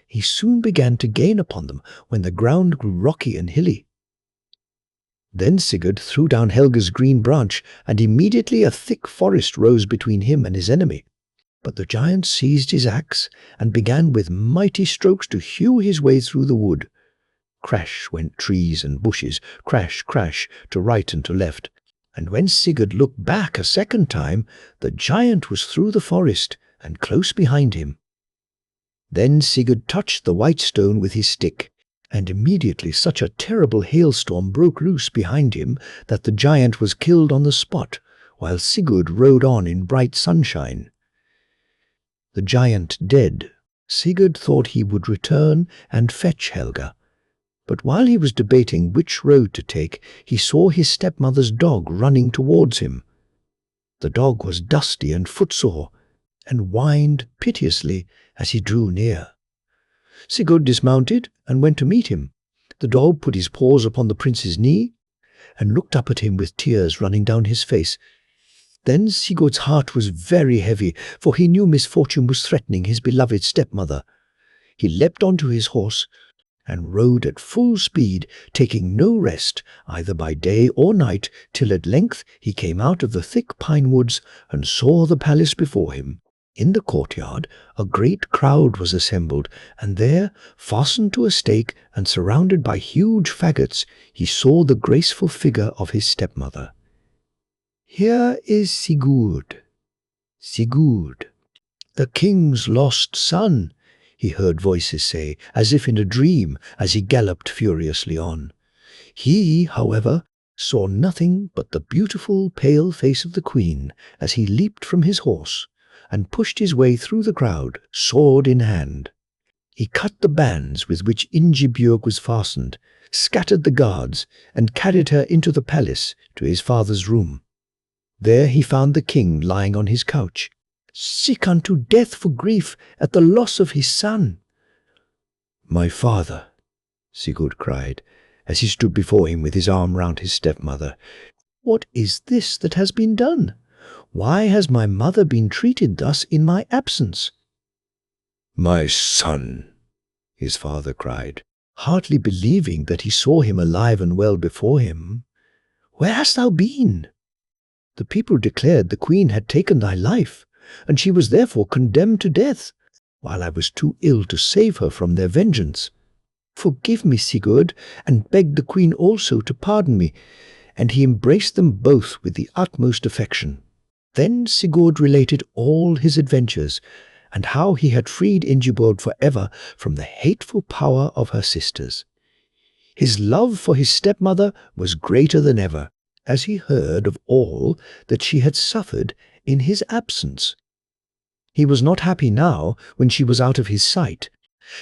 he soon began to gain upon them when the ground grew rocky and hilly. Then Sigurd threw down Helga's green branch, and immediately a thick forest rose between him and his enemy. But the giant seized his axe and began with mighty strokes to hew his way through the wood. Crash went trees and bushes, crash, crash, to right and to left, and when Sigurd looked back a second time, the giant was through the forest and close behind him. Then Sigurd touched the white stone with his stick, and immediately such a terrible hailstorm broke loose behind him that the giant was killed on the spot, while Sigurd rode on in bright sunshine. The giant dead, Sigurd thought he would return and fetch Helga. But while he was debating which road to take, he saw his stepmother's dog running towards him. The dog was dusty and footsore, and whined piteously as he drew near. Sigurd dismounted and went to meet him. The dog put his paws upon the prince's knee and looked up at him with tears running down his face. Then Sigurd's heart was very heavy, for he knew misfortune was threatening his beloved stepmother. He leapt onto his horse and rode at full speed, taking no rest, either by day or night, till at length he came out of the thick pine woods and saw the palace before him. In the courtyard a great crowd was assembled, and there, fastened to a stake and surrounded by huge faggots, he saw the graceful figure of his stepmother. "Here is Sigurd, Sigurd, the king's lost son," he heard voices say, as if in a dream, as he galloped furiously on. He, however, saw nothing but the beautiful pale face of the queen as he leaped from his horse and pushed his way through the crowd, sword in hand. He cut the bands with which Ingebjorg was fastened, scattered the guards, and carried her into the palace to his father's room. There he found the king lying on his couch, sick unto death for grief at the loss of his son. "My father," Sigurd cried, as he stood before him with his arm round his stepmother, "what is this that has been done? Why has my mother been treated thus in my absence?" "My son," his father cried, hardly believing that he saw him alive and well before him, "where hast thou been? The people declared the queen had taken thy life, and she was therefore condemned to death, while I was too ill to save her from their vengeance. Forgive me, Sigurd, and beg the queen also to pardon me." And he embraced them both with the utmost affection. Then Sigurd related all his adventures, and how he had freed Ingeborg forever from the hateful power of her sisters. His love for his stepmother was greater than ever, as he heard of all that she had suffered in his absence. He was not happy now when she was out of his sight,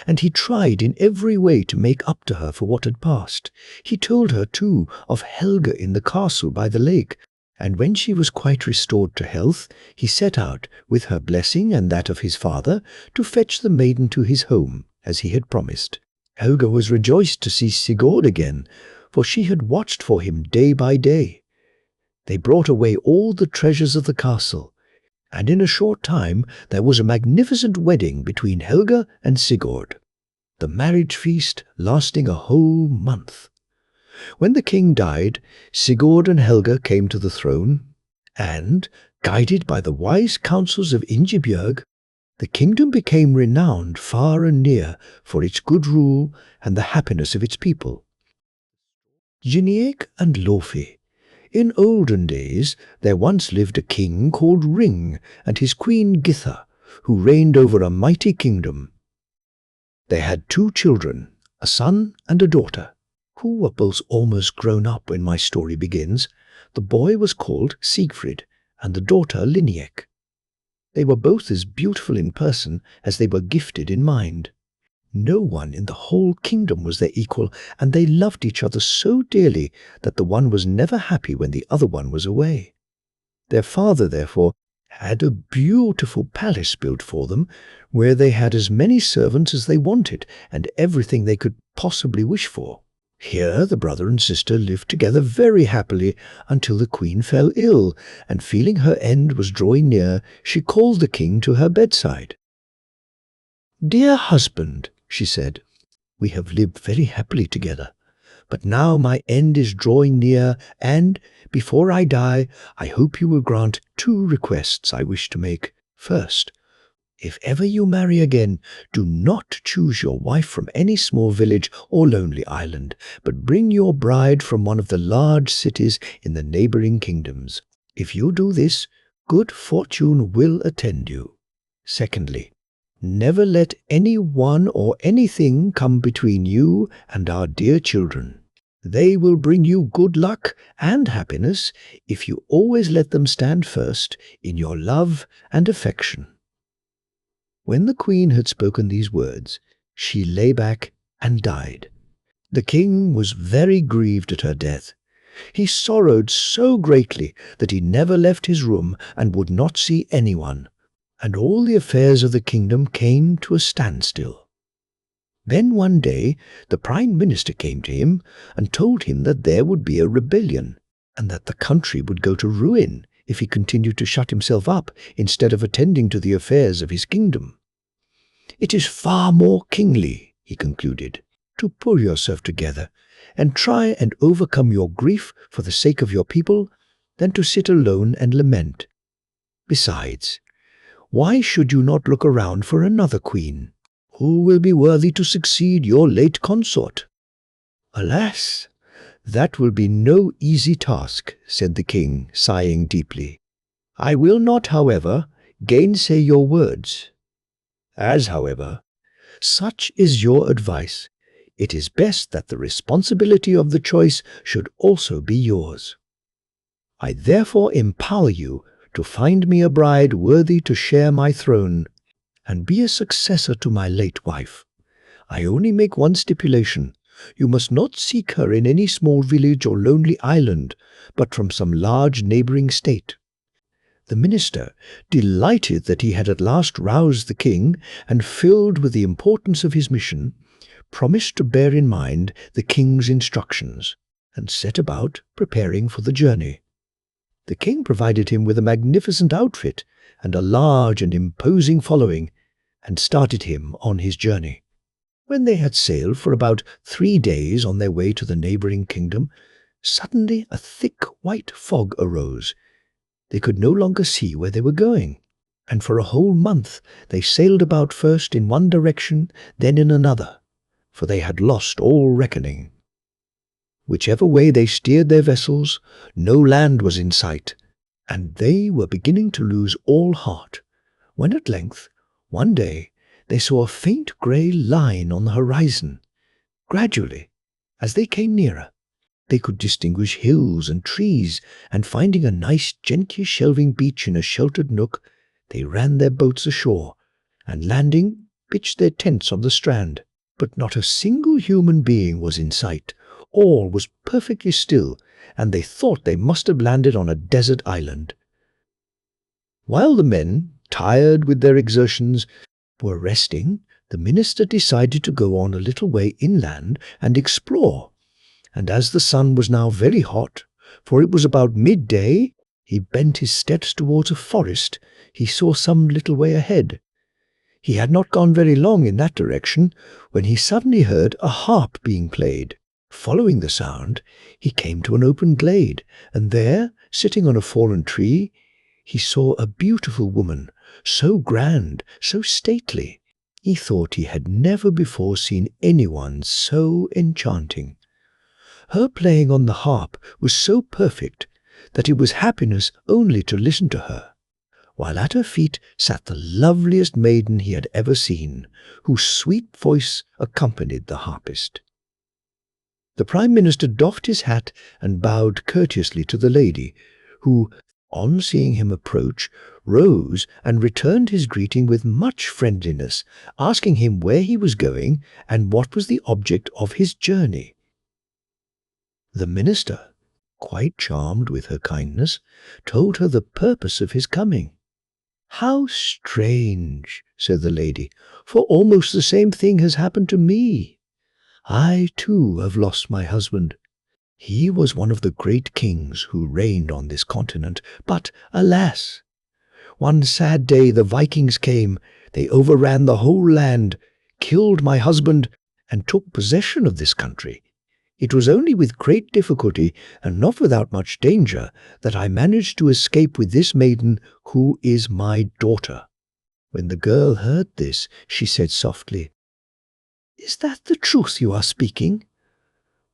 and he tried in every way to make up to her for what had passed. He told her, too, of Helga in the castle by the lake, and when she was quite restored to health, he set out, with her blessing and that of his father, to fetch the maiden to his home, as he had promised. Helga was rejoiced to see Sigurd again, for she had watched for him day by day. They brought away all the treasures of the castle, and in a short time there was a magnificent wedding between Helga and Sigurd, the marriage feast lasting a whole month. When the king died, Sigurd and Helga came to the throne, and, guided by the wise counsels of Ingebjorg, the kingdom became renowned far and near for its good rule and the happiness of its people. Lineik and Laufey. In olden days there once lived a king called Ring and his queen Githa, who reigned over a mighty kingdom. They had 2 children, a son and a daughter, who were both almost grown up when my story begins. The boy was called Siegfried, and the daughter Lineik. They were both as beautiful in person as they were gifted in mind. No one in the whole kingdom was their equal, and they loved each other so dearly that the one was never happy when the other one was away. Their father, therefore, had a beautiful palace built for them, where they had as many servants as they wanted, and everything they could possibly wish for. Here the brother and sister lived together very happily until the queen fell ill, and feeling her end was drawing near, she called the king to her bedside. "Dear husband," she said, "we have lived very happily together, but now my end is drawing near, and, before I die, I hope you will grant 2 requests I wish to make. First, if ever you marry again, do not choose your wife from any small village or lonely island, but bring your bride from one of the large cities in the neighboring kingdoms. If you do this, good fortune will attend you. Secondly, never let any one or anything come between you and our dear children. They will bring you good luck and happiness if you always let them stand first in your love and affection." When the queen had spoken these words, she lay back and died. The king was very grieved at her death. He sorrowed so greatly that he never left his room and would not see anyone, and all the affairs of the kingdom came to a standstill. Then one day the prime minister came to him and told him that there would be a rebellion, and that the country would go to ruin if he continued to shut himself up instead of attending to the affairs of his kingdom. "It is far more kingly," he concluded, to pull yourself together and try and overcome your grief for the sake of your people than to sit alone and lament. Besides, why should you not look around for another queen, who will be worthy to succeed your late consort?" "Alas, that will be no easy task," said the king, sighing deeply. "I will not, however, gainsay your words. As, however, such is your advice, it is best that the responsibility of the choice should also be yours. I therefore empower you to find me a bride worthy to share my throne and be a successor to my late wife. I only make one stipulation. You must not seek her in any small village or lonely island, but from some large neighboring state." The minister, delighted that he had at last roused the king and filled with the importance of his mission, promised to bear in mind the king's instructions and set about preparing for the journey. The king provided him with a magnificent outfit and a large and imposing following, and started him on his journey. When they had sailed for about 3 days on their way to the neighboring kingdom, suddenly a thick white fog arose. They could no longer see where they were going, and for a whole month they sailed about first in one direction, then in another, for they had lost all reckoning. Whichever way they steered their vessels, no land was in sight, and they were beginning to lose all heart, when at length, one day, they saw a faint grey line on the horizon. Gradually, as they came nearer, they could distinguish hills and trees, and finding a nice gently shelving beach in a sheltered nook, they ran their boats ashore, and landing, pitched their tents on the strand. But not a single human being was in sight. All was perfectly still, and they thought they must have landed on a desert island. While the men, tired with their exertions, were resting, the minister decided to go on a little way inland and explore. And as the sun was now very hot, for it was about midday, he bent his steps towards a forest he saw some little way ahead. He had not gone very long in that direction when he suddenly heard a harp being played. Following the sound, he came to an open glade, and there, sitting on a fallen tree, he saw a beautiful woman, so grand, so stately. He thought he had never before seen anyone so enchanting. Her playing on the harp was so perfect that it was happiness only to listen to her, while at her feet sat the loveliest maiden he had ever seen, whose sweet voice accompanied the harpist. The Prime Minister doffed his hat and bowed courteously to the lady, who, on seeing him approach, rose and returned his greeting with much friendliness, asking him where he was going and what was the object of his journey. The minister, quite charmed with her kindness, told her the purpose of his coming. "How strange," said the lady, "for almost the same thing has happened to me. I, too, have lost my husband. He was one of the great kings who reigned on this continent, but, alas! One sad day the Vikings came, they overran the whole land, killed my husband, and took possession of this country. It was only with great difficulty, and not without much danger, that I managed to escape with this maiden, who is my daughter." When the girl heard this, she said softly, "Is that the truth you are speaking?"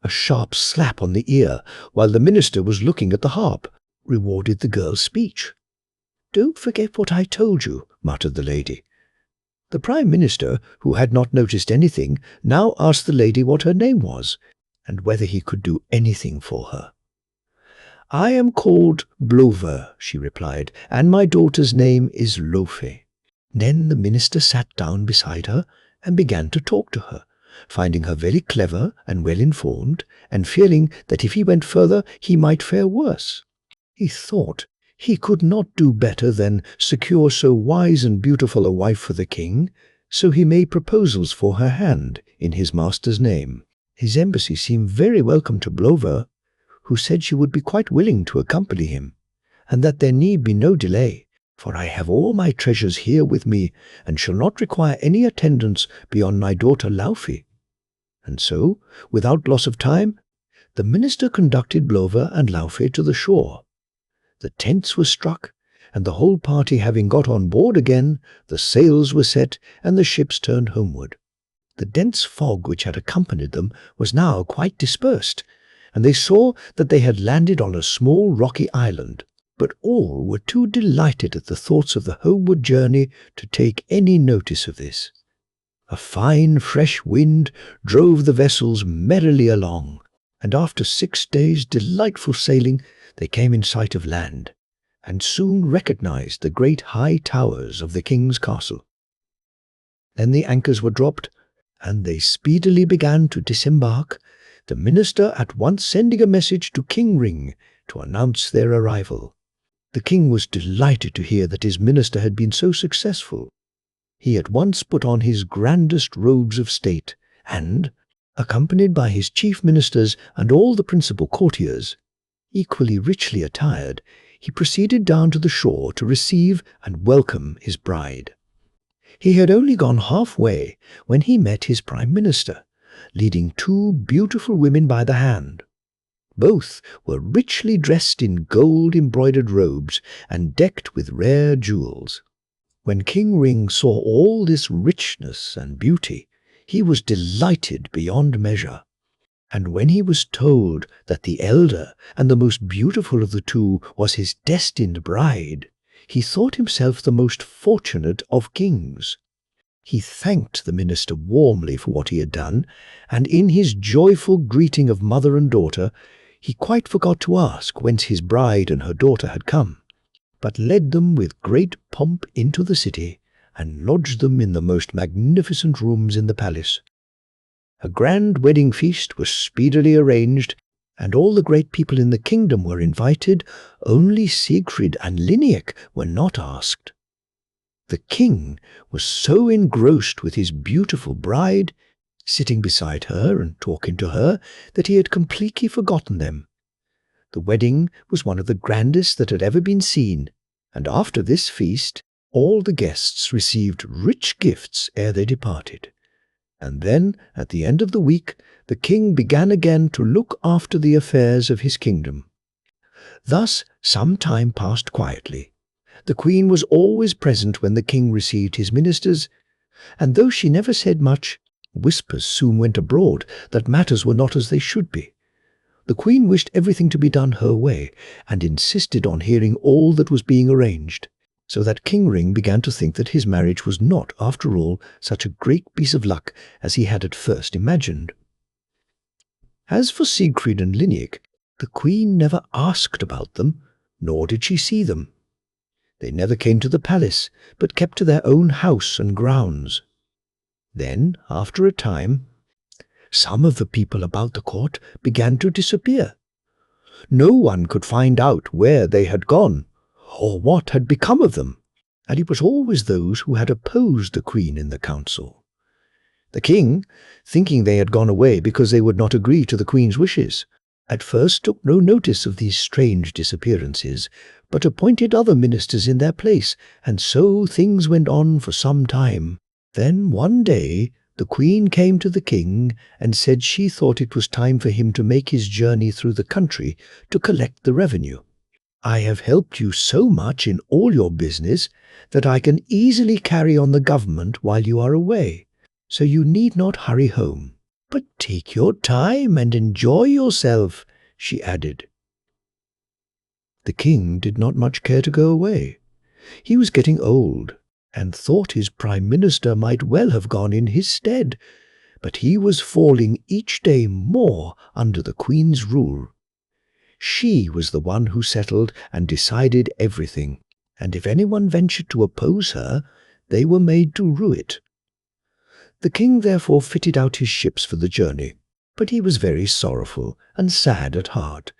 A sharp slap on the ear, while the minister was looking at the harp, rewarded the girl's speech. "Don't forget what I told you," muttered the lady. The Prime Minister, who had not noticed anything, now asked the lady what her name was, and whether he could do anything for her. "I am called Blover," she replied, "and my daughter's name is Laufey." Then the minister sat down beside her and began to talk to her, finding her very clever and well-informed, and feeling that if he went further he might fare worse. He thought he could not do better than secure so wise and beautiful a wife for the king, so he made proposals for her hand in his master's name. His embassy seemed very welcome to Blover, who said she would be quite willing to accompany him, and that there need be no delay, for I have all my treasures here with me, and shall not require any attendance beyond my daughter Laufey. And so, without loss of time, the minister conducted Blova and Laufey to the shore. The tents were struck, and the whole party having got on board again, the sails were set, and the ships turned homeward. The dense fog which had accompanied them was now quite dispersed, and they saw that they had landed on a small rocky island, but all were too delighted at the thoughts of the homeward journey to take any notice of this. A fine fresh wind drove the vessels merrily along, and after 6 days' delightful sailing they came in sight of land, and soon recognized the great high towers of the king's castle. Then the anchors were dropped, and they speedily began to disembark, the minister at once sending a message to King Ring to announce their arrival. The king was delighted to hear that his minister had been so successful. He at once put on his grandest robes of state, and, accompanied by his chief ministers and all the principal courtiers, equally richly attired, he proceeded down to the shore to receive and welcome his bride. He had only gone halfway when he met his prime minister, leading 2 beautiful women by the hand. Both were richly dressed in gold-embroidered robes and decked with rare jewels. When King Ring saw all this richness and beauty, he was delighted beyond measure. And when he was told that the elder and the most beautiful of the 2 was his destined bride, he thought himself the most fortunate of kings. He thanked the minister warmly for what he had done, and in his joyful greeting of mother and daughter, he quite forgot to ask whence his bride and her daughter had come, but led them with great pomp into the city, and lodged them in the most magnificent rooms in the palace. A grand wedding feast was speedily arranged, and all the great people in the kingdom were invited. Only Sigurd and Lineik were not asked. The king was so engrossed with his beautiful bride, sitting beside her and talking to her, that he had completely forgotten them. The wedding was one of the grandest that had ever been seen, and after this feast all the guests received rich gifts ere they departed. And then, at the end of the week, the king began again to look after the affairs of his kingdom. Thus some time passed quietly. The queen was always present when the king received his ministers, and though she never said much, whispers soon went abroad that matters were not as they should be. The queen wished everything to be done her way, and insisted on hearing all that was being arranged, so that King Ring began to think that his marriage was not, after all, such a great piece of luck as he had at first imagined. As for Sigurd and Lineik, the queen never asked about them, nor did she see them. They never came to the palace, but kept to their own house and grounds. Then, after a time, some of the people about the court began to disappear. No one could find out where they had gone, or what had become of them, and it was always those who had opposed the queen in the council. The king, thinking they had gone away because they would not agree to the queen's wishes, at first took no notice of these strange disappearances, but appointed other ministers in their place, and so things went on for some time. Then one day the queen came to the king and said she thought it was time for him to make his journey through the country to collect the revenue. "I have helped you so much in all your business that I can easily carry on the government while you are away, so you need not hurry home. But take your time and enjoy yourself," she added. The king did not much care to go away. He was getting old, and thought his prime minister might well have gone in his stead, but he was falling each day more under the queen's rule. She was the one who settled and decided everything, and if anyone ventured to oppose her, they were made to rue it. The king therefore fitted out his ships for the journey, but he was very sorrowful and sad at heart.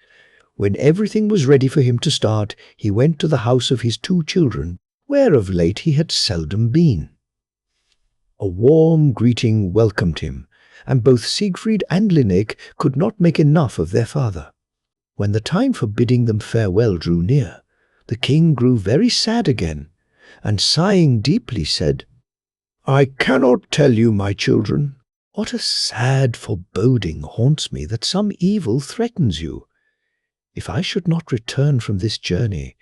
When everything was ready for him to start, he went to the house of his 2 children, where of late he had seldom been. A warm greeting welcomed him, and both Sigurd and Lineik could not make enough of their father. When the time for bidding them farewell drew near, the king grew very sad again, and sighing deeply said, "I cannot tell you, my children, What a sad foreboding haunts me that some evil threatens you. If I should not return from this journey,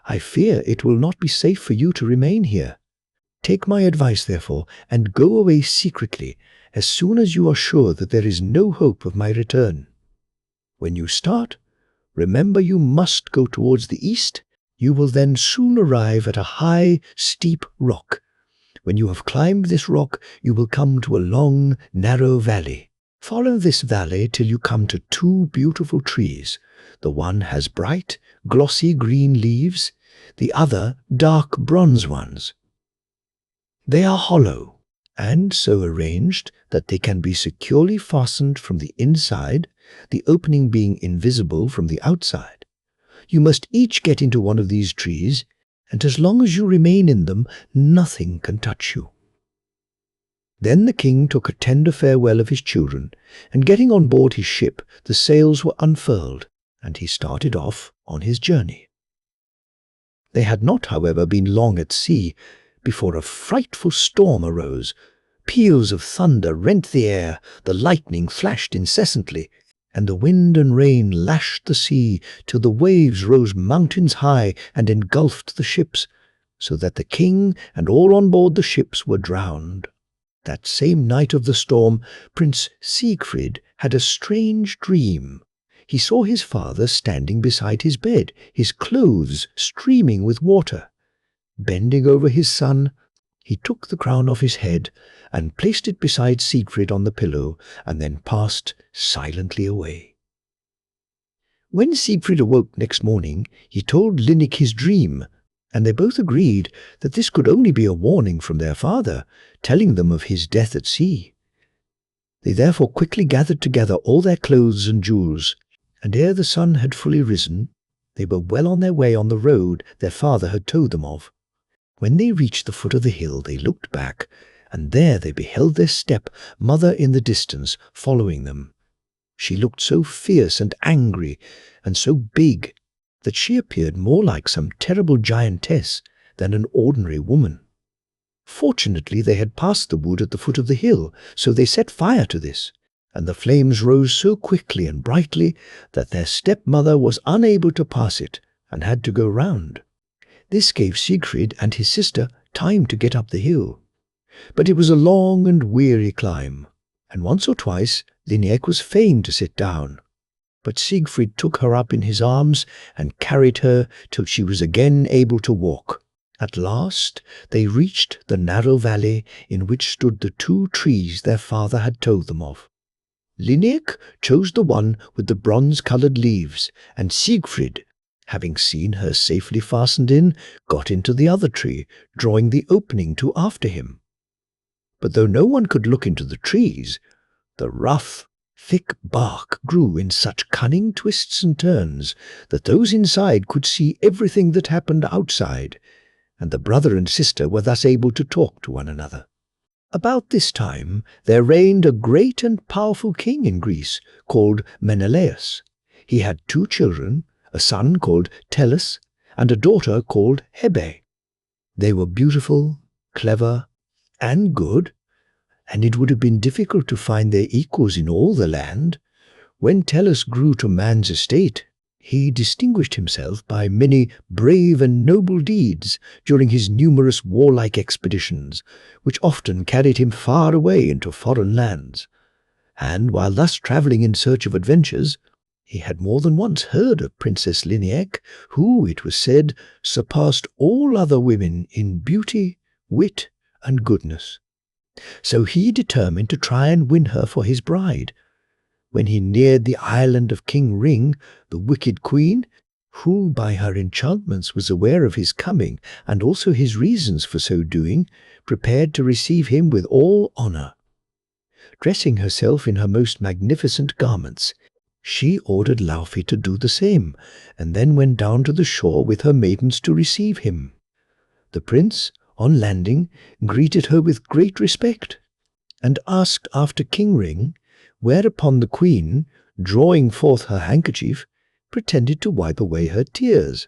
I fear it will not be safe for you to remain here. Take my advice, therefore, and go away secretly as soon as you are sure that there is no hope of my return. When you start, remember you must go towards the east. You will then soon arrive at a high, steep rock. When you have climbed this rock, you will come to a long, narrow valley. Follow this valley till you come to two beautiful trees. The one has bright, glossy green leaves, the other dark bronze ones. They are hollow, and so arranged that they can be securely fastened from the inside, the opening being invisible from the outside. You must each get into one of these trees, and as long as you remain in them, nothing can touch you. Then the king took a tender farewell of his children, and getting on board his ship, the sails were unfurled, and he started off on his journey. They had not, however, been long at sea before a frightful storm arose. Peals of thunder rent the air, the lightning flashed incessantly, and the wind and rain lashed the sea till the waves rose mountains high and engulfed the ships, so that the king and all on board the ships were drowned. That same night of the storm, Prince Sigurd had a strange dream. He saw his father standing beside his bed, his clothes streaming with water. Bending over his son, he took the crown off his head and placed it beside Sigurd on the pillow, and then passed silently away. When Sigurd awoke next morning, he told Lineik his dream, and they both agreed that this could only be a warning from their father, telling them of his death at sea. They therefore quickly gathered together all their clothes and jewels, and ere the sun had fully risen, they were well on their way on the road their father had told them of. When they reached the foot of the hill, they looked back, and there they beheld their step-mother in the distance, following them. She looked so fierce and angry, and so big, that she appeared more like some terrible giantess than an ordinary woman. Fortunately, they had passed the wood at the foot of the hill, so they set fire to this, and the flames rose so quickly and brightly that their stepmother was unable to pass it, and had to go round. This gave Sigurd and his sister time to get up the hill. But it was a long and weary climb, and once or twice Lineik was fain to sit down. But Sigurd took her up in his arms and carried her till she was again able to walk. At last they reached the narrow valley in which stood the two trees their father had told them of. Lineik chose the one with the bronze-coloured leaves, and Sigurd, having seen her safely fastened in, got into the other tree, drawing the opening to after him. But though no one could look into the trees, the rough, thick bark grew in such cunning twists and turns that those inside could see everything that happened outside, and the brother and sister were thus able to talk to one another. About this time there reigned a great and powerful king in Greece called Menelaus. He had two children, a son called Tellus and a daughter called Hebe. They were beautiful, clever, and good, and it would have been difficult to find their equals in all the land. When Tellus grew to man's estate, he distinguished himself by many brave and noble deeds during his numerous warlike expeditions, which often carried him far away into foreign lands. And while thus travelling in search of adventures, he had more than once heard of Princess Lineik, who, it was said, surpassed all other women in beauty, wit, and goodness. So he determined to try and win her for his bride. When he neared the island of King Ring, the wicked queen, who by her enchantments was aware of his coming and also his reasons for so doing, prepared to receive him with all honour. Dressing herself in her most magnificent garments, she ordered Laufey to do the same, and then went down to the shore with her maidens to receive him. The prince, on landing, greeted her with great respect, and asked after King Ring, whereupon the queen, drawing forth her handkerchief, pretended to wipe away her tears,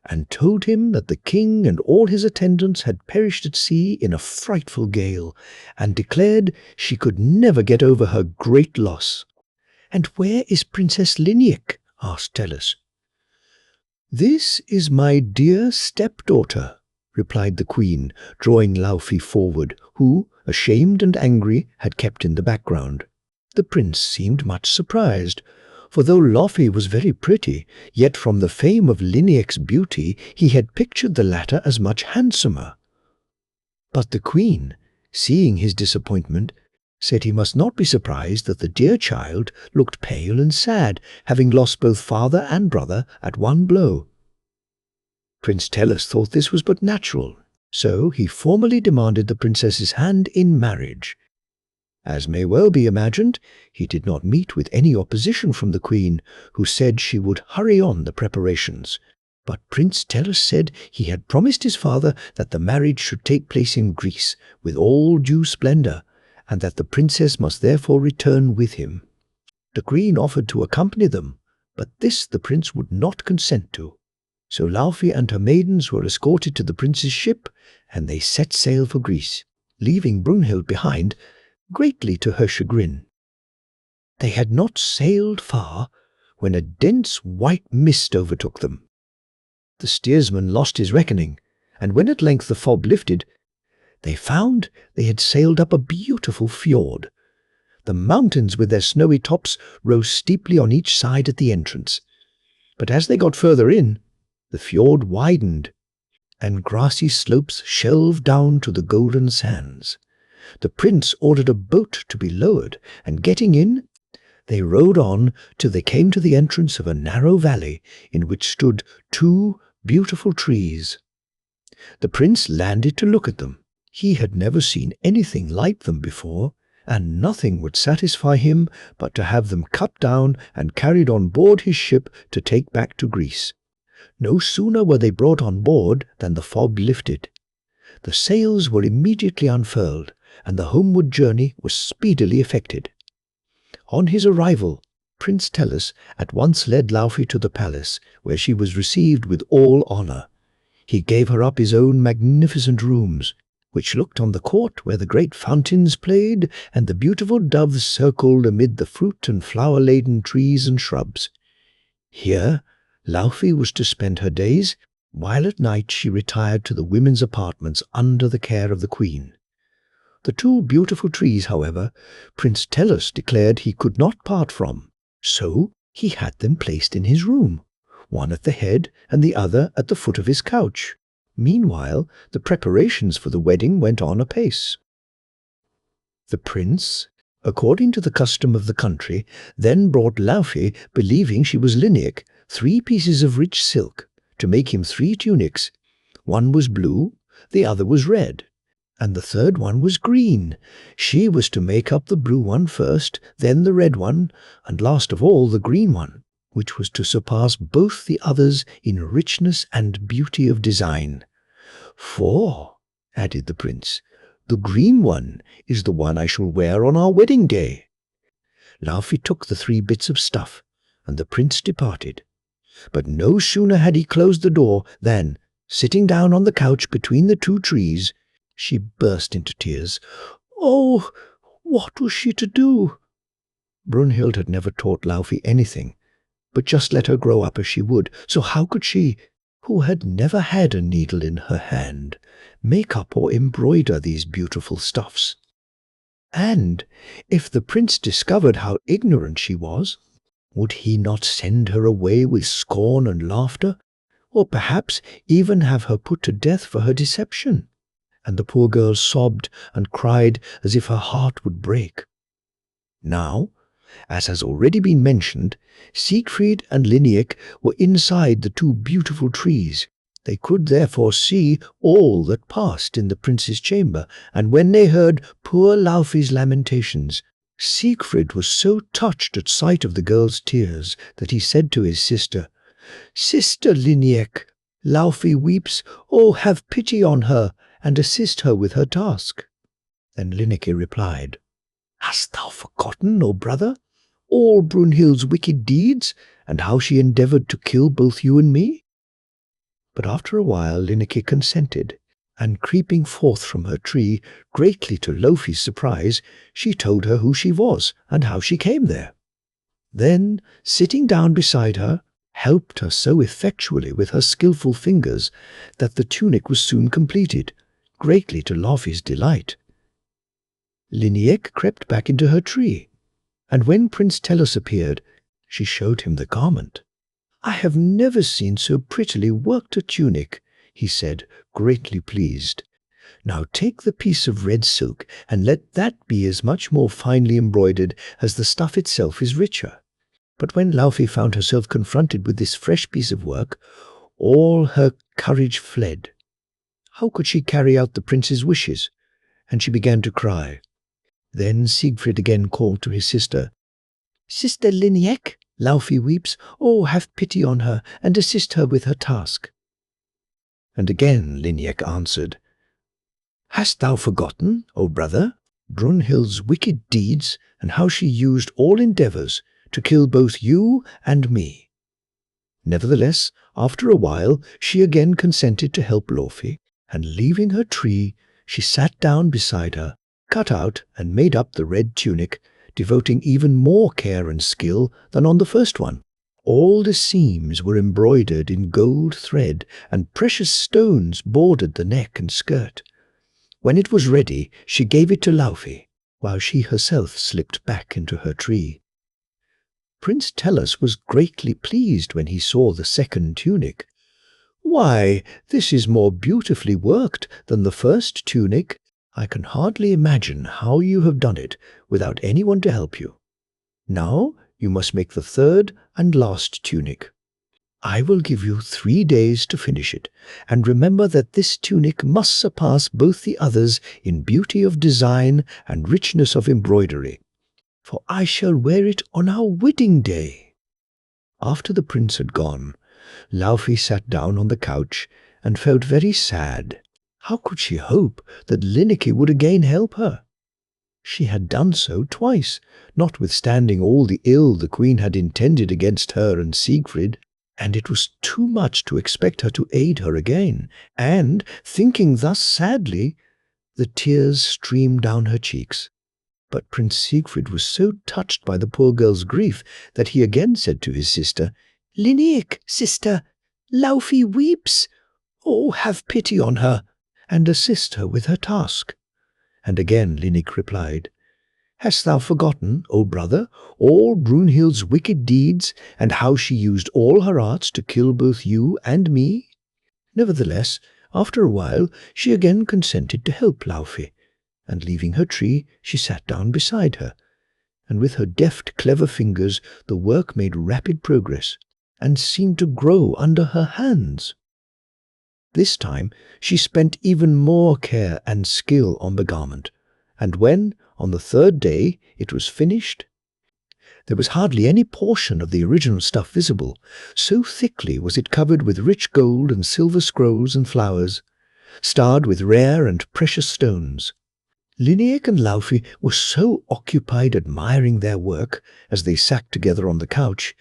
and told him that the king and all his attendants had perished at sea in a frightful gale, and declared she could never get over her great loss. "And where is Princess Lineik?" asked Tellus. "This is my dear stepdaughter," replied the queen, drawing Laufey forward, who, ashamed and angry, had kept in the background. The prince seemed much surprised, for though Laufey was very pretty, yet from the fame of Lineik's beauty he had pictured the latter as much handsomer. But the queen, seeing his disappointment, said he must not be surprised that the dear child looked pale and sad, having lost both father and brother at one blow. Prince Tellus thought this was but natural, so he formally demanded the princess's hand in marriage. As may well be imagined, he did not meet with any opposition from the queen, who said she would hurry on the preparations. But Prince Tellus said he had promised his father that the marriage should take place in Greece with all due splendor, and that the princess must therefore return with him. The queen offered to accompany them, but this the prince would not consent to. So Laufey and her maidens were escorted to the prince's ship, and they set sail for Greece, leaving Brunhild behind, greatly to her chagrin. They had not sailed far when a dense white mist overtook them. The steersman lost his reckoning, and when at length the fog lifted, they found they had sailed up a beautiful fjord. The mountains with their snowy tops rose steeply on each side at the entrance. But as they got further in, the fjord widened, and grassy slopes shelved down to the golden sands. The prince ordered a boat to be lowered, and getting in, they rowed on till they came to the entrance of a narrow valley in which stood 2 beautiful trees. The prince landed to look at them. He had never seen anything like them before, and nothing would satisfy him but to have them cut down and carried on board his ship to take back to Greece. No sooner were they brought on board than the fog lifted. The sails were immediately unfurled, and the homeward journey was speedily effected. On his arrival, Prince Tellus at once led Laufey to the palace, where she was received with all honor. He gave her up his own magnificent rooms, which looked on the court where the great fountains played, and the beautiful doves circled amid the fruit and flower-laden trees and shrubs. Here Laufey was to spend her days, while at night she retired to the women's apartments under the care of the queen. The 2 beautiful trees, however, Prince Tellus declared he could not part from, so he had them placed in his room, one at the head and the other at the foot of his couch. Meanwhile, the preparations for the wedding went on apace. The prince, according to the custom of the country, then brought Laufey, believing she was Lineik, 3 pieces of rich silk, to make him 3 tunics. One was blue, the other was red, and the third one was green. She was to make up the blue one first, then the red one, and last of all the green one, which was to surpass both the others in richness and beauty of design. "For," added the prince, "the green one is the one I shall wear on our wedding day." Laufey took the 3 bits of stuff, and the prince departed. But no sooner had he closed the door than, sitting down on the couch between the 2 trees, she burst into tears. Oh, what was she to do? Brunhild had never taught Laufey anything, but just let her grow up as she would, so how could she, who had never had a needle in her hand, make up or embroider these beautiful stuffs? And if the prince discovered how ignorant she was, would he not send her away with scorn and laughter, or perhaps even have her put to death for her deception? And the poor girl sobbed and cried as if her heart would break. Now, as has already been mentioned, Siegfried and Lineik were inside the 2 beautiful trees. They could therefore see all that passed in the prince's chamber, and when they heard poor Laufey's lamentations, Siegfried was so touched at sight of the girl's tears that he said to his sister, "Sister Lineik, Laufey weeps. Oh, have pity on her, and assist her with her task." Then Lineik replied, "Hast thou forgotten, O brother, all Brunhild's wicked deeds, and how she endeavoured to kill both you and me?" But after a while Lineik consented, and creeping forth from her tree, greatly to Laufey's surprise, she told her who she was and how she came there. Then, sitting down beside her, helped her so effectually with her skilful fingers that the tunic was soon completed, greatly to Laufey's delight. Lineik crept back into her tree, and when Prince Tellus appeared, she showed him the garment. "I have never seen so prettily worked a tunic," he said, greatly pleased. "Now take the piece of red silk, and let that be as much more finely embroidered as the stuff itself is richer." But when Laufey found herself confronted with this fresh piece of work, all her courage fled. How could she carry out the prince's wishes? And she began to cry. Then Siegfried again called to his sister. "Sister Lineik, Laufey weeps. Oh, have pity on her, and assist her with her task." And again Lineik answered, "Hast thou forgotten, O brother, Brunhild's wicked deeds, and how she used all endeavours to kill both you and me?" Nevertheless, after a while, she again consented to help Laufey, and leaving her tree, she sat down beside her, cut out and made up the red tunic, devoting even more care and skill than on the first one. All the seams were embroidered in gold thread, and precious stones bordered the neck and skirt. When it was ready, she gave it to Laufey, while she herself slipped back into her tree. Prince Tellus was greatly pleased when he saw the second tunic. "Why, this is more beautifully worked than the first tunic. I can hardly imagine how you have done it without anyone to help you. Now you must make the third and last tunic. I will give you 3 days to finish it, and remember that this tunic must surpass both the others in beauty of design and richness of embroidery, for I shall wear it on our wedding day." After the prince had gone, Laufey sat down on the couch and felt very sad. How could she hope that Lineik would again help her? She had done so twice, notwithstanding all the ill the queen had intended against her and Siegfried, and it was too much to expect her to aid her again, and, thinking thus sadly, the tears streamed down her cheeks. But Prince Siegfried was so touched by the poor girl's grief that he again said to his sister, "Lineik, sister, Laufey weeps. Oh, have pity on her, and assist her with her task." And again Lineik replied, "Hast thou forgotten, O brother, all Brunhild's wicked deeds, and how she used all her arts to kill both you and me?" Nevertheless, after a while, she again consented to help Laufey, and leaving her tree, she sat down beside her, and with her deft, clever fingers the work made rapid progress, and seemed to grow under her hands. This time she spent even more care and skill on the garment, and when, on the 3rd day, it was finished, there was hardly any portion of the original stuff visible, so thickly was it covered with rich gold and silver scrolls and flowers, starred with rare and precious stones. Lineik and Laufey were so occupied admiring their work as they sat together on the couch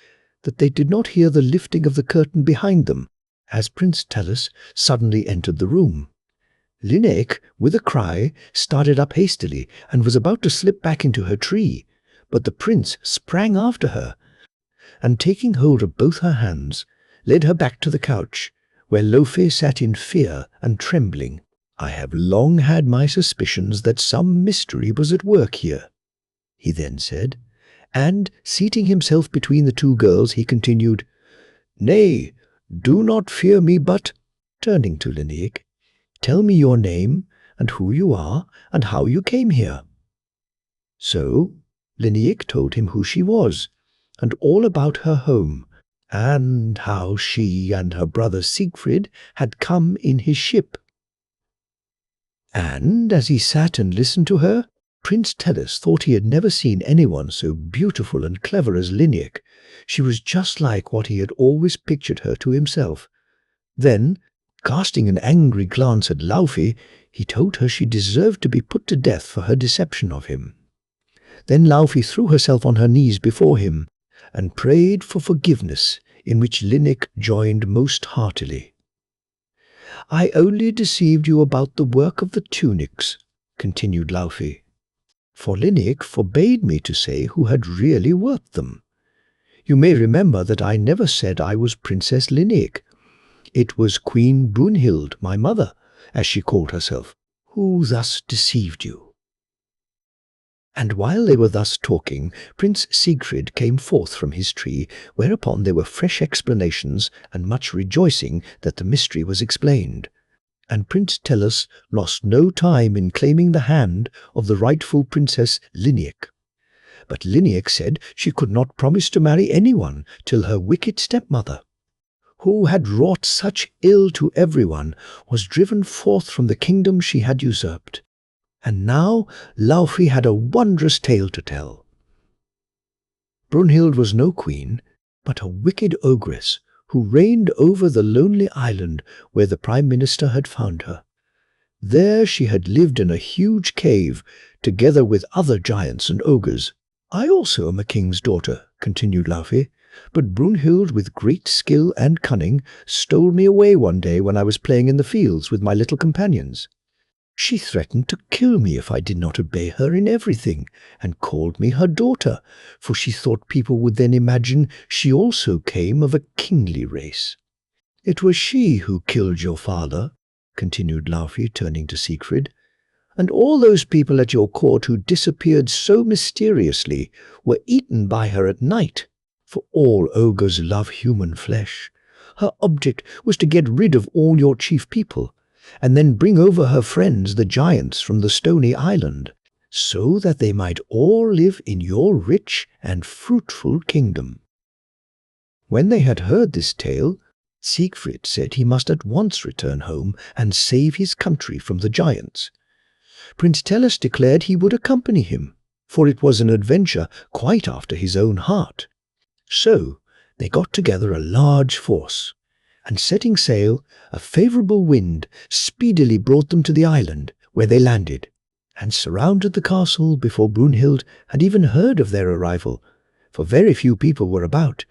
that they did not hear the lifting of the curtain behind them, as Prince Tellus suddenly entered the room. Lineik, with a cry, started up hastily and was about to slip back into her tree, but the prince sprang after her, and taking hold of both her hands, led her back to the couch, where Laufey sat in fear and trembling. "I have long had my suspicions that some mystery was at work here," he then said, and, seating himself between the two girls, he continued, "Nay, do not fear me, but," turning to Lineik, "tell me your name, and who you are, and how you came here." So Lineik told him who she was, and all about her home, and how she and her brother Siegfried had come in his ship. And as he sat and listened to her, Prince Tellus thought he had never seen anyone so beautiful and clever as Lineik. She was just like what he had always pictured her to himself. Then, casting an angry glance at Laufey, he told her she deserved to be put to death for her deception of him. Then Laufey threw herself on her knees before him, and prayed for forgiveness, in which Lineik joined most heartily. "I only deceived you about the work of the tunics," continued Laufey, "for Lineik forbade me to say who had really worked them. You may remember that I never said I was Princess Lineik. It was Queen Brunhild, my mother, as she called herself, who thus deceived you." And while they were thus talking, Prince Sigurd came forth from his tree, whereupon there were fresh explanations and much rejoicing that the mystery was explained. And Prince Tellus lost no time in claiming the hand of the rightful Princess Lineik. But Lineik said she could not promise to marry anyone till her wicked stepmother, who had wrought such ill to everyone, was driven forth from the kingdom she had usurped. And now Laufey had a wondrous tale to tell. Brunhild was no queen, but a wicked ogress who reigned over the lonely island where the Prime Minister had found her. There she had lived in a huge cave, together with other giants and ogres. "I also am a king's daughter," continued Laufey, "but Brunhild, with great skill and cunning, stole me away one day when I was playing in the fields with my little companions. She threatened to kill me if I did not obey her in everything, and called me her daughter, for she thought people would then imagine she also came of a kingly race. It was she who killed your father," continued Laufey, turning to Sigurd, "and all those people at your court who disappeared so mysteriously were eaten by her at night, for all ogres love human flesh. Her object was to get rid of all your chief people, and then bring over her friends the giants from the stony island, so that they might all live in your rich and fruitful kingdom." When they had heard this tale, Siegfried said he must at once return home and save his country from the giants. Prince Tellus declared he would accompany him, for it was an adventure quite after his own heart. So they got together a large force, and setting sail, a favourable wind speedily brought them to the island, where they landed, and surrounded the castle before Brunhild had even heard of their arrival, for very few people were about,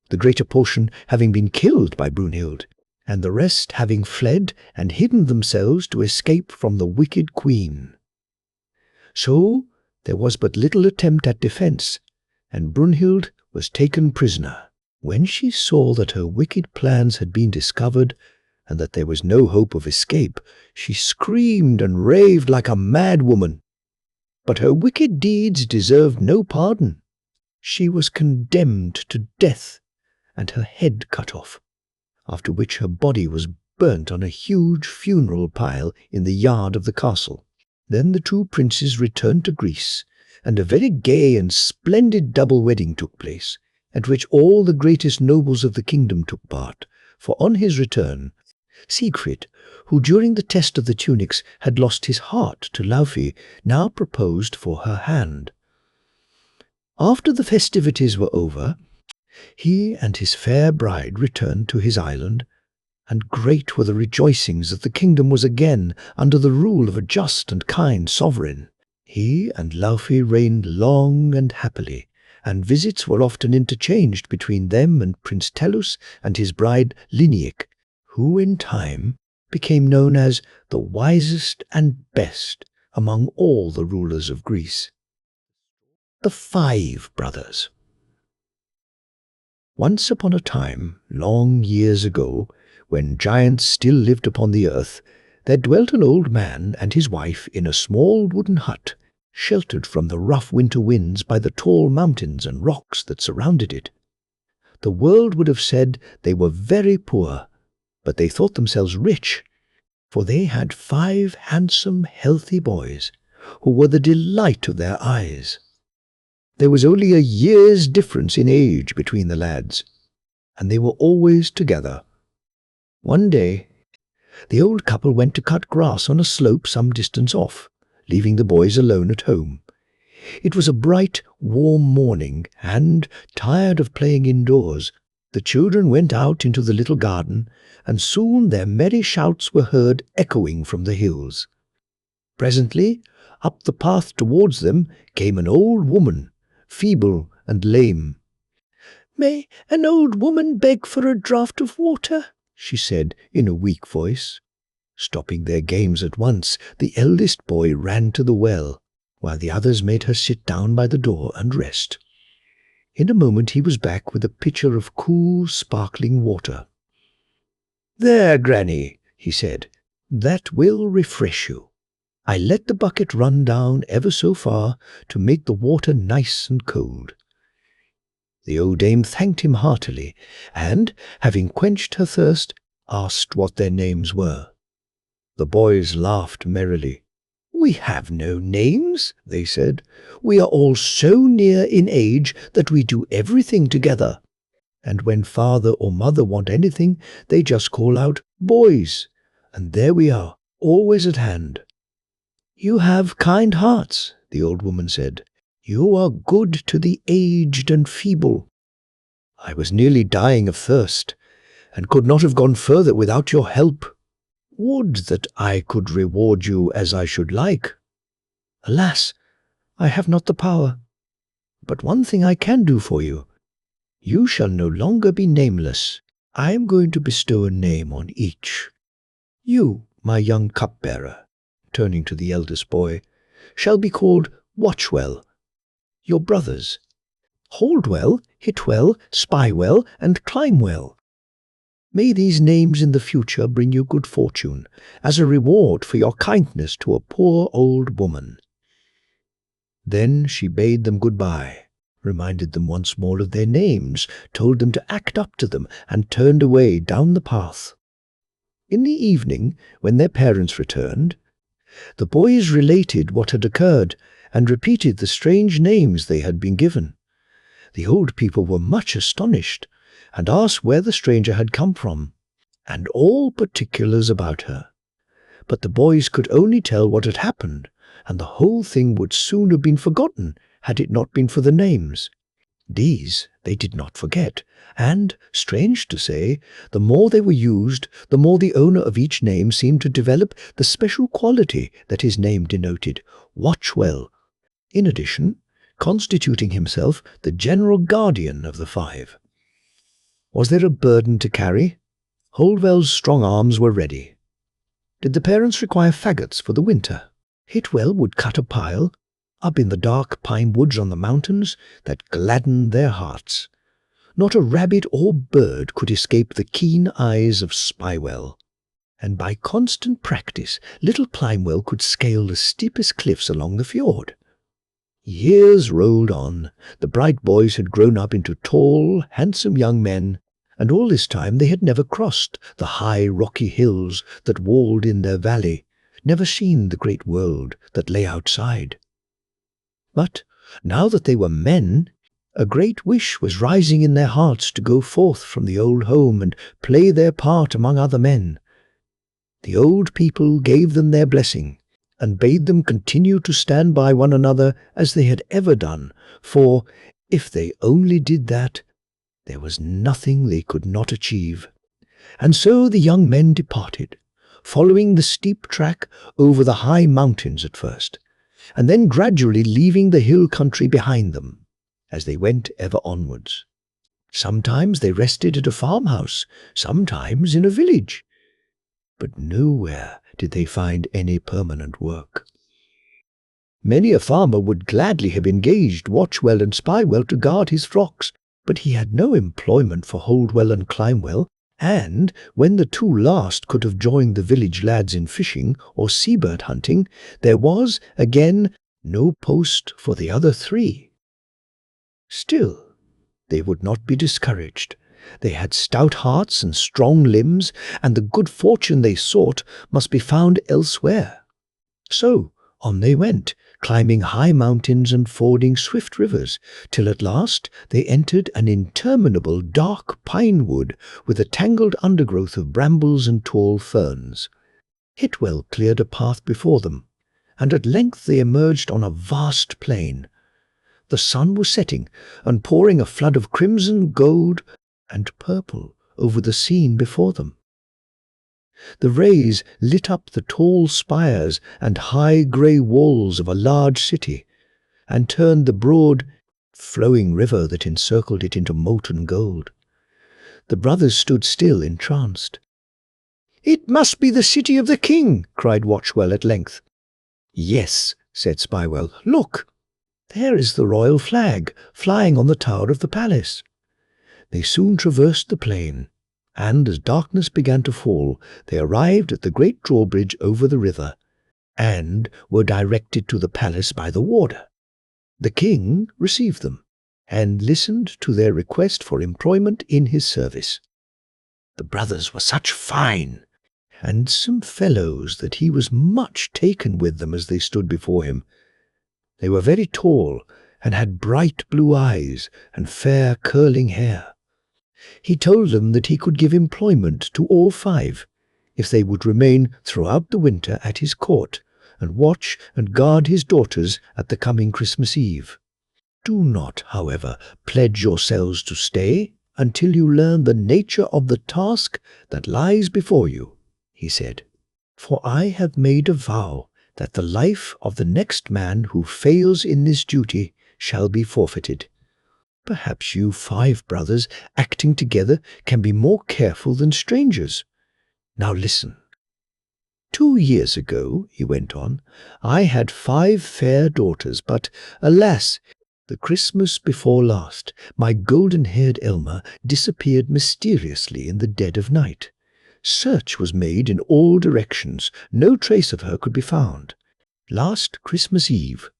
the greater portion having been killed by Brunhild, and the rest having fled and hidden themselves to escape from the wicked queen. So there was but little attempt at defence, and Brunhild was taken prisoner. When she saw that her wicked plans had been discovered, and that there was no hope of escape, she screamed and raved like a mad woman. But her wicked deeds deserved no pardon. She was condemned to death, and her head cut off, after which her body was burnt on a huge funeral pile in the yard of the castle. Then the two princes returned to Greece, and a very gay and splendid double wedding took place, at which all the greatest nobles of the kingdom took part, for on his return, Siegfried, who during the test of the tunics had lost his heart to Laufey, now proposed for her hand. After the festivities were over, he and his fair bride returned to his island, and great were the rejoicings that the kingdom was again under the rule of a just and kind sovereign. He and Laufey reigned long and happily, and visits were often interchanged between them and Prince Tellus and his bride Lineik, who in time became known as the wisest and best among all the rulers of Greece. The Five Brothers. Once upon a time, long years ago, when giants still lived upon the earth, there dwelt an old man and his wife in a small wooden hut, sheltered from the rough winter winds by the tall mountains and rocks that surrounded it. The world would have said they were very poor, but they thought themselves rich, for they had 5 handsome, healthy boys, who were the delight of their eyes. There was only a year's difference in age between the lads, and they were always together. One day, the old couple went to cut grass on a slope some distance off, leaving the boys alone at home. It was a bright, warm morning, and, tired of playing indoors, the children went out into the little garden, and soon their merry shouts were heard echoing from the hills. Presently, up the path towards them came an old woman, feeble and lame. "May an old woman beg for a draught of water?" she said in a weak voice. Stopping their games at once, the eldest boy ran to the well, while the others made her sit down by the door and rest. In a moment he was back with a pitcher of cool, sparkling water. "There, Granny," he said, "that will refresh you. I let the bucket run down ever so far to make the water nice and cold." The old dame thanked him heartily, and, having quenched her thirst, asked what their names were. The boys laughed merrily. "We have no names," they said. "We are all so near in age that we do everything together. And when father or mother want anything, they just call out, 'Boys,' and there we are, always at hand." "You have kind hearts," the old woman said. "You are good to the aged and feeble." "I was nearly dying of thirst, and could not have gone further without your help. Would that I could reward you as I should like. Alas, I have not the power. But one thing I can do for you. You shall no longer be nameless. I am going to bestow a name on each. You, my young cupbearer," turning to the eldest boy, "shall be called Watchwell. Your brothers, Holdwell, Hitwell, Spywell, and Climewell. May these names in the future bring you good fortune, as a reward for your kindness to a poor old woman." Then she bade them good-bye, reminded them once more of their names, told them to act up to them, and turned away down the path. In the evening, when their parents returned, the boys related what had occurred, and repeated the strange names they had been given. The old people were much astonished, and asked where the stranger had come from, and all particulars about her. But the boys could only tell what had happened, and the whole thing would soon have been forgotten had it not been for the names. These they did not forget, and, strange to say, the more they were used, the more the owner of each name seemed to develop the special quality that his name denoted, Watchwell, in addition, constituting himself the general guardian of the five. Was there a burden to carry? Holdwell's strong arms were ready. Did the parents require faggots for the winter? Hitwell would cut a pile up in the dark pine woods on the mountains that gladdened their hearts. Not a rabbit or bird could escape the keen eyes of Spywell, and by constant practice little Climewell could scale the steepest cliffs along the fjord. Years rolled on. The bright boys had grown up into tall, handsome young men, and all this time they had never crossed the high rocky hills that walled in their valley, never seen the great world that lay outside. But now that they were men, a great wish was rising in their hearts to go forth from the old home and play their part among other men. The old people gave them their blessing, and bade them continue to stand by one another as they had ever done, for, if they only did that, there was nothing they could not achieve. And so the young men departed, following the steep track over the high mountains at first, and then gradually leaving the hill country behind them, as they went ever onwards. Sometimes they rested at a farmhouse, sometimes in a village, but nowhere did they find any permanent work. Many a farmer would gladly have engaged Watchwell and Spywell to guard his flocks, but he had no employment for Holdwell and Climewell, and when the two last could have joined the village lads in fishing or seabird hunting, there was, again, no post for the other three. Still, they would not be discouraged. They had stout hearts and strong limbs, and the good fortune they sought must be found elsewhere. So on they went, climbing high mountains and fording swift rivers, till at last they entered an interminable dark pine wood with a tangled undergrowth of brambles and tall ferns. Hitwell cleared a path before them, and at length they emerged on a vast plain. The sun was setting and pouring a flood of crimson, gold, and purple over the scene before them. The rays lit up the tall spires and high grey walls of a large city, and turned the broad, flowing river that encircled it into molten gold. The brothers stood still, entranced. "It must be the city of the king," cried Watchwell at length. "Yes," said Spywell. "Look, there is the royal flag flying on the tower of the palace." They soon traversed the plain, and as darkness began to fall, they arrived at the great drawbridge over the river, and were directed to the palace by the warder. The king received them, and listened to their request for employment in his service. The brothers were such fine, handsome fellows that he was much taken with them as they stood before him. They were very tall, and had bright blue eyes and fair curling hair. He told them that he could give employment to all 5, if they would remain throughout the winter at his court, and watch and guard his daughters at the coming Christmas Eve. "Do not, however, pledge yourselves to stay until you learn the nature of the task that lies before you," he said. "For I have made a vow that the life of the next man who fails in this duty shall be forfeited. Perhaps you 5 brothers, acting together, can be more careful than strangers. Now listen. 2 years ago," he went on, "I had 5 fair daughters, but, alas, the Christmas before last, my golden-haired Elma disappeared mysteriously in the dead of night. Search was made in all directions. No trace of her could be found. Last Christmas Eve,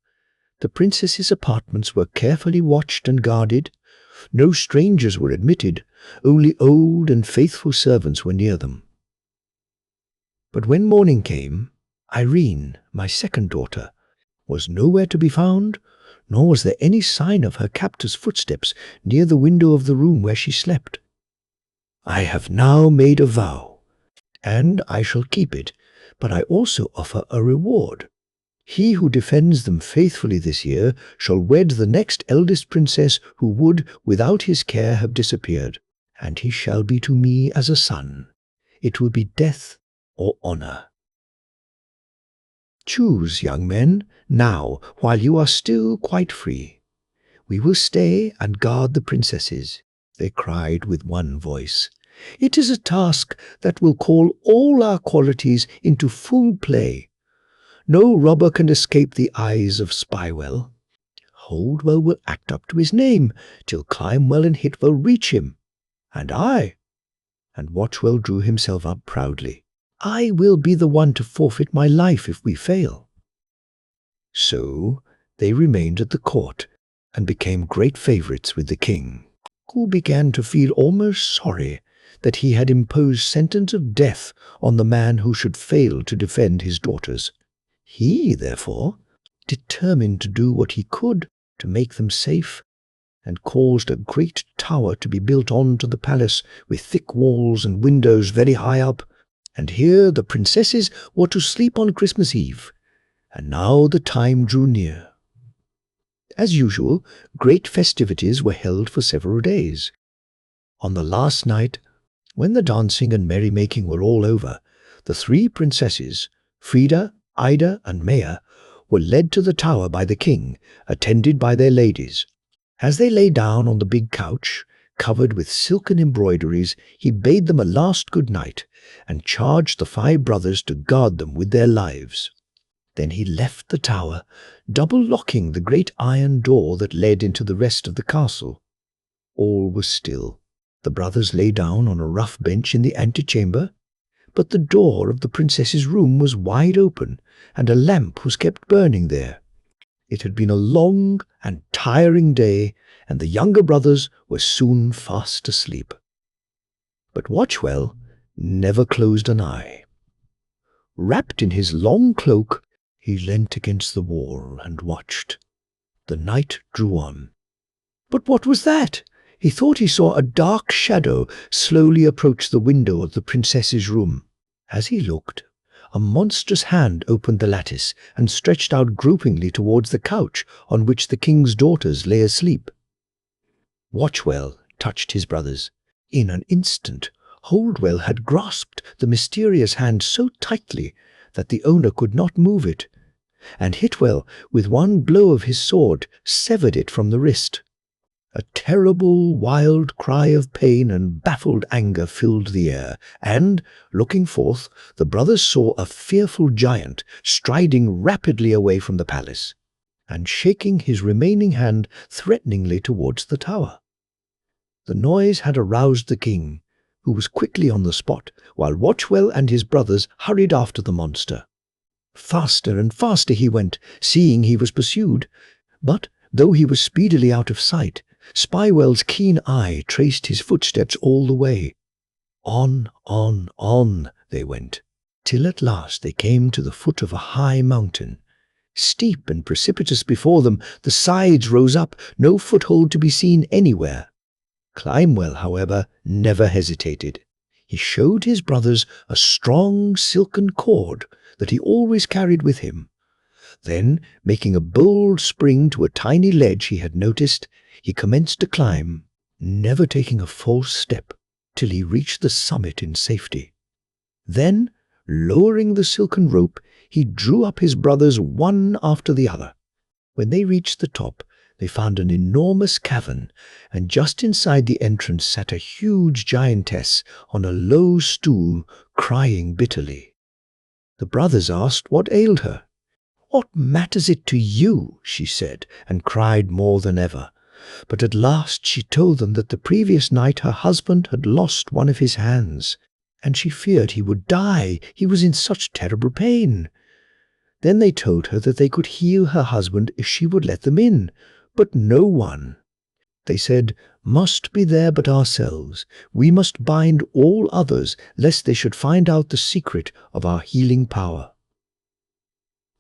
the princess's apartments were carefully watched and guarded. No strangers were admitted. Only old and faithful servants were near them. But when morning came, Irene, my second daughter, was nowhere to be found, nor was there any sign of her captor's footsteps near the window of the room where she slept. I have now made a vow, and I shall keep it, but I also offer a reward. He who defends them faithfully this year shall wed the next eldest princess who would, without his care, have disappeared, and he shall be to me as a son. It will be death or honor. Choose, young men, now, while you are still quite free. We will stay and guard the princesses," they cried with one voice. "It is a task that will call all our qualities into full play. No robber can escape the eyes of Spywell. Holdwell will act up to his name till Climewell and Hitwell reach him. And I," and Watchwell drew himself up proudly, "I will be the one to forfeit my life if we fail." So they remained at the court and became great favourites with the king, who began to feel almost sorry that he had imposed sentence of death on the man who should fail to defend his daughters. He, therefore, determined to do what he could to make them safe, and caused a great tower to be built on to the palace with thick walls and windows very high up, and here the princesses were to sleep on Christmas Eve. And now the time drew near. As usual, great festivities were held for several days. On the last night, when the dancing and merrymaking were all over, the 3 princesses, Frida, Ida, and Maya, were led to the tower by the king, attended by their ladies. As they lay down on the big couch, covered with silken embroideries, he bade them a last good night, and charged the 5 brothers to guard them with their lives. Then he left the tower, double-locking the great iron door that led into the rest of the castle. All was still. The brothers lay down on a rough bench in the antechamber, but the door of the princess's room was wide open, and a lamp was kept burning there. It had been a long and tiring day, and the younger brothers were soon fast asleep. But Watchwell never closed an eye. Wrapped in his long cloak, he leant against the wall and watched. The night drew on. But what was that? He thought he saw a dark shadow slowly approach the window of the princess's room. As he looked, a monstrous hand opened the lattice and stretched out gropingly towards the couch on which the king's daughters lay asleep. Watchwell touched his brothers. In an instant, Holdwell had grasped the mysterious hand so tightly that the owner could not move it, and Hitwell, with one blow of his sword, severed it from the wrist. A terrible, wild cry of pain and baffled anger filled the air, and, looking forth, the brothers saw a fearful giant striding rapidly away from the palace, and shaking his remaining hand threateningly towards the tower. The noise had aroused the king, who was quickly on the spot, while Watchwell and his brothers hurried after the monster. Faster and faster he went, seeing he was pursued, but, though he was speedily out of sight, Spywell's keen eye traced his footsteps all the way. On they went, till at last they came to the foot of a high mountain. Steep and precipitous before them, the sides rose up, no foothold to be seen anywhere. Climwell, however, never hesitated. He showed his brothers a strong silken cord that he always carried with him. Then, making a bold spring to a tiny ledge he had noticed, he commenced to climb, never taking a false step, till he reached the summit in safety. Then, lowering the silken rope, he drew up his brothers one after the other. When they reached the top, they found an enormous cavern, and just inside the entrance sat a huge giantess on a low stool, crying bitterly. The brothers asked what ailed her. "What matters it to you?" she said, and cried more than ever. But at last she told them that the previous night her husband had lost one of his hands, and she feared he would die, he was in such terrible pain. Then they told her that they could heal her husband if she would let them in, but no one, they said, must be there but ourselves. We must bind all others, lest they should find out the secret of our healing power.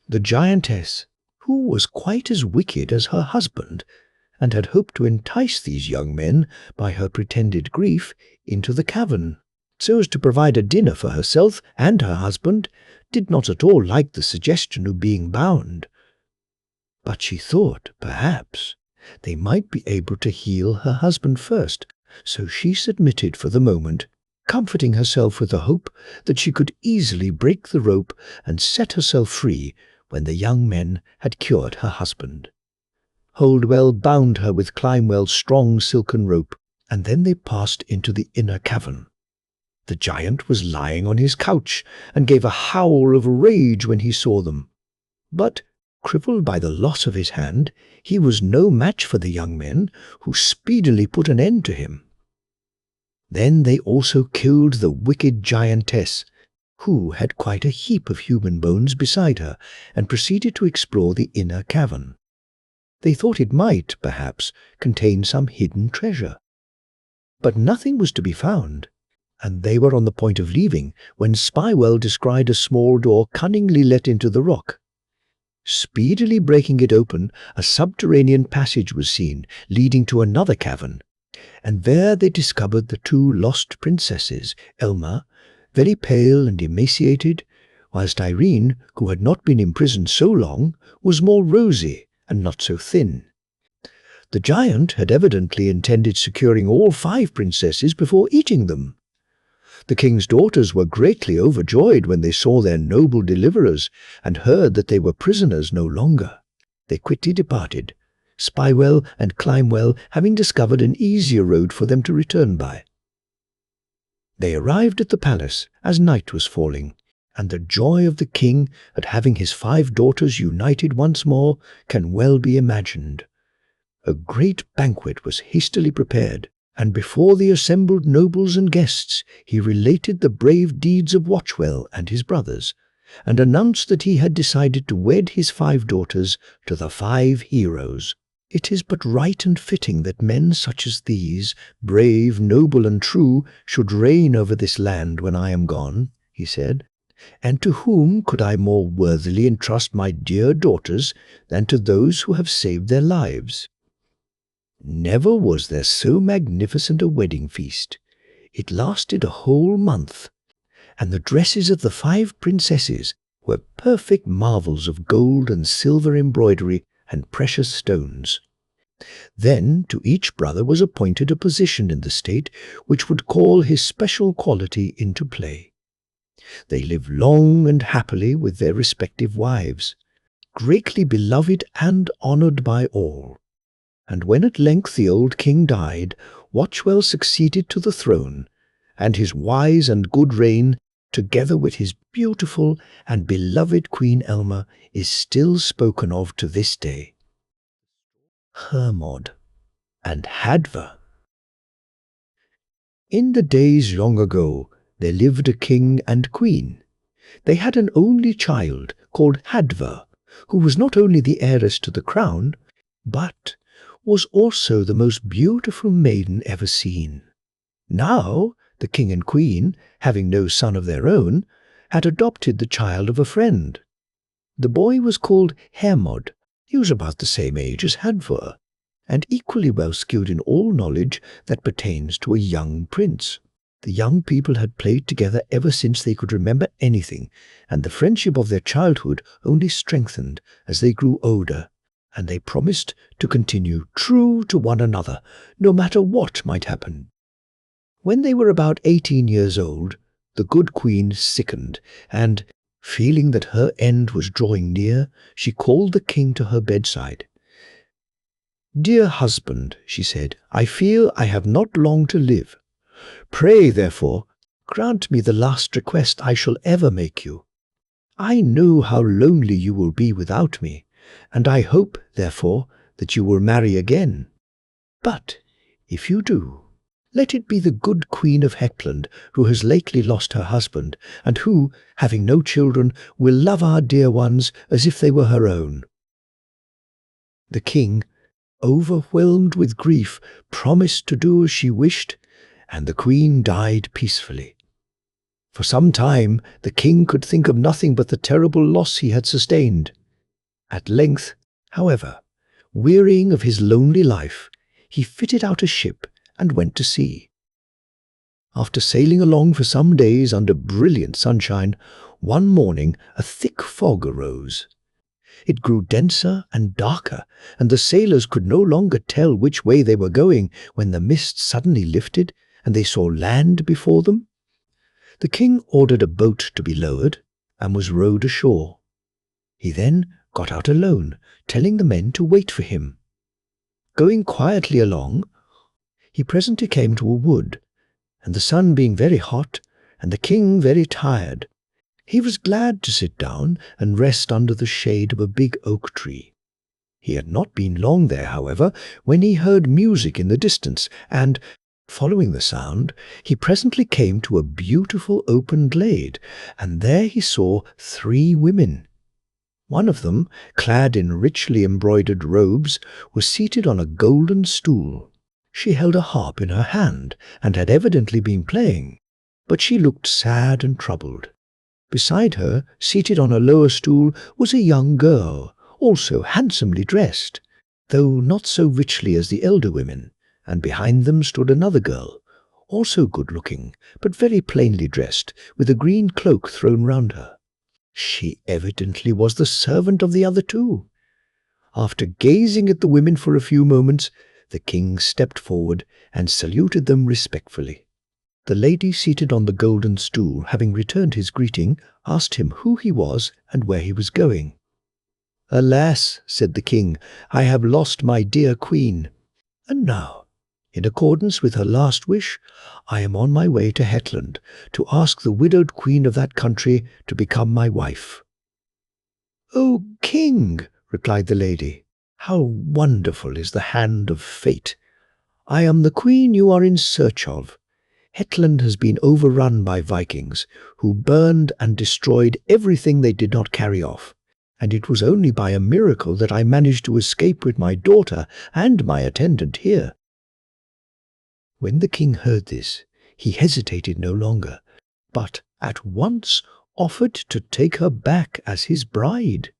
The giantess, who was quite as wicked as her husband, and had hoped to entice these young men, by her pretended grief, into the cavern, so as to provide a dinner for herself and her husband, did not at all like the suggestion of being bound. But she thought, perhaps, they might be able to heal her husband first, so she submitted for the moment, comforting herself with the hope that she could easily break the rope and set herself free when the young men had cured her husband. Holdwell bound her with Climwell's strong silken rope, and then they passed into the inner cavern. The giant was lying on his couch, and gave a howl of rage when he saw them. But, crippled by the loss of his hand, he was no match for the young men, who speedily put an end to him. Then they also killed the wicked giantess, who had quite a heap of human bones beside her, and proceeded to explore the inner cavern. They thought it might, perhaps, contain some hidden treasure. But nothing was to be found, and they were on the point of leaving when Spywell descried a small door cunningly let into the rock. Speedily breaking it open, a subterranean passage was seen, leading to another cavern, and there they discovered the two lost princesses, Elma, very pale and emaciated, whilst Irene, who had not been imprisoned so long, was more rosy and not so thin. The giant had evidently intended securing all 5 princesses before eating them. The king's daughters were greatly overjoyed when they saw their noble deliverers and heard that they were prisoners no longer. They quickly departed, Spywell and Climwell having discovered an easier road for them to return by. They arrived at the palace as night was falling, and the joy of the king at having his 5 daughters united once more can well be imagined. A great banquet was hastily prepared, and before the assembled nobles and guests he related the brave deeds of Watchwell and his brothers, and announced that he had decided to wed his 5 daughters to the 5 heroes. "It is but right and fitting that men such as these, brave, noble, and true, should reign over this land when I am gone," he said. "And to whom could I more worthily entrust my dear daughters than to those who have saved their lives?" Never was there so magnificent a wedding feast. It lasted a whole month, and the dresses of the 5 princesses were perfect marvels of gold and silver embroidery and precious stones. Then to each brother was appointed a position in the state which would call his special quality into play. They lived long and happily with their respective wives, greatly beloved and honored by all. And when at length the old king died, Watchwell succeeded to the throne, and his wise and good reign, together with his beautiful and beloved Queen Elma, is still spoken of to this day. Hermod and Hadvor. In the days long ago, there lived a king and queen. They had an only child called Hadvor, who was not only the heiress to the crown, but was also the most beautiful maiden ever seen. Now, the king and queen, having no son of their own, had adopted the child of a friend. The boy was called Hermod. He was about the same age as Hadvor, and equally well skilled in all knowledge that pertains to a young prince. The young people had played together ever since they could remember anything, and the friendship of their childhood only strengthened as they grew older, and they promised to continue true to one another, no matter what might happen. When they were about 18 years old, the good queen sickened, and, feeling that her end was drawing near, she called the king to her bedside. "Dear husband," she said, "I feel I have not long to live. Pray, therefore, grant me the last request I shall ever make you. I know how lonely you will be without me, and I hope, therefore, that you will marry again. But if you do, let it be the good Queen of Hetland, who has lately lost her husband, and who, having no children, will love our dear ones as if they were her own." The king, overwhelmed with grief, promised to do as she wished, and the queen died peacefully. For some time the king could think of nothing but the terrible loss he had sustained. At length, however, wearying of his lonely life, he fitted out a ship and went to sea. After sailing along for some days under brilliant sunshine, one morning a thick fog arose. It grew denser and darker, and the sailors could no longer tell which way they were going when the mist suddenly lifted and they saw land before them. The king ordered a boat to be lowered and was rowed ashore. He then got out alone, telling the men to wait for him. Going quietly along, he presently came to a wood, and the sun being very hot and the king very tired, he was glad to sit down and rest under the shade of a big oak tree. He had not been long there, however, when he heard music in the distance, and, following the sound, he presently came to a beautiful open glade, and there he saw 3 women. One of them, clad in richly embroidered robes, was seated on a golden stool. She held a harp in her hand, and had evidently been playing, but she looked sad and troubled. Beside her, seated on a lower stool, was a young girl, also handsomely dressed, though not so richly as the elder women, and behind them stood another girl, also good-looking, but very plainly dressed, with a green cloak thrown round her. She evidently was the servant of the other 2. After gazing at the women for a few moments, the king stepped forward and saluted them respectfully. The lady seated on the golden stool, having returned his greeting, asked him who he was and where he was going. "Alas," said the king, "I have lost my dear queen, and now, in accordance with her last wish, I am on my way to Hetland to ask the widowed queen of that country to become my wife." "O king," replied the lady, "how wonderful is the hand of fate! I am the queen you are in search of. Hetland has been overrun by Vikings, who burned and destroyed everything they did not carry off, and it was only by a miracle that I managed to escape with my daughter and my attendant here." When the king heard this, he hesitated no longer, but at once offered to take her back as his bride.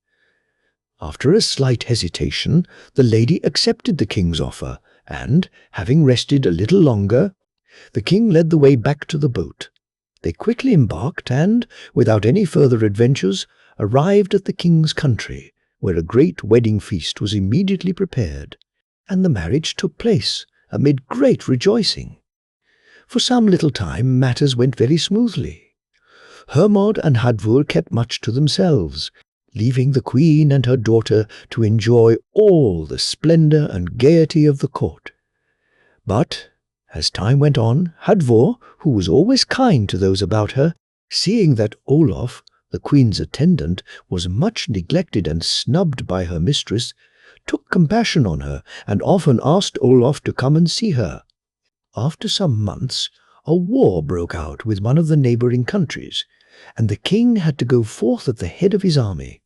After a slight hesitation, the lady accepted the king's offer, and, having rested a little longer, the king led the way back to the boat. They quickly embarked and, without any further adventures, arrived at the king's country, where a great wedding feast was immediately prepared, and the marriage took place amid great rejoicing. For some little time matters went very smoothly. Hermod and Hadvor kept much to themselves, leaving the queen and her daughter to enjoy all the splendor and gaiety of the court. But as time went on, Hadvor, who was always kind to those about her, seeing that Olaf, the queen's attendant, was much neglected and snubbed by her mistress, took compassion on her and often asked Olaf to come and see her. After some months, a war broke out with one of the neighboring countries, and the king had to go forth at the head of his army.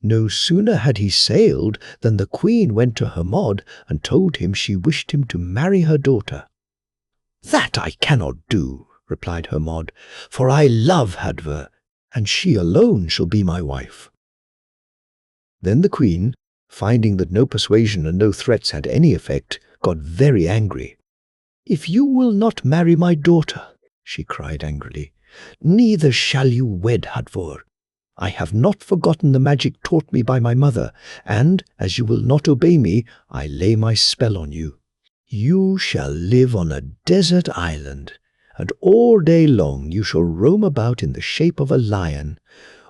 No sooner had he sailed than the queen went to Hermod and told him she wished him to marry her daughter. "That I cannot do," replied Hermod, "for I love Hadvor, and she alone shall be my wife." Then the queen, finding that no persuasion and no threats had any effect, got very angry. "If you will not marry my daughter," she cried angrily, "neither shall you wed Hadvor. I have not forgotten the magic taught me by my mother, and, as you will not obey me, I lay my spell on you. You shall live on a desert island, and all day long you shall roam about in the shape of a lion.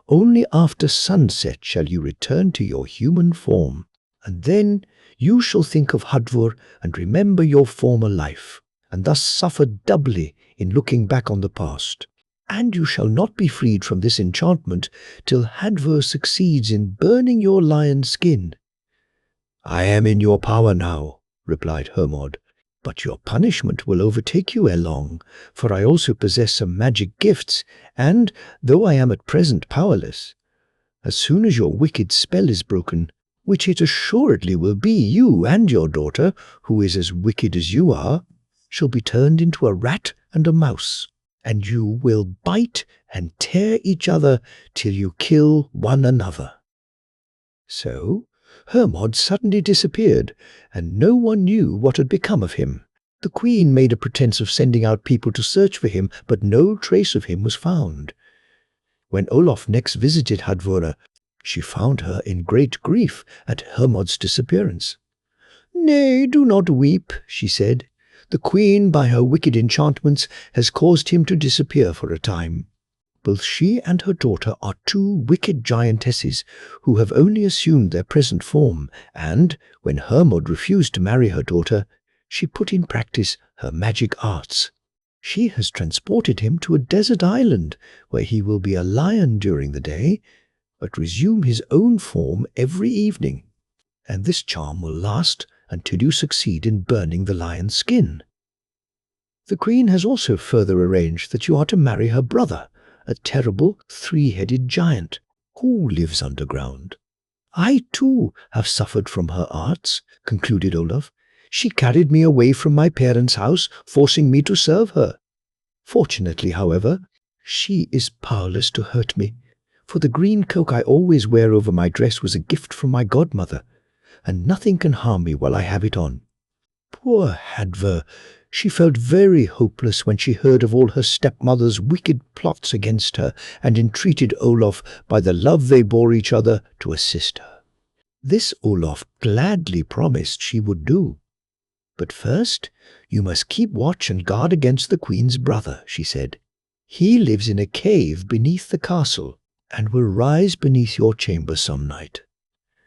Only after sunset shall you return to your human form, and then you shall think of Hadvor and remember your former life, and thus suffer doubly in looking back on the past. And you shall not be freed from this enchantment till Hadvor succeeds in burning your lion's skin." "I am in your power now," replied Hermod, "but your punishment will overtake you ere long, for I also possess some magic gifts, and, though I am at present powerless, as soon as your wicked spell is broken, which it assuredly will be, you and your daughter, who is as wicked as you are, shall be turned into a rat and a mouse, and you will bite and tear each other till you kill one another." So Hermod suddenly disappeared, and no one knew what had become of him. The queen made a pretense of sending out people to search for him, but no trace of him was found. When Olaf next visited Hadvor, she found her in great grief at Hermod's disappearance. "Nay, do not weep," she said. "The queen, by her wicked enchantments, has caused him to disappear for a time. Both she and her daughter are two wicked giantesses who have only assumed their present form, and, when Hermod refused to marry her daughter, she put in practice her magic arts. She has transported him to a desert island, where he will be a lion during the day, but resume his own form every evening, and this charm will last until you succeed in burning the lion's skin. The queen has also further arranged that you are to marry her brother, a terrible three-headed giant, who lives underground. I, too, have suffered from her arts," concluded Olaf. "She carried me away from my parents' house, forcing me to serve her. Fortunately, however, she is powerless to hurt me, for the green cloak I always wear over my dress was a gift from my godmother, and nothing can harm me while I have it on. Poor Hadvor! She felt very hopeless when she heard of all her stepmother's wicked plots against her, and entreated Olaf, by the love they bore each other, to assist her. This Olaf gladly promised she would do. But first, you must keep watch and guard against the queen's brother," she said. "He lives in a cave beneath the castle, and will rise beneath your chamber some night.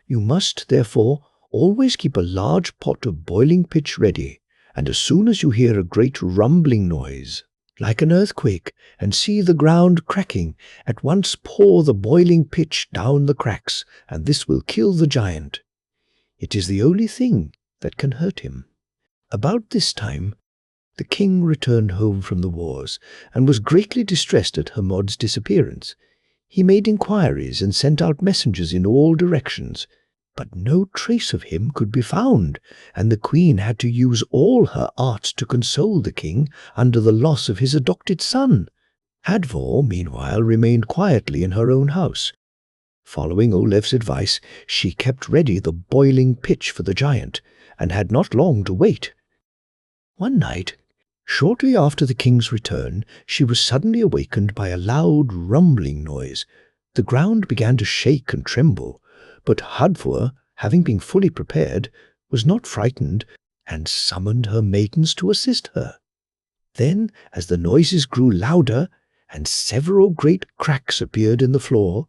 You must, therefore, always keep a large pot of boiling pitch ready, and as soon as you hear a great rumbling noise, like an earthquake, and see the ground cracking, at once pour the boiling pitch down the cracks, and this will kill the giant. It is the only thing that can hurt him." About this time, the king returned home from the wars, and was greatly distressed at Hermod's disappearance. He made inquiries and sent out messengers in all directions, but no trace of him could be found, and the queen had to use all her arts to console the king under the loss of his adopted son. Hadvor, meanwhile, remained quietly in her own house. Following Olaf's advice, she kept ready the boiling pitch for the giant, and had not long to wait. One night, shortly after the king's return, she was suddenly awakened by a loud rumbling noise. The ground began to shake and tremble, but Hadvor, having been fully prepared, was not frightened, and summoned her maidens to assist her. Then, as the noises grew louder, and several great cracks appeared in the floor,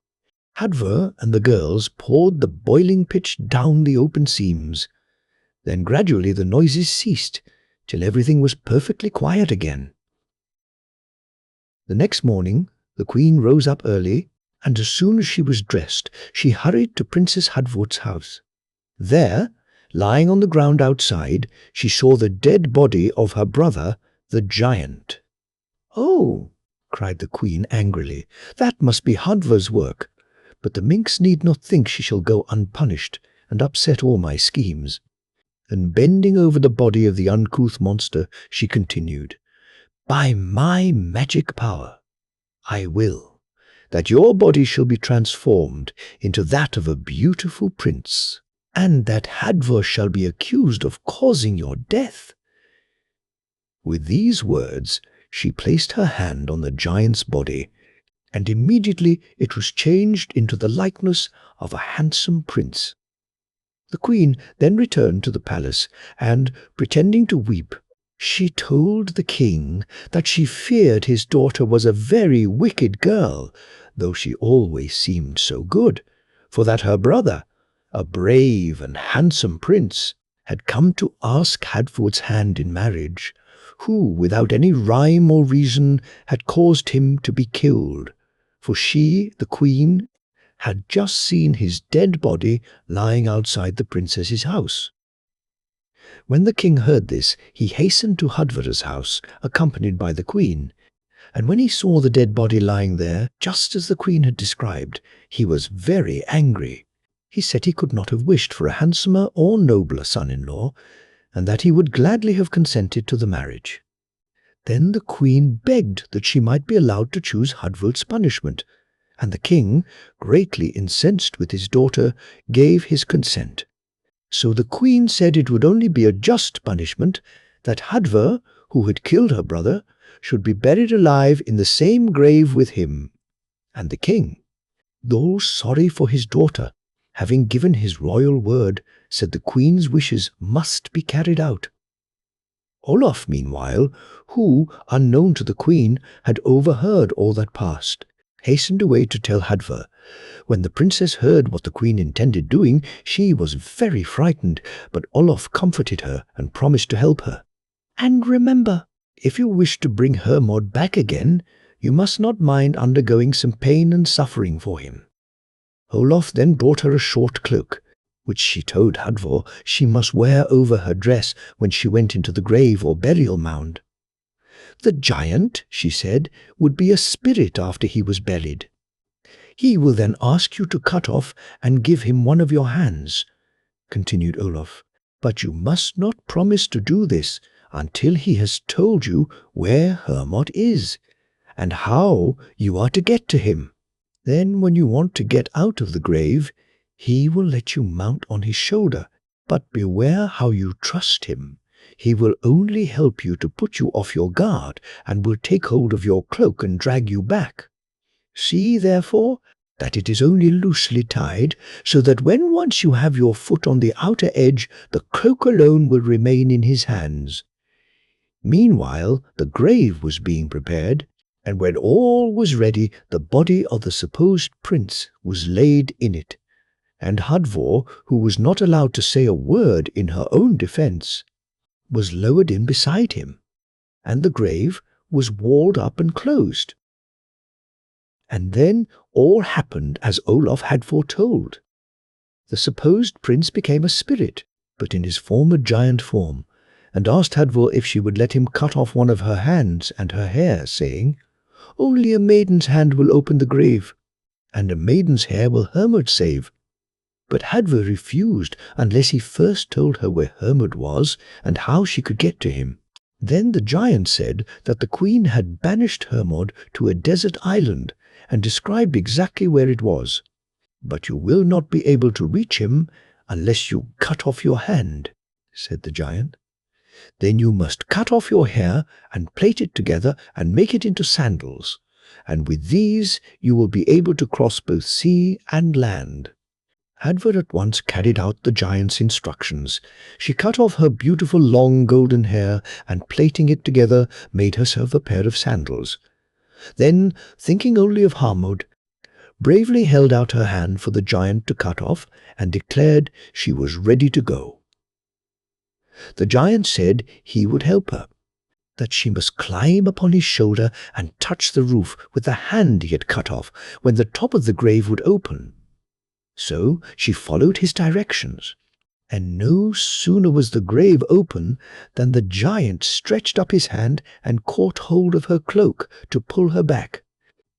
Hadvor and the girls poured the boiling pitch down the open seams. Then gradually the noises ceased, till everything was perfectly quiet again. The next morning the queen rose up early, and as soon as she was dressed, she hurried to Princess Hadvor's house. There, lying on the ground outside, she saw the dead body of her brother, the giant. "Oh!" cried the queen angrily, "that must be Hadvor's work. But the minx need not think she shall go unpunished and upset all my schemes." And bending over the body of the uncouth monster, she continued, "By my magic power, I will that your body shall be transformed into that of a beautiful prince, and that Hadvor shall be accused of causing your death." With these words, she placed her hand on the giant's body, and immediately it was changed into the likeness of a handsome prince. The queen then returned to the palace, and, pretending to weep, she told the king that she feared his daughter was a very wicked girl, though she always seemed so good, for that her brother, a brave and handsome prince, had come to ask Hadvor's hand in marriage, who, without any rhyme or reason, had caused him to be killed, for she, the queen, had just seen his dead body lying outside the princess's house. When the king heard this, he hastened to Hadvor's house, accompanied by the queen, and when he saw the dead body lying there, just as the queen had described, he was very angry. He said he could not have wished for a handsomer or nobler son-in-law, and that he would gladly have consented to the marriage. Then the queen begged that she might be allowed to choose Hadvor's punishment, and the king, greatly incensed with his daughter, gave his consent. So the queen said it would only be a just punishment that Hadvor, who had killed her brother, should be buried alive in the same grave with him. And the king, though sorry for his daughter, having given his royal word, said the queen's wishes must be carried out. Olaf, meanwhile, who, unknown to the queen, had overheard all that passed, hastened away to tell Hadvor. When the princess heard what the queen intended doing, she was very frightened, but Olaf comforted her and promised to help her. "And remember, if you wish to bring Hermod back again, you must not mind undergoing some pain and suffering for him." Olaf then brought her a short cloak, which she told Hadvor she must wear over her dress when she went into the grave or burial mound. "The giant," she said, "would be a spirit after he was buried. He will then ask you to cut off and give him one of your hands," continued Olaf. "But you must not promise to do this until he has told you where Hermod is, and how you are to get to him. Then when you want to get out of the grave, he will let you mount on his shoulder, but beware how you trust him. He will only help you to put you off your guard, and will take hold of your cloak and drag you back. See, therefore, that it is only loosely tied, so that when once you have your foot on the outer edge, the cloak alone will remain in his hands." Meanwhile, the grave was being prepared, and when all was ready, the body of the supposed prince was laid in it, and Hadvor, who was not allowed to say a word in her own defence, was lowered in beside him, and the grave was walled up and closed. And then all happened as Olaf had foretold. The supposed prince became a spirit, but in his former giant form, and asked Hadvor if she would let him cut off one of her hands and her hair, saying, "Only a maiden's hand will open the grave, and a maiden's hair will Hermod save." But Hadvor refused unless he first told her where Hermod was and how she could get to him. Then the giant said that the queen had banished Hermod to a desert island and described exactly where it was. "But you will not be able to reach him unless you cut off your hand," said the giant. "Then you must cut off your hair and plait it together and make it into sandals, and with these you will be able to cross both sea and land." Hadvor at once carried out the giant's instructions. She cut off her beautiful long golden hair and, plaiting it together, made herself a pair of sandals. Then, thinking only of Hermod, bravely held out her hand for the giant to cut off and declared she was ready to go. The giant said he would help her, that she must climb upon his shoulder and touch the roof with the hand he had cut off when the top of the grave would open. So she followed his directions, and no sooner was the grave open than the giant stretched up his hand and caught hold of her cloak to pull her back.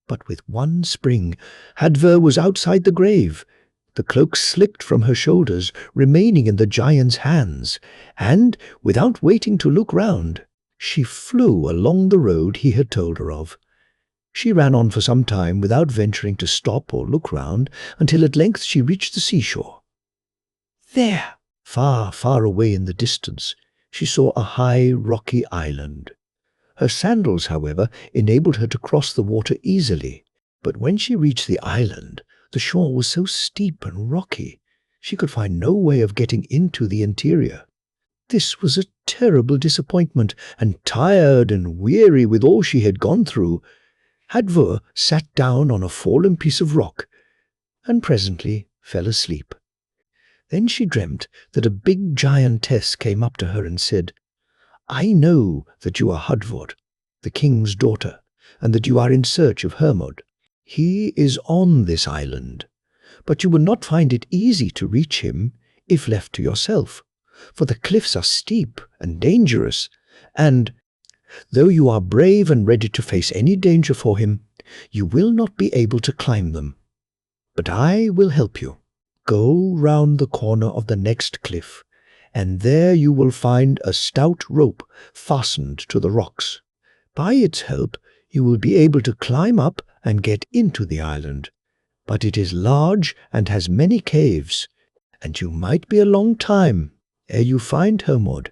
But with one spring, Hadvor was outside the grave. The cloak slipped from her shoulders, remaining in the giant's hands, and, without waiting to look round, she flew along the road he had told her of. She ran on for some time without venturing to stop or look round, until at length she reached the seashore. There, far, far away in the distance, she saw a high, rocky island. Her sandals, however, enabled her to cross the water easily, but when she reached the island, the shore was so steep and rocky, she could find no way of getting into the interior. This was a terrible disappointment, and tired and weary with all she had gone through, Hadvor sat down on a fallen piece of rock, and presently fell asleep. Then she dreamt that a big giantess came up to her and said, "I know that you are Hadvor, the king's daughter, and that you are in search of Hermod. He is on this island, but you will not find it easy to reach him if left to yourself, for the cliffs are steep and dangerous, and, though you are brave and ready to face any danger for him, you will not be able to climb them. But I will help you. Go round the corner of the next cliff, and there you will find a stout rope fastened to the rocks. By its help you will be able to climb up and get into the island, but it is large and has many caves, and you might be a long time ere you find Hermod.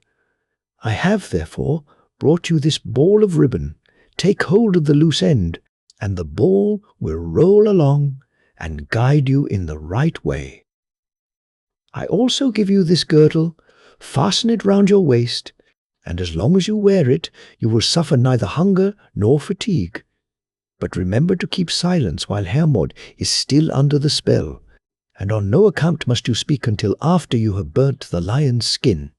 I have, therefore, brought you this ball of ribbon. Take hold of the loose end, and the ball will roll along and guide you in the right way. I also give you this girdle. Fasten it round your waist, and as long as you wear it, you will suffer neither hunger nor fatigue. But remember to keep silence while Hermod is still under the spell, and on no account must you speak until after you have burnt the lion's skin."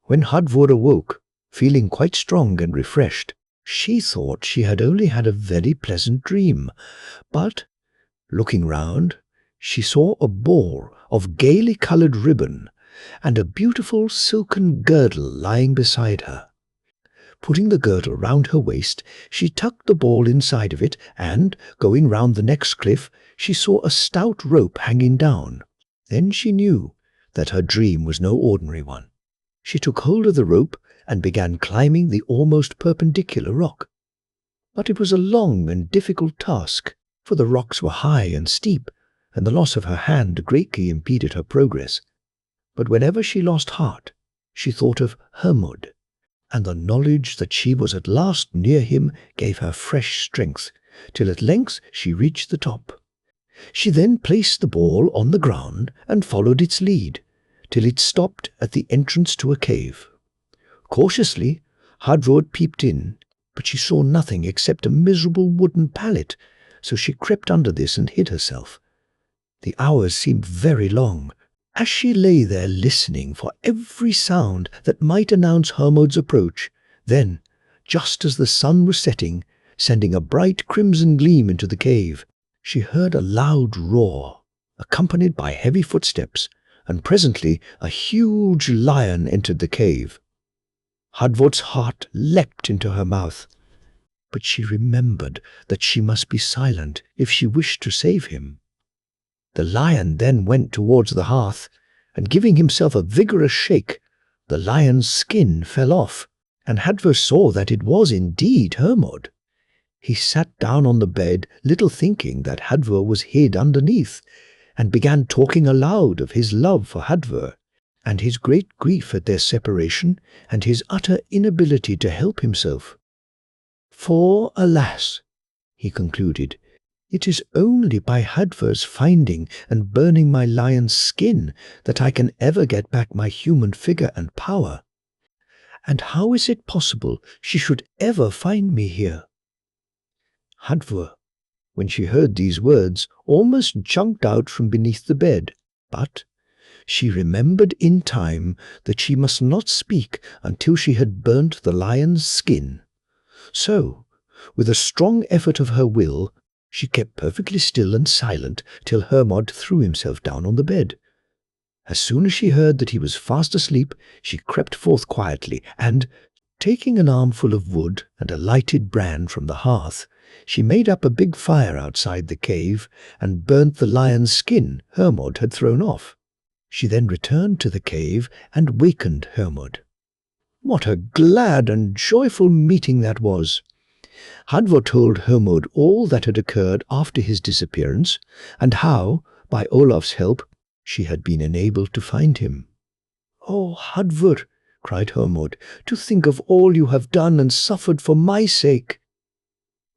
When Hadvor awoke, feeling quite strong and refreshed, she thought she had only had a very pleasant dream, but, looking round, she saw a ball of gaily coloured ribbon and a beautiful silken girdle lying beside her. Putting the girdle round her waist, she tucked the ball inside of it, and, going round the next cliff, she saw a stout rope hanging down. Then she knew that her dream was no ordinary one. She took hold of the rope and began climbing the almost perpendicular rock. But it was a long and difficult task, for the rocks were high and steep, and the loss of her hand greatly impeded her progress. But whenever she lost heart, she thought of Hermod, and the knowledge that she was at last near him gave her fresh strength, till at length she reached the top. She then placed the ball on the ground and followed its lead, till it stopped at the entrance to a cave. Cautiously, Hadvor peeped in, but she saw nothing except a miserable wooden pallet, so she crept under this and hid herself. The hours seemed very long, as she lay there listening for every sound that might announce Hermod's approach. Then, just as the sun was setting, sending a bright crimson gleam into the cave, she heard a loud roar, accompanied by heavy footsteps, and presently a huge lion entered the cave. Hadvor's heart leapt into her mouth, but she remembered that she must be silent if she wished to save him. The lion then went towards the hearth, and giving himself a vigorous shake, the lion's skin fell off, and Hadvor saw that it was indeed Hermod. He sat down on the bed, little thinking that Hadvor was hid underneath, and began talking aloud of his love for Hadvor, and his great grief at their separation, and his utter inability to help himself. "For, alas," he concluded, "it is only by Hadvor's finding and burning my lion's skin that I can ever get back my human figure and power. And how is it possible she should ever find me here?" Hadvor, when she heard these words, almost jumped out from beneath the bed. But she remembered in time that she must not speak until she had burnt the lion's skin. So, with a strong effort of her will, she kept perfectly still and silent till Hermod threw himself down on the bed. As soon as she heard that he was fast asleep, she crept forth quietly, and, taking an armful of wood and a lighted brand from the hearth, she made up a big fire outside the cave and burnt the lion's skin Hermod had thrown off. She then returned to the cave and wakened Hermod. What a glad and joyful meeting that was! Hadvor told Hermod all that had occurred after his disappearance, and how, by Olaf's help, she had been enabled to find him. "Oh, Hadvor," cried Hermod, "to think of all you have done and suffered for my sake!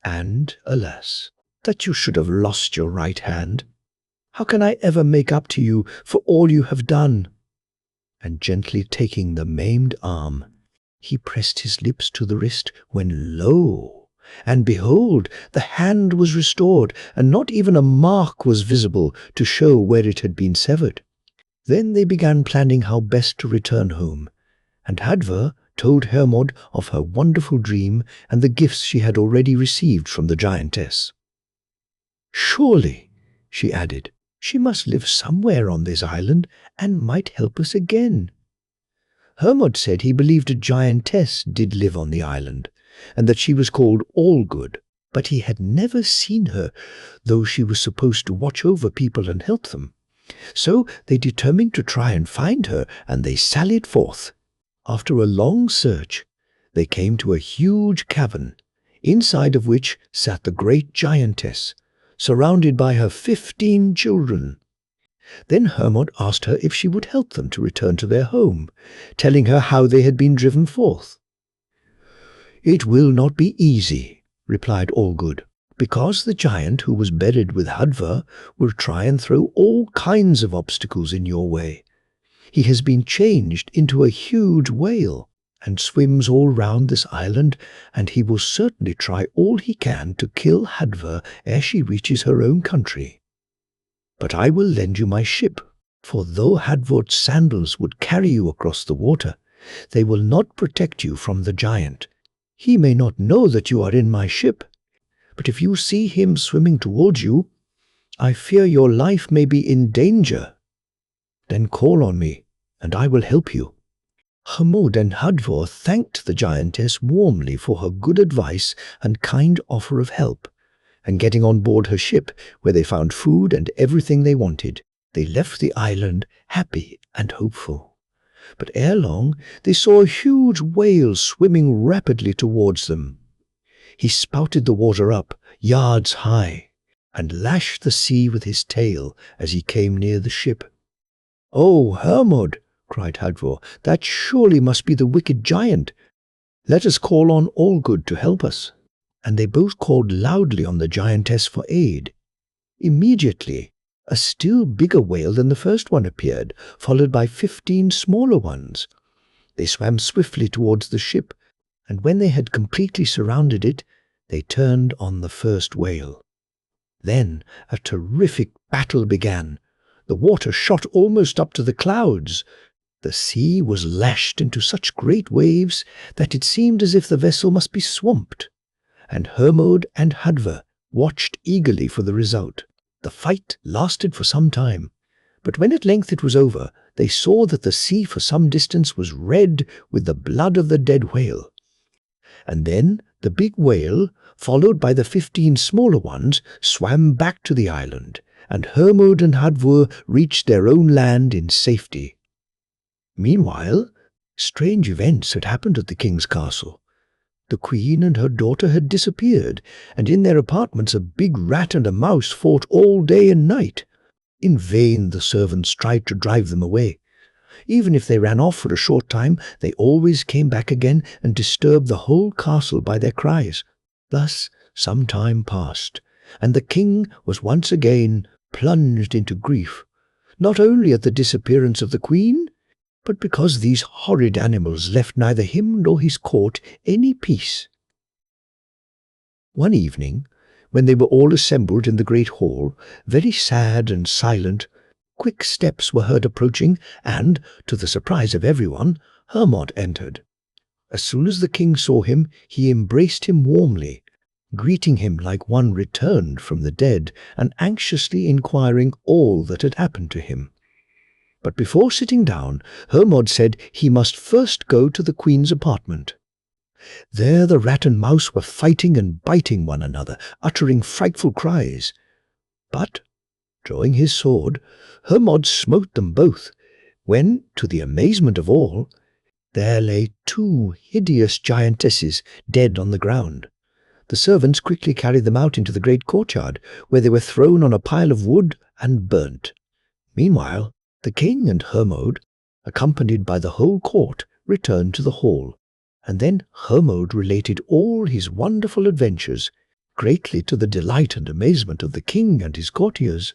And, alas, that you should have lost your right hand. How can I ever make up to you for all you have done?" And gently taking the maimed arm, he pressed his lips to the wrist, when lo! And behold, the hand was restored, and not even a mark was visible to show where it had been severed. Then they began planning how best to return home, and Hadvor told Hermod of her wonderful dream and the gifts she had already received from the giantess. "Surely," she added, "she must live somewhere on this island and might help us again." Hermod said he believed a giantess did live on the island, and that she was called Allgood, but he had never seen her, though she was supposed to watch over people and help them. So they determined to try and find her, and they sallied forth. After a long search, they came to a huge cavern, inside of which sat the great giantess, surrounded by her 15 children. Then Hermod asked her if she would help them to return to their home, telling her how they had been driven forth. "It will not be easy," replied Allgood, "because the giant who was buried with Hadvor will try and throw all kinds of obstacles in your way. He has been changed into a huge whale and swims all round this island, and he will certainly try all he can to kill Hadvor ere she reaches her own country. But I will lend you my ship, for though Hadvor's sandals would carry you across the water, they will not protect you from the giant. He may not know that you are in my ship, but if you see him swimming towards you, I fear your life may be in danger. Then call on me, and I will help you." Hermod and Hadvor thanked the giantess warmly for her good advice and kind offer of help, and getting on board her ship, where they found food and everything they wanted, they left the island happy and hopeful. But ere long they saw a huge whale swimming rapidly towards them. He spouted the water up, yards high, and lashed the sea with his tail as he came near the ship. "Oh, Hermod," cried Hadvor, "that surely must be the wicked giant. Let us call on Allgood to help us." And they both called loudly on the giantess for aid. Immediately, a still bigger whale than the first one appeared, followed by 15 smaller ones. They swam swiftly towards the ship, and when they had completely surrounded it, they turned on the first whale. Then a terrific battle began. The water shot almost up to the clouds. The sea was lashed into such great waves that it seemed as if the vessel must be swamped, and Hermod and Hadvor watched eagerly for the result. The fight lasted for some time, but when at length it was over, they saw that the sea for some distance was red with the blood of the dead whale. And then the big whale, followed by the 15 smaller ones, swam back to the island, and Hermod and Hadvor reached their own land in safety. Meanwhile, strange events had happened at the king's castle. The queen and her daughter had disappeared, and in their apartments a big rat and a mouse fought all day and night. In vain the servants tried to drive them away. Even if they ran off for a short time, they always came back again and disturbed the whole castle by their cries. Thus some time passed, and the king was once again plunged into grief, not only at the disappearance of the queen, but because these horrid animals left neither him nor his court any peace. One evening, When they were all assembled in the great hall, very sad and silent, quick steps were heard approaching, and, to the surprise of everyone, Hermod entered. As soon as the king saw him, he embraced him warmly, greeting him like one returned from the dead, and anxiously inquiring all that had happened to him. But before sitting down, Hermod said he must first go to the queen's apartment. There the rat and mouse were fighting and biting one another, uttering frightful cries. But, drawing his sword, Hermod smote them both, when, to the amazement of all, there lay two hideous giantesses dead on the ground. The servants quickly carried them out into the great courtyard, where they were thrown on a pile of wood and burnt. Meanwhile, the king and Hermod, accompanied by the whole court, returned to the hall, and then Hermod related all his wonderful adventures, greatly to the delight and amazement of the king and his courtiers.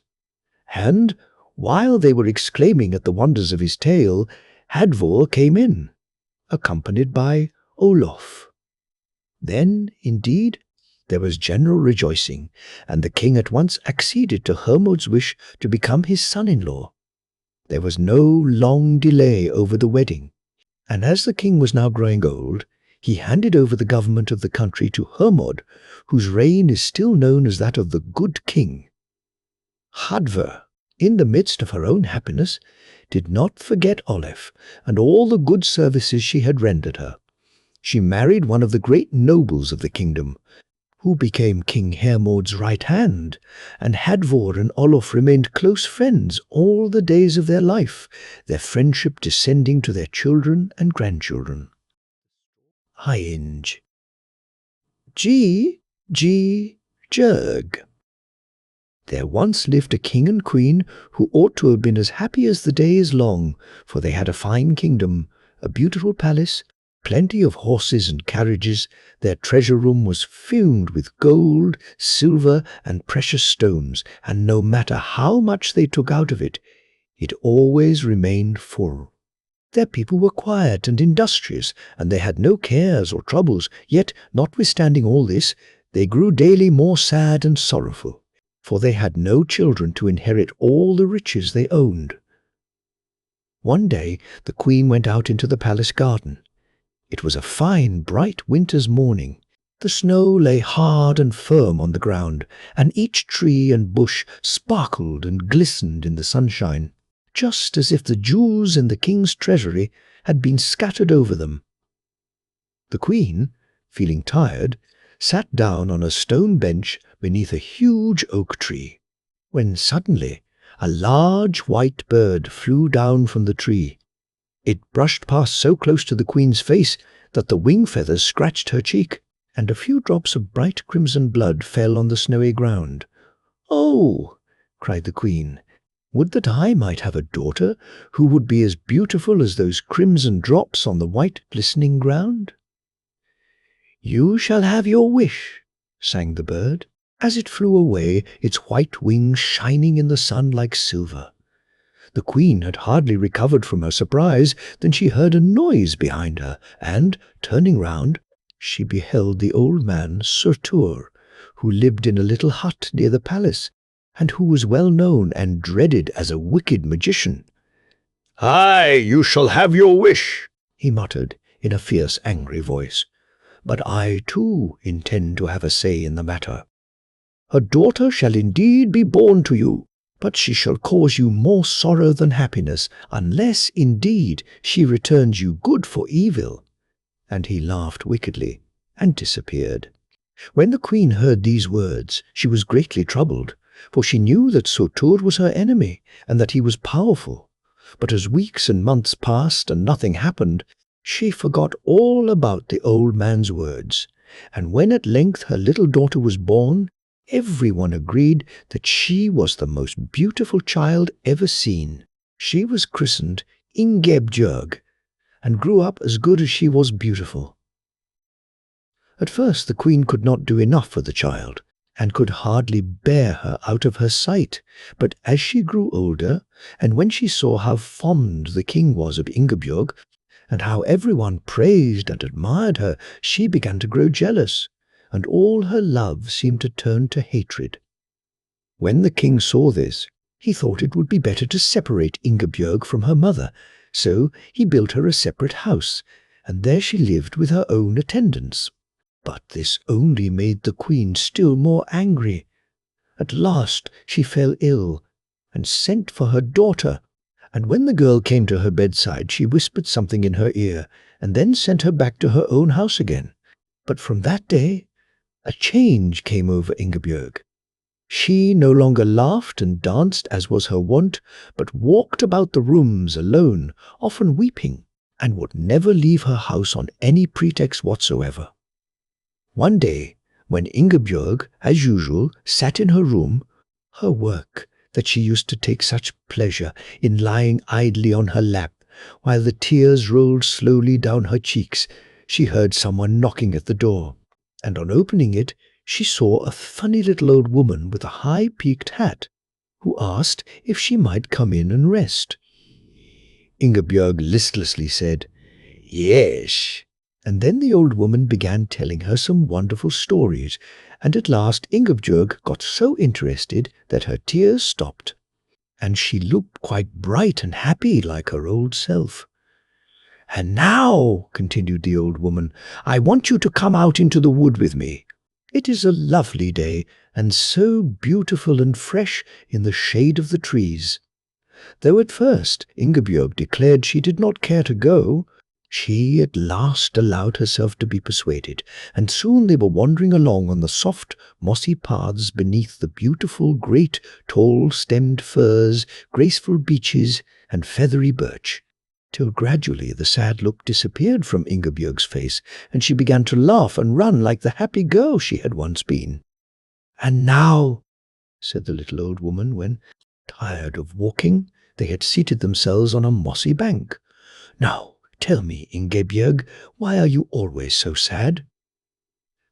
And, while they were exclaiming at the wonders of his tale, Hadvor came in, accompanied by Olaf. Then, indeed, there was general rejoicing, and the king at once acceded to Hermod's wish to become his son-in-law. There was no long delay over the wedding, and as the king was now growing old, he handed over the government of the country to Hermod, whose reign is still known as that of the Good King. Hadvor, in the midst of her own happiness, did not forget Olaf and all the good services she had rendered her. She married one of the great nobles of the kingdom, who became King Hermod's right hand, and Hadvor and Olaf remained close friends all the days of their life, their friendship descending to their children and grandchildren. Ingebjorg. There once lived a king and queen who ought to have been as happy as the day is long, for they had a fine kingdom, a beautiful palace, plenty of horses and carriages. Their treasure room was filled with gold, silver, and precious stones, and no matter how much they took out of it, it always remained full. Their people were quiet and industrious, and they had no cares or troubles, yet, notwithstanding all this, they grew daily more sad and sorrowful, for they had no children to inherit all the riches they owned. One day the queen went out into the palace garden. It was a fine, bright winter's morning. The snow lay hard and firm on the ground, and each tree and bush sparkled and glistened in the sunshine, just as if the jewels in the king's treasury had been scattered over them. The queen, feeling tired, sat down on a stone bench beneath a huge oak tree, when suddenly a large white bird flew down from the tree. It brushed past so close to the queen's face that the wing feathers scratched her cheek, and a few drops of bright crimson blood fell on the snowy ground. "Oh!" cried the queen, "would that I might have a daughter who would be as beautiful as those crimson drops on the white glistening ground." "You shall have your wish," sang the bird, as it flew away, its white wings shining in the sun like silver. The queen had hardly recovered from her surprise than she heard a noise behind her, and, turning round, she beheld the old man Surtur, who lived in a little hut near the palace, and who was well known and dreaded as a wicked magician. "Aye, you shall have your wish," he muttered in a fierce, angry voice. "But I, too, intend to have a say in the matter. A daughter shall indeed be born to you, but she shall cause you more sorrow than happiness, unless, indeed, she returns you good for evil." And he laughed wickedly and disappeared. When the queen heard these words, she was greatly troubled, for she knew that Surtur was her enemy, and that he was powerful. But as weeks and months passed and nothing happened, she forgot all about the old man's words, and when at length her little daughter was born, everyone agreed that she was the most beautiful child ever seen. She was christened Ingebjorg, and grew up as good as she was beautiful. At first the queen could not do enough for the child, and could hardly bear her out of her sight, but as she grew older, and when she saw how fond the king was of Ingebjorg, and how everyone praised and admired her, she began to grow jealous, and all her love seemed to turn to hatred. When the king saw this, he thought it would be better to separate Ingebjorg from her mother, so he built her a separate house, and there she lived with her own attendants. But this only made the queen still more angry. At last she fell ill, and sent for her daughter, and when the girl came to her bedside she whispered something in her ear, and then sent her back to her own house again. But from that day a change came over Ingebjorg. She no longer laughed and danced as was her wont, but walked about the rooms alone, often weeping, and would never leave her house on any pretext whatsoever. One day, when Ingebjorg, as usual, sat in her room, her work, that she used to take such pleasure in lying idly on her lap, while the tears rolled slowly down her cheeks, she heard someone knocking at the door, and on opening it, she saw a funny little old woman with a high-peaked hat, who asked if she might come in and rest. Ingebjorg listlessly said, "Yes," and then the old woman began telling her some wonderful stories, and at last Ingebjorg got so interested that her tears stopped, and she looked quite bright and happy like her old self. "And now," continued the old woman, "I want you to come out into the wood with me. It is a lovely day, and so beautiful and fresh in the shade of the trees." Though at first Ingebjorg declared she did not care to go, she at last allowed herself to be persuaded, and soon they were wandering along on the soft, mossy paths beneath the beautiful, great, tall-stemmed firs, graceful beeches, and feathery birch, till gradually the sad look disappeared from Ingebjorg's face, and she began to laugh and run like the happy girl she had once been. "And now," said the little old woman when, tired of walking, they had seated themselves on a mossy bank, "now tell me, Ingebjorg, why are you always so sad?"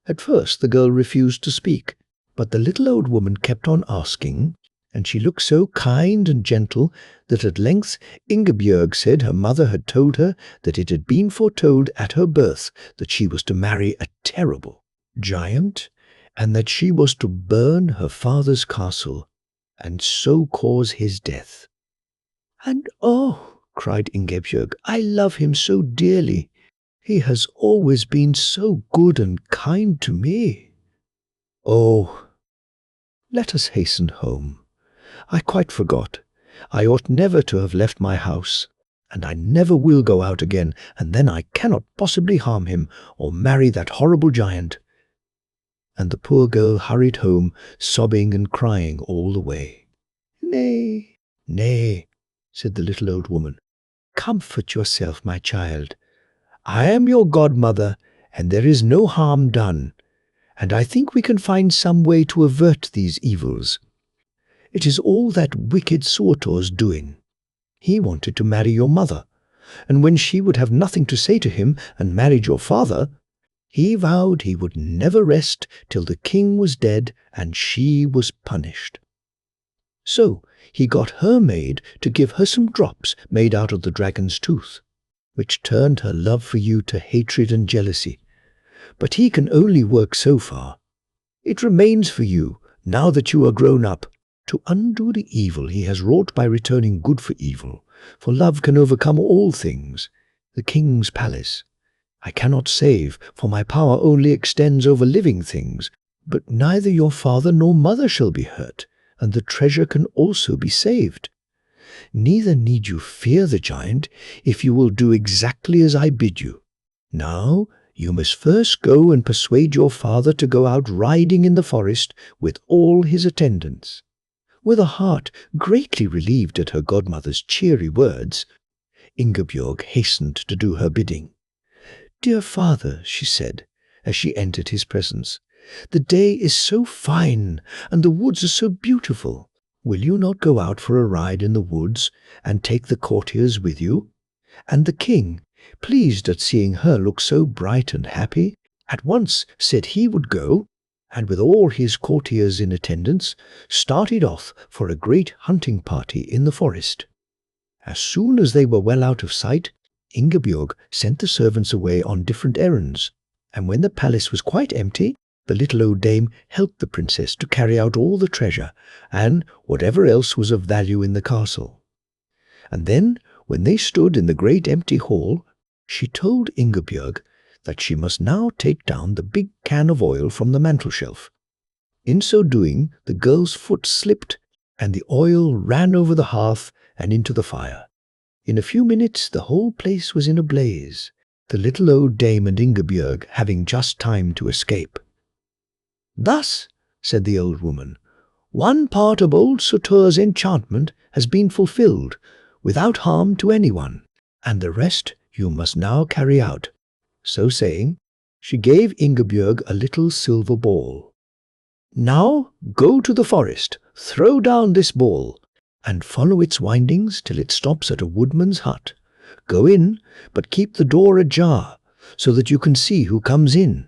At first the girl refused to speak, but the little old woman kept on asking, and she looked so kind and gentle that at length Ingebjorg said her mother had told her that it had been foretold at her birth that she was to marry a terrible giant, and that she was to burn her father's castle, and so cause his death. "And oh," cried Ingebjorg, "I love him so dearly. He has always been so good and kind to me." "Oh, let us hasten home. I quite forgot. I ought never to have left my house, and I never will go out again, and then I cannot possibly harm him or marry that horrible giant." And the poor girl hurried home, sobbing and crying all the way. "Nay, nay," said the little old woman. "Comfort yourself, my child. I am your godmother, and there is no harm done, and I think we can find some way to avert these evils. It is all that wicked Surtur's doing. He wanted to marry your mother, and when she would have nothing to say to him and married your father, he vowed he would never rest till the king was dead and she was punished. So he got her maid to give her some drops made out of the dragon's tooth, which turned her love for you to hatred and jealousy. But he can only work so far. It remains for you, now that you are grown up, to undo the evil he has wrought by returning good for evil, for love can overcome all things. The king's palace I cannot save, for my power only extends over living things, but neither your father nor mother shall be hurt, and the treasure can also be saved. Neither need you fear the giant if you will do exactly as I bid you. Now you must first go and persuade your father to go out riding in the forest with all his attendants." With a heart greatly relieved at her godmother's cheery words, Ingebjorg hastened to do her bidding. "Dear father," she said, as she entered his presence, "the day is so fine, and the woods are so beautiful. Will you not go out for a ride in the woods, and take the courtiers with you?" And the king, pleased at seeing her look so bright and happy, at once said he would go, and with all his courtiers in attendance, started off for a great hunting party in the forest. As soon as they were well out of sight, Ingebjorg sent the servants away on different errands, and when the palace was quite empty, The little old dame helped the princess to carry out all the treasure and whatever else was of value in the castle. And then, when they stood in the great empty hall, she told Ingebjorg that she must now take down the big can of oil from the mantelshelf. In so doing, the girl's foot slipped, and the oil ran over the hearth and into the fire. In a few minutes the whole place was in a blaze, the little old dame and Ingebjorg having just time to escape. "Thus," said the old woman, "one part of old Surtur's enchantment has been fulfilled, without harm to anyone, and the rest you must now carry out." So saying, she gave Ingebjorg a little silver ball. "Now go to the forest, throw down this ball, and follow its windings till it stops at a woodman's hut. Go in, but keep the door ajar, so that you can see who comes in.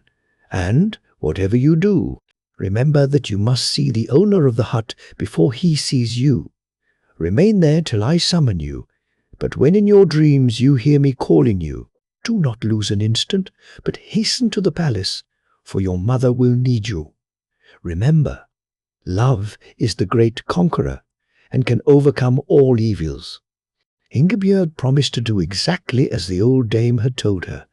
And, whatever you do, remember that you must see the owner of the hut before he sees you. Remain there till I summon you, but when in your dreams you hear me calling you, do not lose an instant, but hasten to the palace, for your mother will need you. Remember, love is the great conqueror, and can overcome all evils." Ingebjorg promised to do exactly as the old dame had told her.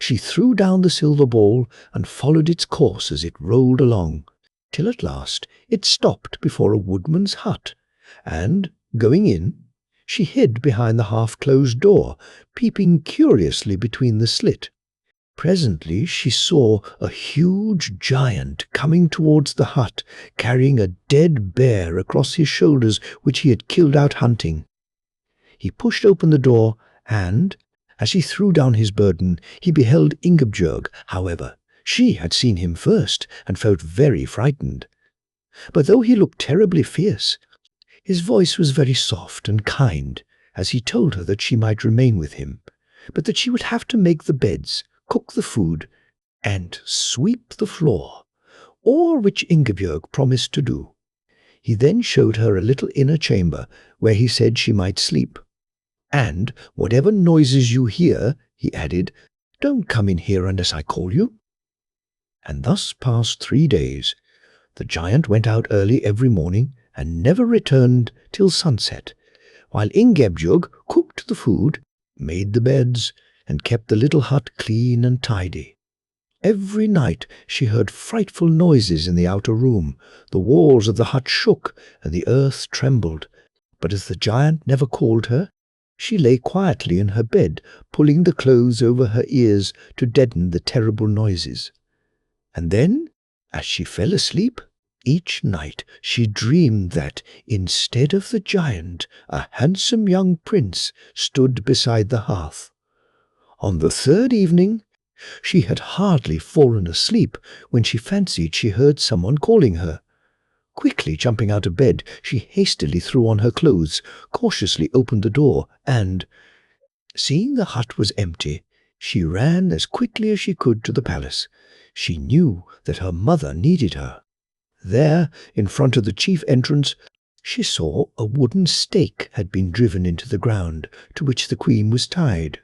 She threw down the silver ball and followed its course as it rolled along, till at last it stopped before a woodman's hut, and, going in, she hid behind the half-closed door, peeping curiously between the slit. Presently she saw a huge giant coming towards the hut, carrying a dead bear across his shoulders which he had killed out hunting. He pushed open the door, and, as he threw down his burden, he beheld Ingebjorg. However, she had seen him first, and felt very frightened. But though he looked terribly fierce, his voice was very soft and kind, as he told her that she might remain with him, but that she would have to make the beds, cook the food, and sweep the floor, all which Ingebjorg promised to do. He then showed her a little inner chamber where he said she might sleep. "And whatever noises you hear," he added, "don't come in here unless I call you." And thus passed 3 days. The giant went out early every morning and never returned till sunset, while Ingebjorg cooked the food, made the beds, and kept the little hut clean and tidy. Every night she heard frightful noises in the outer room. The walls of the hut shook and the earth trembled, but as the giant never called her, she lay quietly in her bed, pulling the clothes over her ears to deaden the terrible noises. And then, as she fell asleep, each night she dreamed that, instead of the giant, a handsome young prince stood beside the hearth. On the 3rd evening, she had hardly fallen asleep when she fancied she heard someone calling her. Quickly jumping out of bed, she hastily threw on her clothes, cautiously opened the door, and, seeing the hut was empty, she ran as quickly as she could to the palace. She knew that her mother needed her. There, in front of the chief entrance, she saw a wooden stake had been driven into the ground, to which the queen was tied,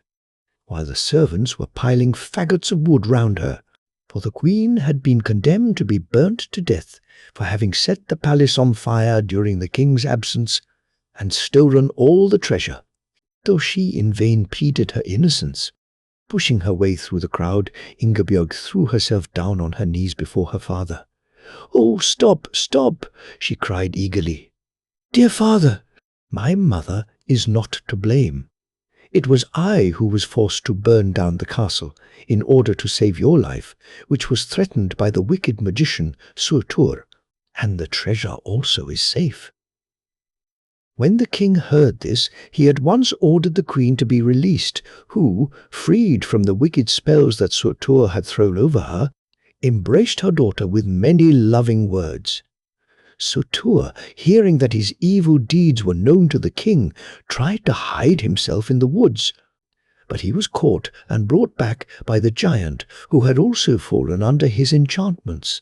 while the servants were piling faggots of wood round her, for the queen had been condemned to be burnt to death for having set the palace on fire during the king's absence and stolen all the treasure, though she in vain pleaded her innocence. Pushing her way through the crowd, Ingebjorg threw herself down on her knees before her father. "Oh, stop, stop!" she cried eagerly. "Dear father, my mother is not to blame. It was I who was forced to burn down the castle in order to save your life, which was threatened by the wicked magician Surtur, and the treasure also is safe." When the king heard this, he at once ordered the queen to be released, who, freed from the wicked spells that Surtur had thrown over her, embraced her daughter with many loving words. Surtur, hearing that his evil deeds were known to the king, tried to hide himself in the woods, but he was caught and brought back by the giant, who had also fallen under his enchantments.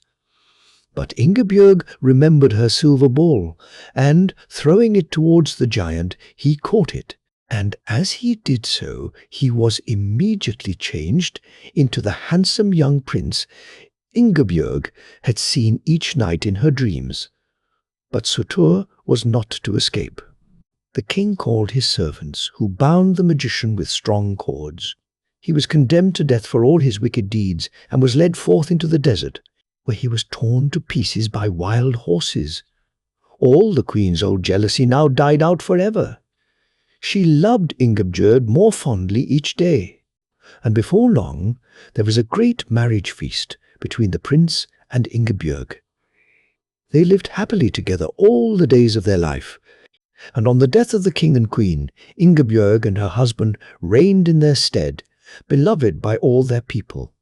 But Ingebjorg remembered her silver ball, and, throwing it towards the giant, he caught it, and as he did so, he was immediately changed into the handsome young prince Ingebjorg had seen each night in her dreams, but Surtur was not to escape. The king called his servants, who bound the magician with strong cords. He was condemned to death for all his wicked deeds, and was led forth into the desert, where he was torn to pieces by wild horses. All the queen's old jealousy now died out forever. She loved Ingebjorg more fondly each day, and before long there was a great marriage feast between the prince and Ingebjorg. They lived happily together all the days of their life, and on the death of the king and queen, Ingebjorg and her husband reigned in their stead, beloved by all their people.